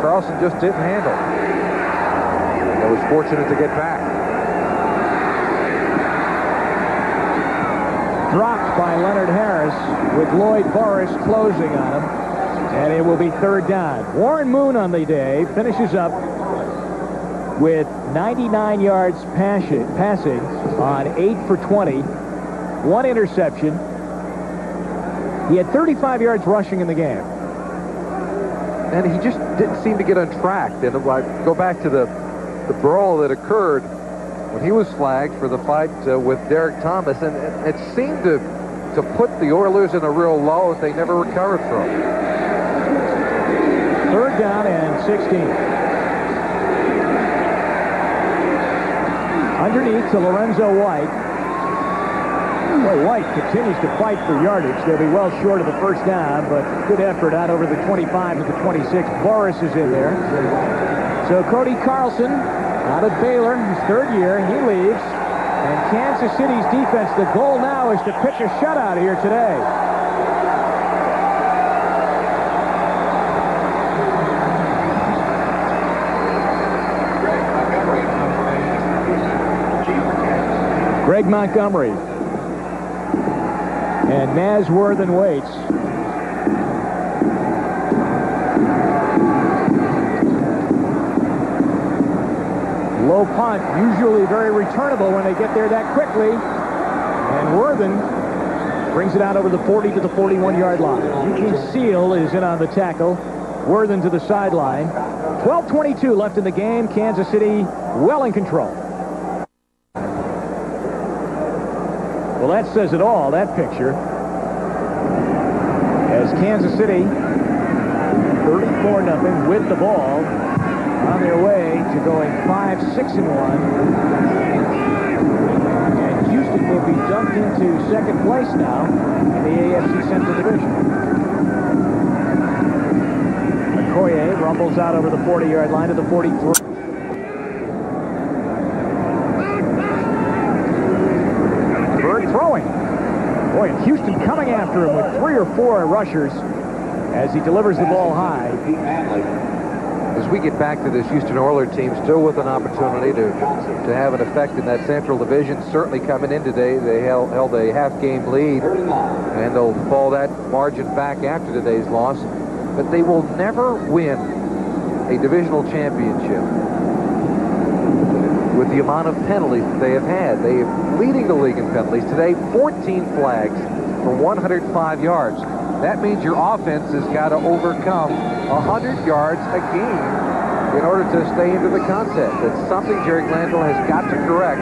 Carlson just didn't handle. He was fortunate to get back. Dropped by Leonard Harris with Lloyd Boris closing on him. And it will be third down. Warren Moon on the day finishes up with 99 yards passing on 8 for 20. 1 interception. He had 35 yards rushing in the game. And he just didn't seem to get on track. And go back to the brawl that occurred when he was flagged for the fight with Derek Thomas. And it seemed to put the Oilers in a real lull that they never recovered from. Third down and 16. Underneath to Lorenzo White. Well, White continues to fight for yardage. They'll be well short of the first down, but good effort out over the 25 to the 26. Boris is in there. So Cody Carlson out of Baylor, his third year, he leaves. And Kansas City's defense, the goal now is to pitch a shutout here today. Greg Montgomery and Naz Worthen waits. Low punt, usually very returnable when they get there that quickly. And Worthen brings it out over the 40 to the 41-yard line. Eugene Seal is in on the tackle. Worthen to the sideline. 12:22 left in the game. Kansas City well in control. Well, that says it all, that picture. As Kansas City, 34-0 with the ball, on their way to going 5-6-1. And Houston will be dumped into second place now in the AFC Central Division. Okoye rumbles out over the 40-yard line to the 43. Throwing. Boy, and Houston coming after him with 3 or 4 rushers as he delivers the ball high. As we get back to this Houston Oilers team, still with an opportunity to have an effect in that Central Division. Certainly coming in today, they held a half-game lead, and they'll fall that margin back after today's loss. But they will never win a divisional championship with the amount of penalties that they have had. They are leading the league in penalties today, 14 flags for 105 yards. That means your offense has got to overcome 100 yards a game in order to stay into the contest. It's something Jerry Glanville has got to correct,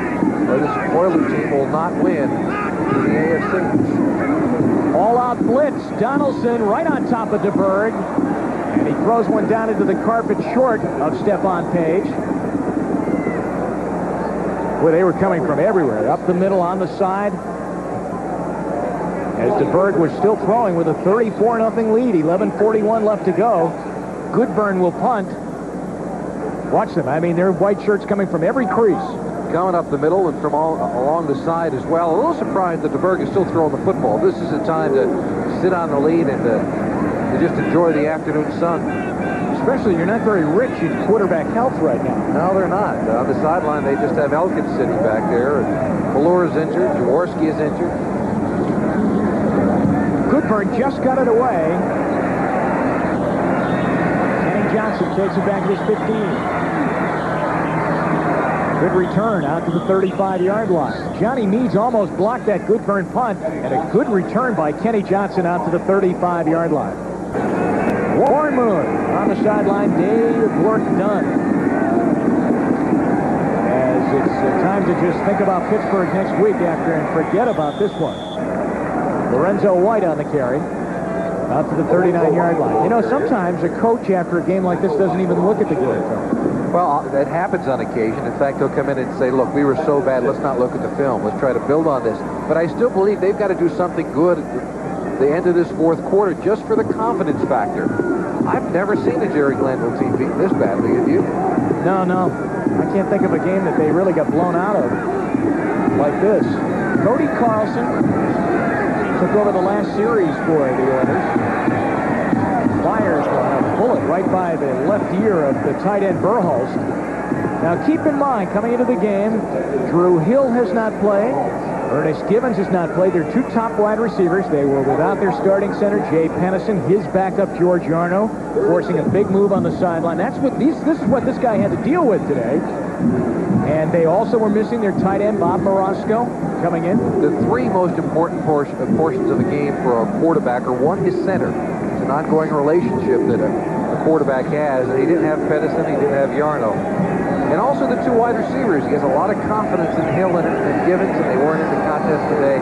or this Oilers team will not win in the AFC. All-out blitz. Donaldson right on top of DeBerg, and he throws one down into the carpet short of Stephon Page. Well, they were coming from everywhere, up the middle, on the side. As DeBerg was still throwing with a 34-0 lead, 11:41 left to go. Goodburn will punt. Watch them. I mean, they're white shirts coming from every crease. Coming up the middle and from all along the side as well. A little surprised that DeBerg is still throwing the football. This is a time to sit on the lead and to just enjoy the afternoon sun. Especially, you're not very rich in quarterback health right now. No, they're not. On the sideline, they just have Elkins sitting back there. Valor is injured. Jaworski is injured. Goodburn just got it away. Kenny Johnson takes it back to his 15. Good return out to the 35-yard line. Johnny Meads almost blocked that good burn punt, and a good return by Kenny Johnson out to the 35-yard line. Warren Moon on the sideline, day of work done. As it's time to just think about Pittsburgh next week after and forget about this one. Lorenzo White on the carry. Out to the 39-yard line. You know, sometimes a coach after a game like this doesn't even look at the game film. Well, that happens on occasion. In fact, they'll come in and say, look, we were so bad, let's not look at the film. Let's try to build on this. But I still believe they've got to do something good at the end of this fourth quarter just for the confidence factor. I've never seen a Jerry Glanville team beat this badly, have you? No. I can't think of a game that they really got blown out of like this. Cody Carlson took over the last series for the Oilers. Fires a bullet right by the left ear of the tight end Burholst. Now keep in mind, coming into the game, Drew Hill has not played. Ernest Gibbons has not played. Their two top wide receivers. They were without their starting center, Jay Pennison, his backup, George Yarno, forcing a big move on the sideline. This is what this guy had to deal with today. And they also were missing their tight end, Bob Morosco, coming in. The three most important portions of the game for a quarterback are, one, his center. It's an ongoing relationship that a quarterback has, and he didn't have Pedersen, he didn't have Yarno. And also the two wide receivers. He has a lot of confidence in Hill and Givens, and they weren't in the contest today.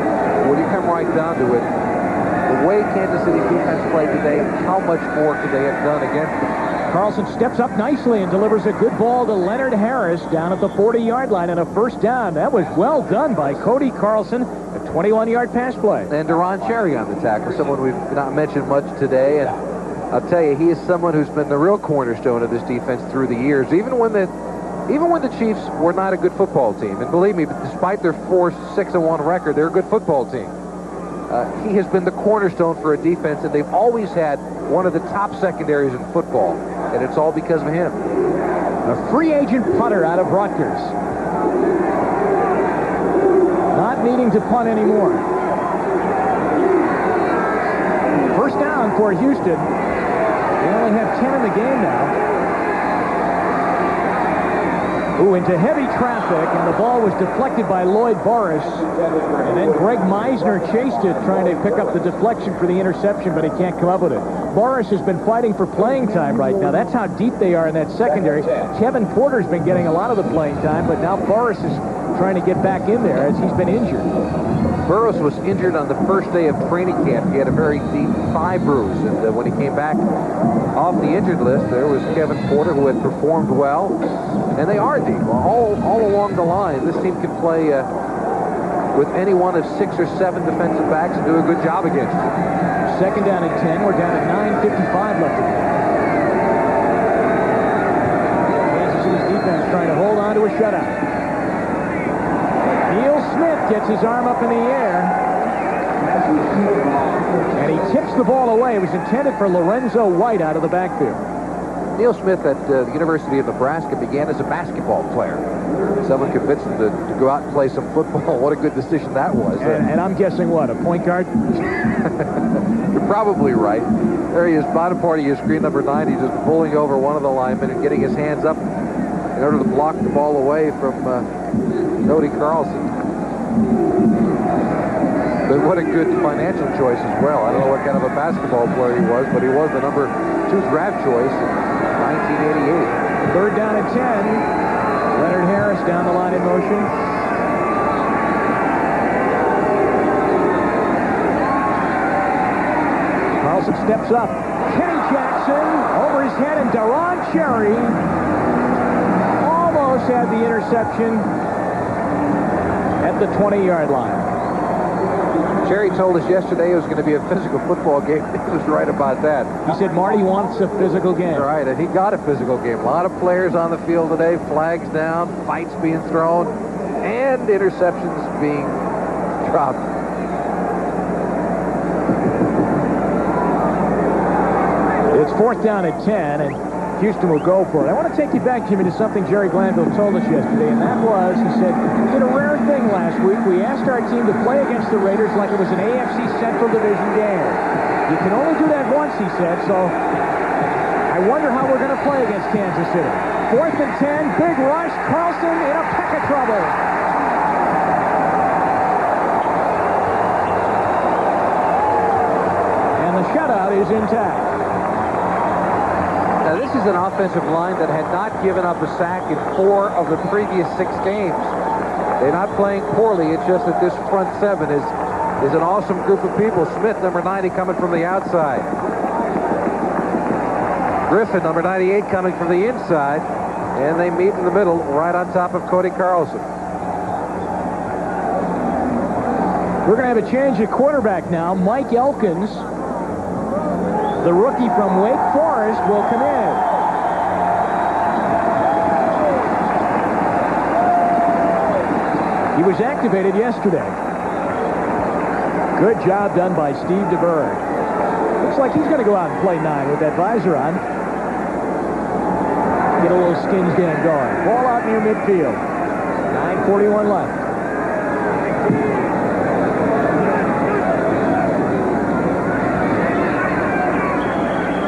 When you come right down to it, the way Kansas City defense played today, how much more could they have done against them? Carlson steps up nicely and delivers a good ball to Leonard Harris down at the 40-yard line and a first down. That was well done by Cody Carlson, a 21-yard pass play. And Deron Cherry on the tackle, someone we've not mentioned much today. And I'll tell you, he is someone who's been the real cornerstone of this defense through the years. Even when the Chiefs were not a good football team, and believe me, despite their 4-6-1 record, they're a good football team. He has been the cornerstone for a defense, and they've always had one of the top secondaries in football, and it's all because of him. A free agent punter out of Rutgers. Not needing to punt anymore. First down for Houston. They only have 10 in the game now. Ooh, into heavy traffic, and the ball was deflected by Lloyd Boris. And then Greg Meisner chased it, trying to pick up the deflection for the interception, but he can't come up with it. Boris has been fighting for playing time right now. That's how deep they are in that secondary. Kevin Porter's been getting a lot of the playing time, but now Boris is trying to get back in there as he's been injured. Burroughs was injured on the first day of training camp. He had a very deep thigh bruise, and when he came back off the injured list, there was Kevin Porter, who had performed well. And they are deep. All along the line, this team can play with any one of 6 or 7 defensive backs and do a good job against them. Second down and 10. We're down at 9:55 left to go. Kansas City's defense trying to hold on to a shutout. Neil Smith gets his arm up in the air. And he tips the ball away. It was intended for Lorenzo White out of the backfield. Neil Smith at the University of Nebraska began as a basketball player. Someone convinced him to go out and play some football. What a good decision that was. And I'm guessing what, a point guard? You're probably right. There he is, bottom part of your screen, number 9. He's just pulling over one of the linemen and getting his hands up in order to block the ball away from Cody Carlson. But what a good financial choice as well. I don't know what kind of a basketball player he was, but he was the number 2 draft choice in 1988. Third down and 10. Leonard Harris down the line in motion. Carlson steps up. Kenny Jackson over his head, and Deron Cherry almost had the interception at the 20-yard line. Cherry told us yesterday it was going to be a physical football game. He was right about that. He said Marty wants a physical game. All right, and he got a physical game. A lot of players on the field today, flags down, fights being thrown, and interceptions being dropped. It's fourth down at 10, and Houston will go for it. I want to take you back, Jimmy, to something Jerry Glanville told us yesterday, and that was, he said, we did a rare thing last week. We asked our team to play against the Raiders like it was an AFC Central Division game. You can only do that once, he said, so I I wonder how we're going to play against Kansas City. 4th and 10, big rush. Carlson in a peck of trouble. And the shutout is intact. Now, this is an offensive line that had not given up a sack in 4 of the previous 6 games. They're not playing poorly. It's just that this front 7 is an awesome group of people. Smith, number 90, coming from the outside. Griffin, number 98, coming from the inside. And they meet in the middle, right on top of Cody Carlson. We're going to have a change at quarterback now. Mike Elkins, the rookie from Wake Forest, will come in. He was activated yesterday. Good job done by Steve DeBerg. Looks like he's going to go out and play 9 with that visor on. Get a little skins game going. Ball out near midfield. 9:41 left.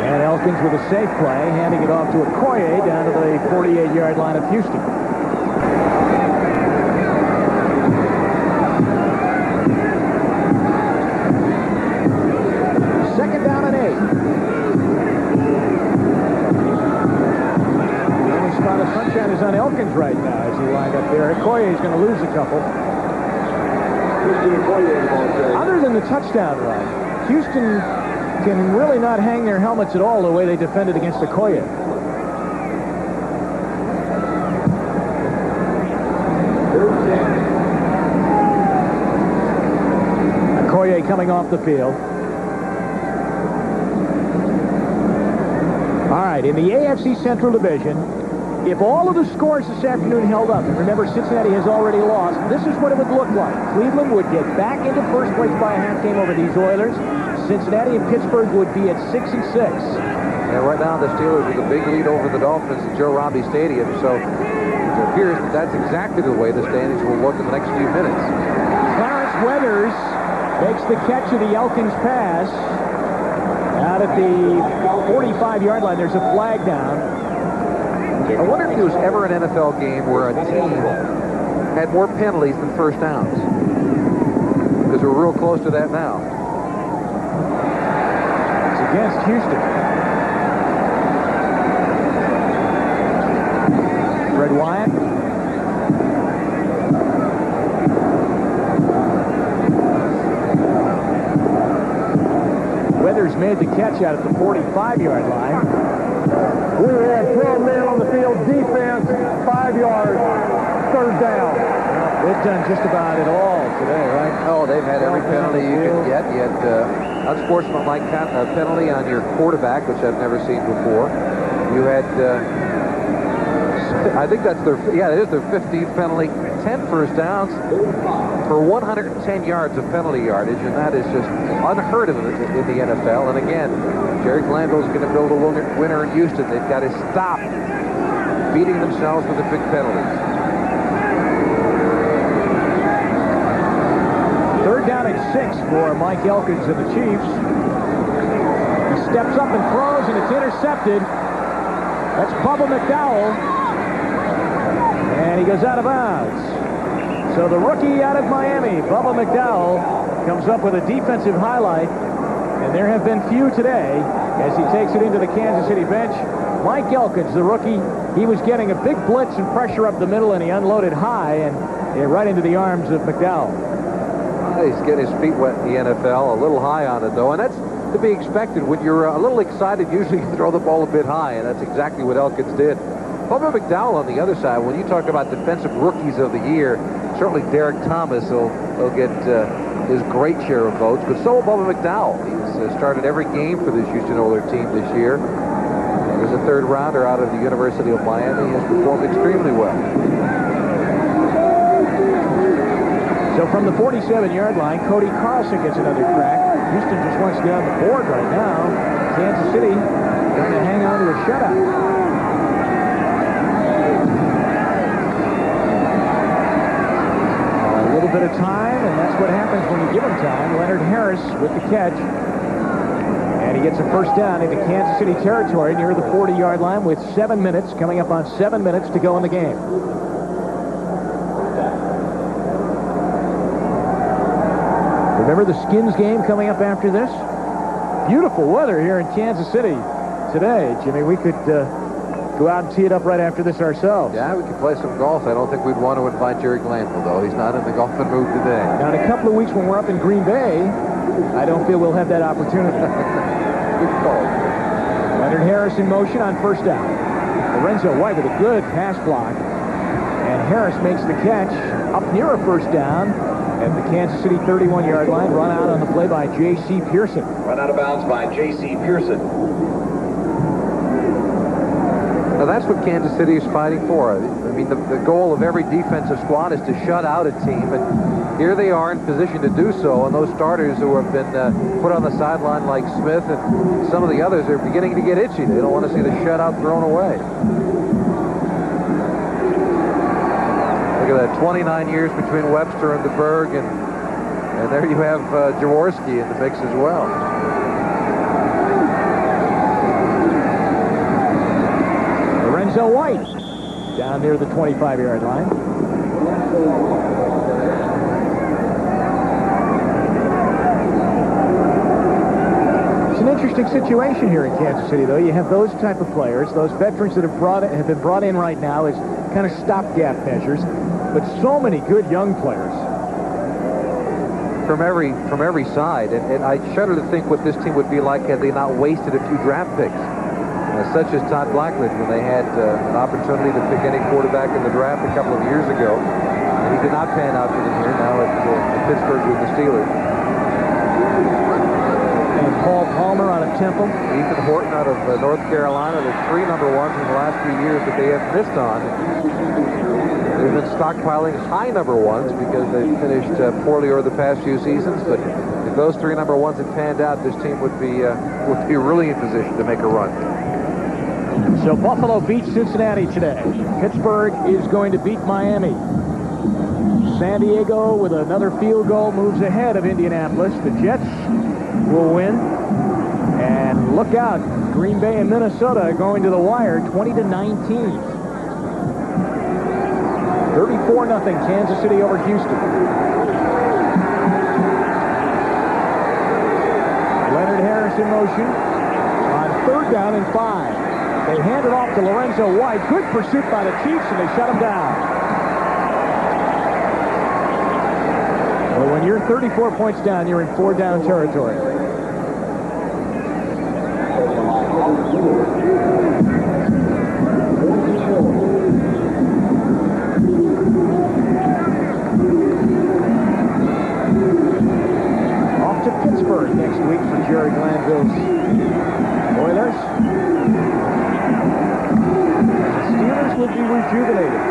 And Elkins with a safe play, handing it off to Okoye down to the 48-yard line of Houston. Second down and 8. The only spot of sunshine is on Elkins right now as he lined up there. Okoye is going to lose a couple. Other than the touchdown run, Houston can really not hang their helmets at all the way they defended against Okoye. Okoye coming off the field. All right, in the AFC Central Division, if all of the scores this afternoon held up, and remember Cincinnati has already lost, this is what it would look like. Cleveland would get back into first place by a half game over these Oilers. Cincinnati and Pittsburgh would be at 6 and 6. And right now the Steelers with a big lead over the Dolphins at Joe Robbie Stadium, so it appears that that's exactly the way the standings will look in the next few minutes. Clarence Weathers makes the catch of the Elkins pass. Out at the 45-yard line, there's a flag down. I wonder if there was ever an NFL game where a team had more penalties than first downs. Because we're real close to that now. It's against Houston. Fred Wyatt. Weathers made the catch out at the 45-yard line. We had 12 men on the field, defense, 5 yards, third down. They've done just about it all today, right? Oh, they've had every penalty you could get. You had unsportsmanlike penalty on your quarterback, which I've never seen before. You had, I think that's their, yeah, it is their 15th penalty. 10 first downs for 110 yards of penalty yardage, and that is just unheard of in the NFL. And again, Jerry Glanville's going to build a winner in Houston. They've got to stop beating themselves with the big penalties. Third down at 6 for Mike Elkins and the Chiefs. He steps up and throws, and it's intercepted. That's Bubba McDowell. And he goes out of bounds. So the rookie out of Miami, Bubba McDowell, comes up with a defensive highlight. And there have been few today as he takes it into the Kansas City bench. Mike Elkins, the rookie, he was getting a big blitz and pressure up the middle, and he unloaded high and right into the arms of McDowell. He's getting his feet wet in the NFL, a little high on it, though. And that's to be expected. When you're a little excited, usually you throw the ball a bit high, and that's exactly what Elkins did. Bubba McDowell on the other side, when you talk about defensive rookies of the year, certainly Derek Thomas will get his great share of votes, but so will Bubba McDowell. He's started every game for this Houston Oilers team this year. He was a third rounder out of the University of Miami. He has performed extremely well. So from the 47-yard line, Cody Carlson gets another crack. Houston just wants to get on the board right now. Kansas City trying to hang on to a shutout. A little bit of time, and that's what happens when you give him time. Leonard Harris with the catch. And he gets a first down into Kansas City territory near the 40-yard line with 7 minutes, coming up on 7 minutes to go in the game. Remember the Skins game coming up after this? Beautiful weather here in Kansas City today. Jimmy, we could go out and tee it up right after this ourselves. Yeah, we could play some golf. I don't think we'd want to invite Jerry Glanville, though. He's not in the golfing mood today. Now, in a couple of weeks when we're up in Green Bay, I don't feel we'll have that opportunity. Good call. Leonard Harris in motion on first down. Lorenzo White with a good pass block. And Harris makes the catch up near a first down at the Kansas City 31-yard line. Run out on the play by J.C. Pearson. Run out of bounds by J.C. Pearson. Now, that's what Kansas City is fighting for. I mean, the goal of every defensive squad is to shut out a team, and here they are in position to do so, and those starters who have been put on the sideline like Smith and some of the others are beginning to get itchy. They don't want to see the shutout thrown away. Look at that, 29 years between Webster and DeBerg, and there you have Jaworski in the mix as well. Lorenzo White down near the 25-yard line. It's an interesting situation here in Kansas City, though. You have those type of players, those veterans that have been brought in right now as kind of stopgap measures, but so many good young players from every side, and I shudder to think what this team would be like had they not wasted a few draft picks. Such as Todd Blackledge, when they had an opportunity to pick any quarterback in the draft a couple of years ago. And he did not pan out for them here, now at Pittsburgh with the Steelers. And Paul Palmer out of Temple. Ethan Horton out of North Carolina. The 3 number ones in the last few years that they have missed on. They've been stockpiling high number ones because they've finished poorly over the past few seasons. But if those 3 number ones had panned out, this team would be really in position to make a run. So Buffalo beats Cincinnati today. Pittsburgh is going to beat Miami. San Diego with another field goal moves ahead of Indianapolis. The Jets will win. And look out, Green Bay and Minnesota are going to the wire 20-19. 34-0 Kansas City over Houston. Leonard Harris in motion on third down and 5. They hand it off to Lorenzo White. Good pursuit by the Chiefs, and they shut him down. Well, when you're 34 points down, you're in 4-down territory. Off to Pittsburgh next week for Jerry Glanville's Oilers. Steelers will be rejuvenated.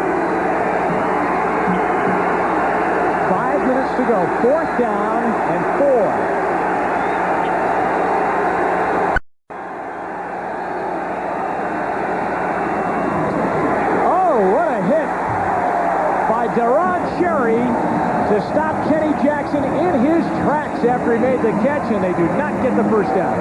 5 minutes to go. 4th down and 4. Oh, what a hit by Deron Cherry to stop Kenny Jackson in his tracks after he made the catch, and they do not get the first down.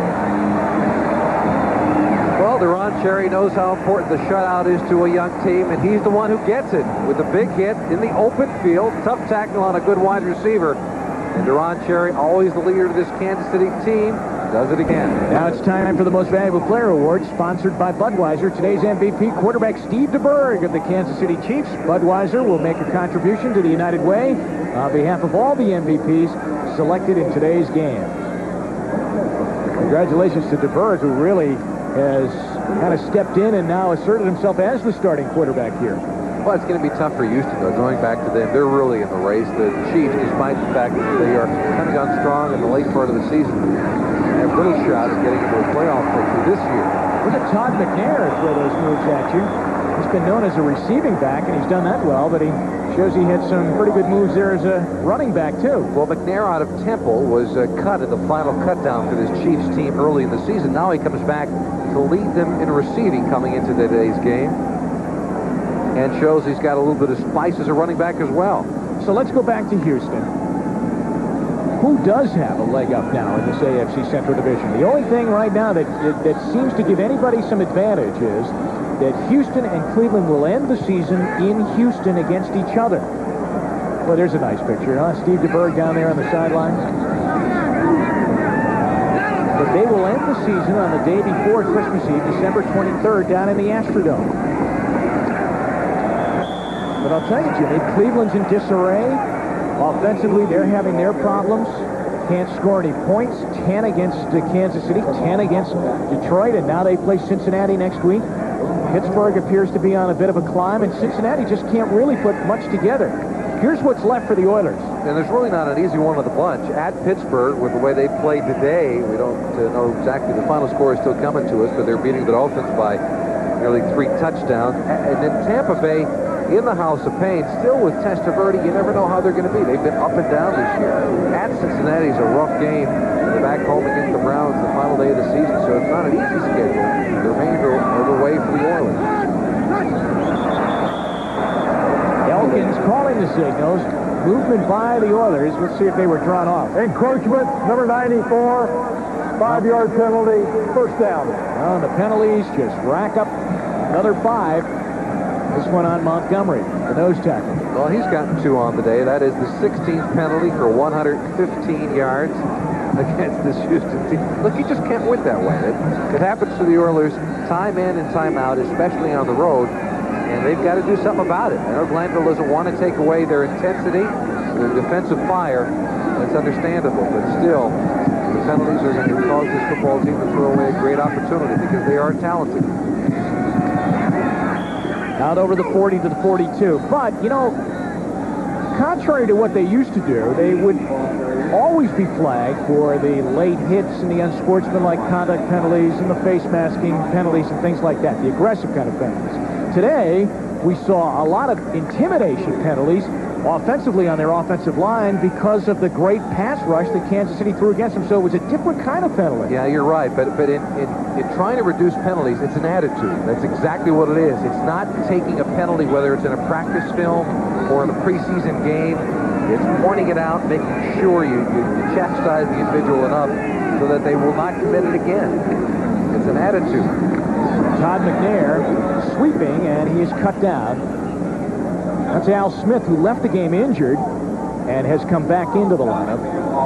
Well, Deron Cherry knows how important the shutout is to a young team, and he's the one who gets it with a big hit in the open field. Tough tackle on a good wide receiver. And Deron Cherry, always the leader of this Kansas City team, does it again. Now it's time for the Most Valuable Player Award, sponsored by Budweiser. Today's MVP, quarterback Steve DeBerg of the Kansas City Chiefs. Budweiser will make a contribution to the United Way on behalf of all the MVPs selected in today's game. Congratulations to DeBerg, who really has kind of stepped in and now asserted himself as the starting quarterback here. Well, it's going to be tough for Houston, though. Going back to them, they're really in the race. The Chiefs, despite the fact that they are coming on strong in the late part of the season, have little shot at getting into a playoff picture this year. Look at Todd McNair throw those moves at you. He's been known as a receiving back, and he's done that well, but he shows he had some pretty good moves there as a running back, too. Well, McNair out of Temple was cut in the final cutdown for this Chiefs team early in the season. Now he comes back to lead them in receiving coming into today's game, and shows he's got a little bit of spice as a running back as well. So let's go back to Houston. who does have a leg up now in this AFC Central Division? The only thing right now that seems to give anybody some advantage is that Houston and Cleveland will end the season in Houston against each other. Well, there's a nice picture, huh? Steve DeBerg down there on the sidelines. But they will end the season on the day before Christmas Eve, December 23rd, down in the Astrodome. But I'll tell you, Jimmy, Cleveland's in disarray. Offensively, they're having their problems. Can't score any points. 10 against Kansas City, 10 against Detroit, and now they play Cincinnati next week. Pittsburgh appears to be on a bit of a climb, and Cincinnati just can't really put much together. Here's what's left for the Oilers. And there's really not an easy one of the bunch. At Pittsburgh, with the way they played today, we don't know exactly. The final score is still coming to us, but they're beating the Dolphins by nearly 3 touchdowns. And then Tampa Bay, in the House of Pain, still with Testaverde. You never know how they're going to be. They've been up and down this year. At Cincinnati is a rough game. They're back home against the Browns the final day of the season, so it's not an easy schedule. The remainder of the way for the Oilers. Elkins calling the signals. Movement by the Oilers. Let's see if they were drawn off. Encroachment, number 94, 5-yard penalty, first down. Well, the penalties just rack up another 5. This one on Montgomery, the nose tackle. Well, he's gotten 2 on the day. That is the 16th penalty for 115 yards against this Houston team. Look, he just can't win that way. It happens to the Oilers time in and time out, especially on the road. And they've got to do something about it. I know Glanville doesn't want to take away their intensity, their defensive fire. That's understandable, but still, the penalties are going to cause this football team to throw away a great opportunity because they are talented. Out over the 40 to the 42. But, you know, contrary to what they used to do, they would always be flagged for the late hits and the unsportsmanlike conduct penalties and the face masking penalties and things like that, the aggressive kind of penalties. Today, we saw a lot of intimidation penalties offensively on their offensive line because of the great pass rush that Kansas City threw against them. So it was a different kind of penalty. Yeah, you're right. But in trying to reduce penalties, it's an attitude. That's exactly what it is. It's not taking a penalty, whether it's in a practice film or in a preseason game. It's pointing it out, making sure you chastise the individual enough so that they will not commit it again. It's an attitude. Todd McNair sweeping, and he is cut down. That's Al Smith, who left the game injured and has come back into the lineup.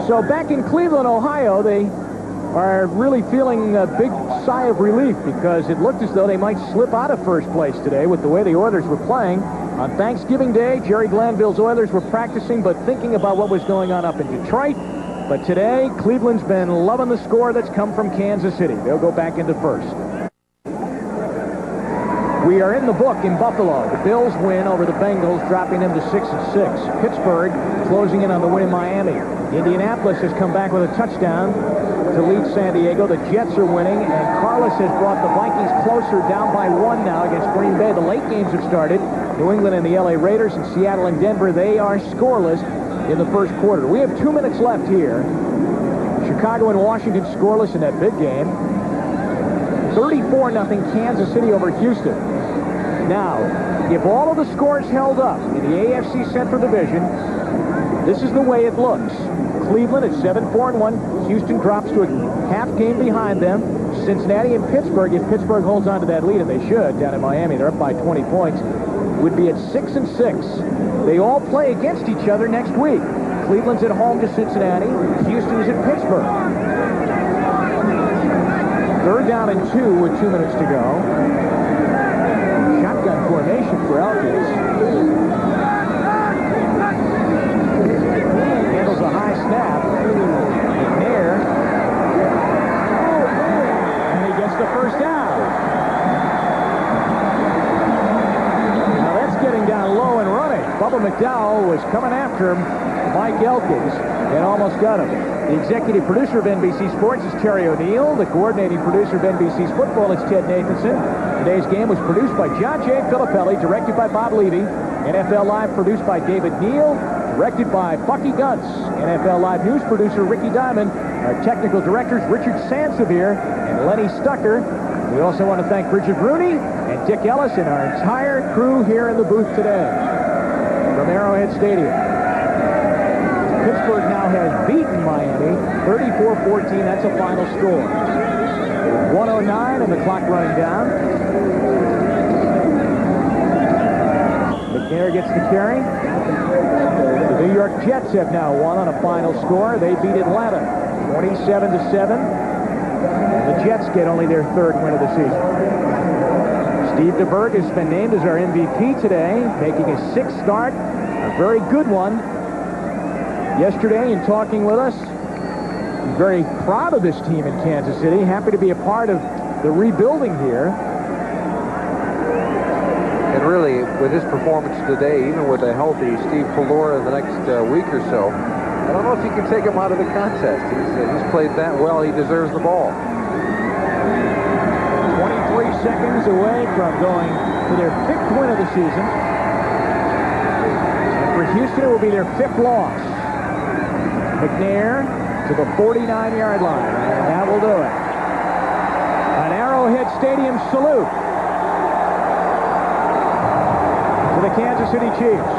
So back in Cleveland, Ohio, they are really feeling a big sigh of relief because it looked as though they might slip out of first place today with the way the Oilers were playing. On Thanksgiving Day, Jerry Glanville's Oilers were practicing but thinking about what was going on up in Detroit. But today, Cleveland's been loving the score that's come from Kansas City. They'll go back into first. We are in the book in Buffalo. The Bills win over the Bengals, dropping them to 6-6. Pittsburgh closing in on the win in Miami. Indianapolis has come back with a touchdown to lead San Diego. The Jets are winning, and Carlos has brought the Vikings closer, down by 1 now against Green Bay. The late games have started. New England and the LA Raiders, and Seattle and Denver, they are scoreless in the first quarter. We have 2 minutes left here. Chicago and Washington scoreless in that big game. 34-0 Kansas City over Houston. Now, if all of the scores held up in the AFC Central Division, this is the way it looks. Cleveland at 7-4-1. Houston drops to a half game behind them. Cincinnati and Pittsburgh, if Pittsburgh holds on to that lead, and they should, down in Miami, they're up by 20 points, would be at 6-6. They all play against each other next week. Cleveland's at home to Cincinnati. Houston is at Pittsburgh. 3rd down and 2 with 2 minutes to go. Shotgun formation for Elkins. Handles a high snap. McNair. And he gets the first down. Now that's getting down low and running. Bubba McDowell was coming after him. Mike Elkins, and almost got him. The executive producer of NBC Sports is Terry O'Neill. The coordinating producer of NBC's football is Ted Nathanson. Today's game was produced by John J. Filippelli, directed by Bob Levy. NFL Live produced by David Neal, directed by Bucky Gunts. NFL Live news producer Ricky Diamond. Our technical directors Richard Sansevier and Lenny Stucker. We also want to thank Bridget Rooney and Dick Ellis and our entire crew here in the booth today from Arrowhead Stadium. Pittsburgh now has beaten Miami 34-14. That's a final score. 1:09 and the clock running down. McNair gets the carry. The New York Jets have now won on a final score. They beat Atlanta 27-7. And the Jets get only their third win of the season. Steve DeBerg has been named as our MVP today, making his 6th start. A very good one. Yesterday, in talking with us, I'm very proud of this team in Kansas City. Happy to be a part of the rebuilding here. And really, with his performance today, even with a healthy Steve Pelora in the next week or so, I don't know if you can take him out of the contest. He's played that well. He deserves the ball. 23 seconds away from going to their 5th win of the season. And for Houston, it will be their 5th loss. McNair to the 49-yard line, and that will do it. An Arrowhead Stadium salute to the Kansas City Chiefs.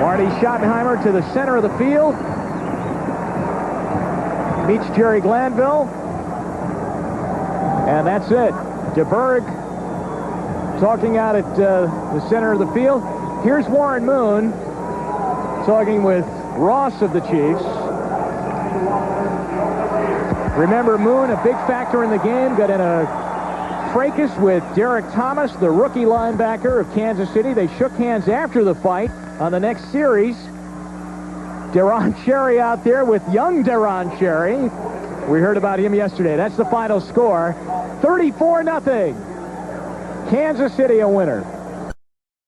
Marty Schottenheimer to the center of the field. Meets Jerry Glanville. And that's it. DeBerg talking out at the center of the field. Here's Warren Moon talking with Ross of the Chiefs. Remember, Moon, a big factor in the game, got in a fracas with Derek Thomas, the rookie linebacker of Kansas City. They shook hands after the fight on the next series. Deron Cherry out there with young Deron Cherry. We heard about him yesterday. That's the final score. 34-0. Kansas City a winner.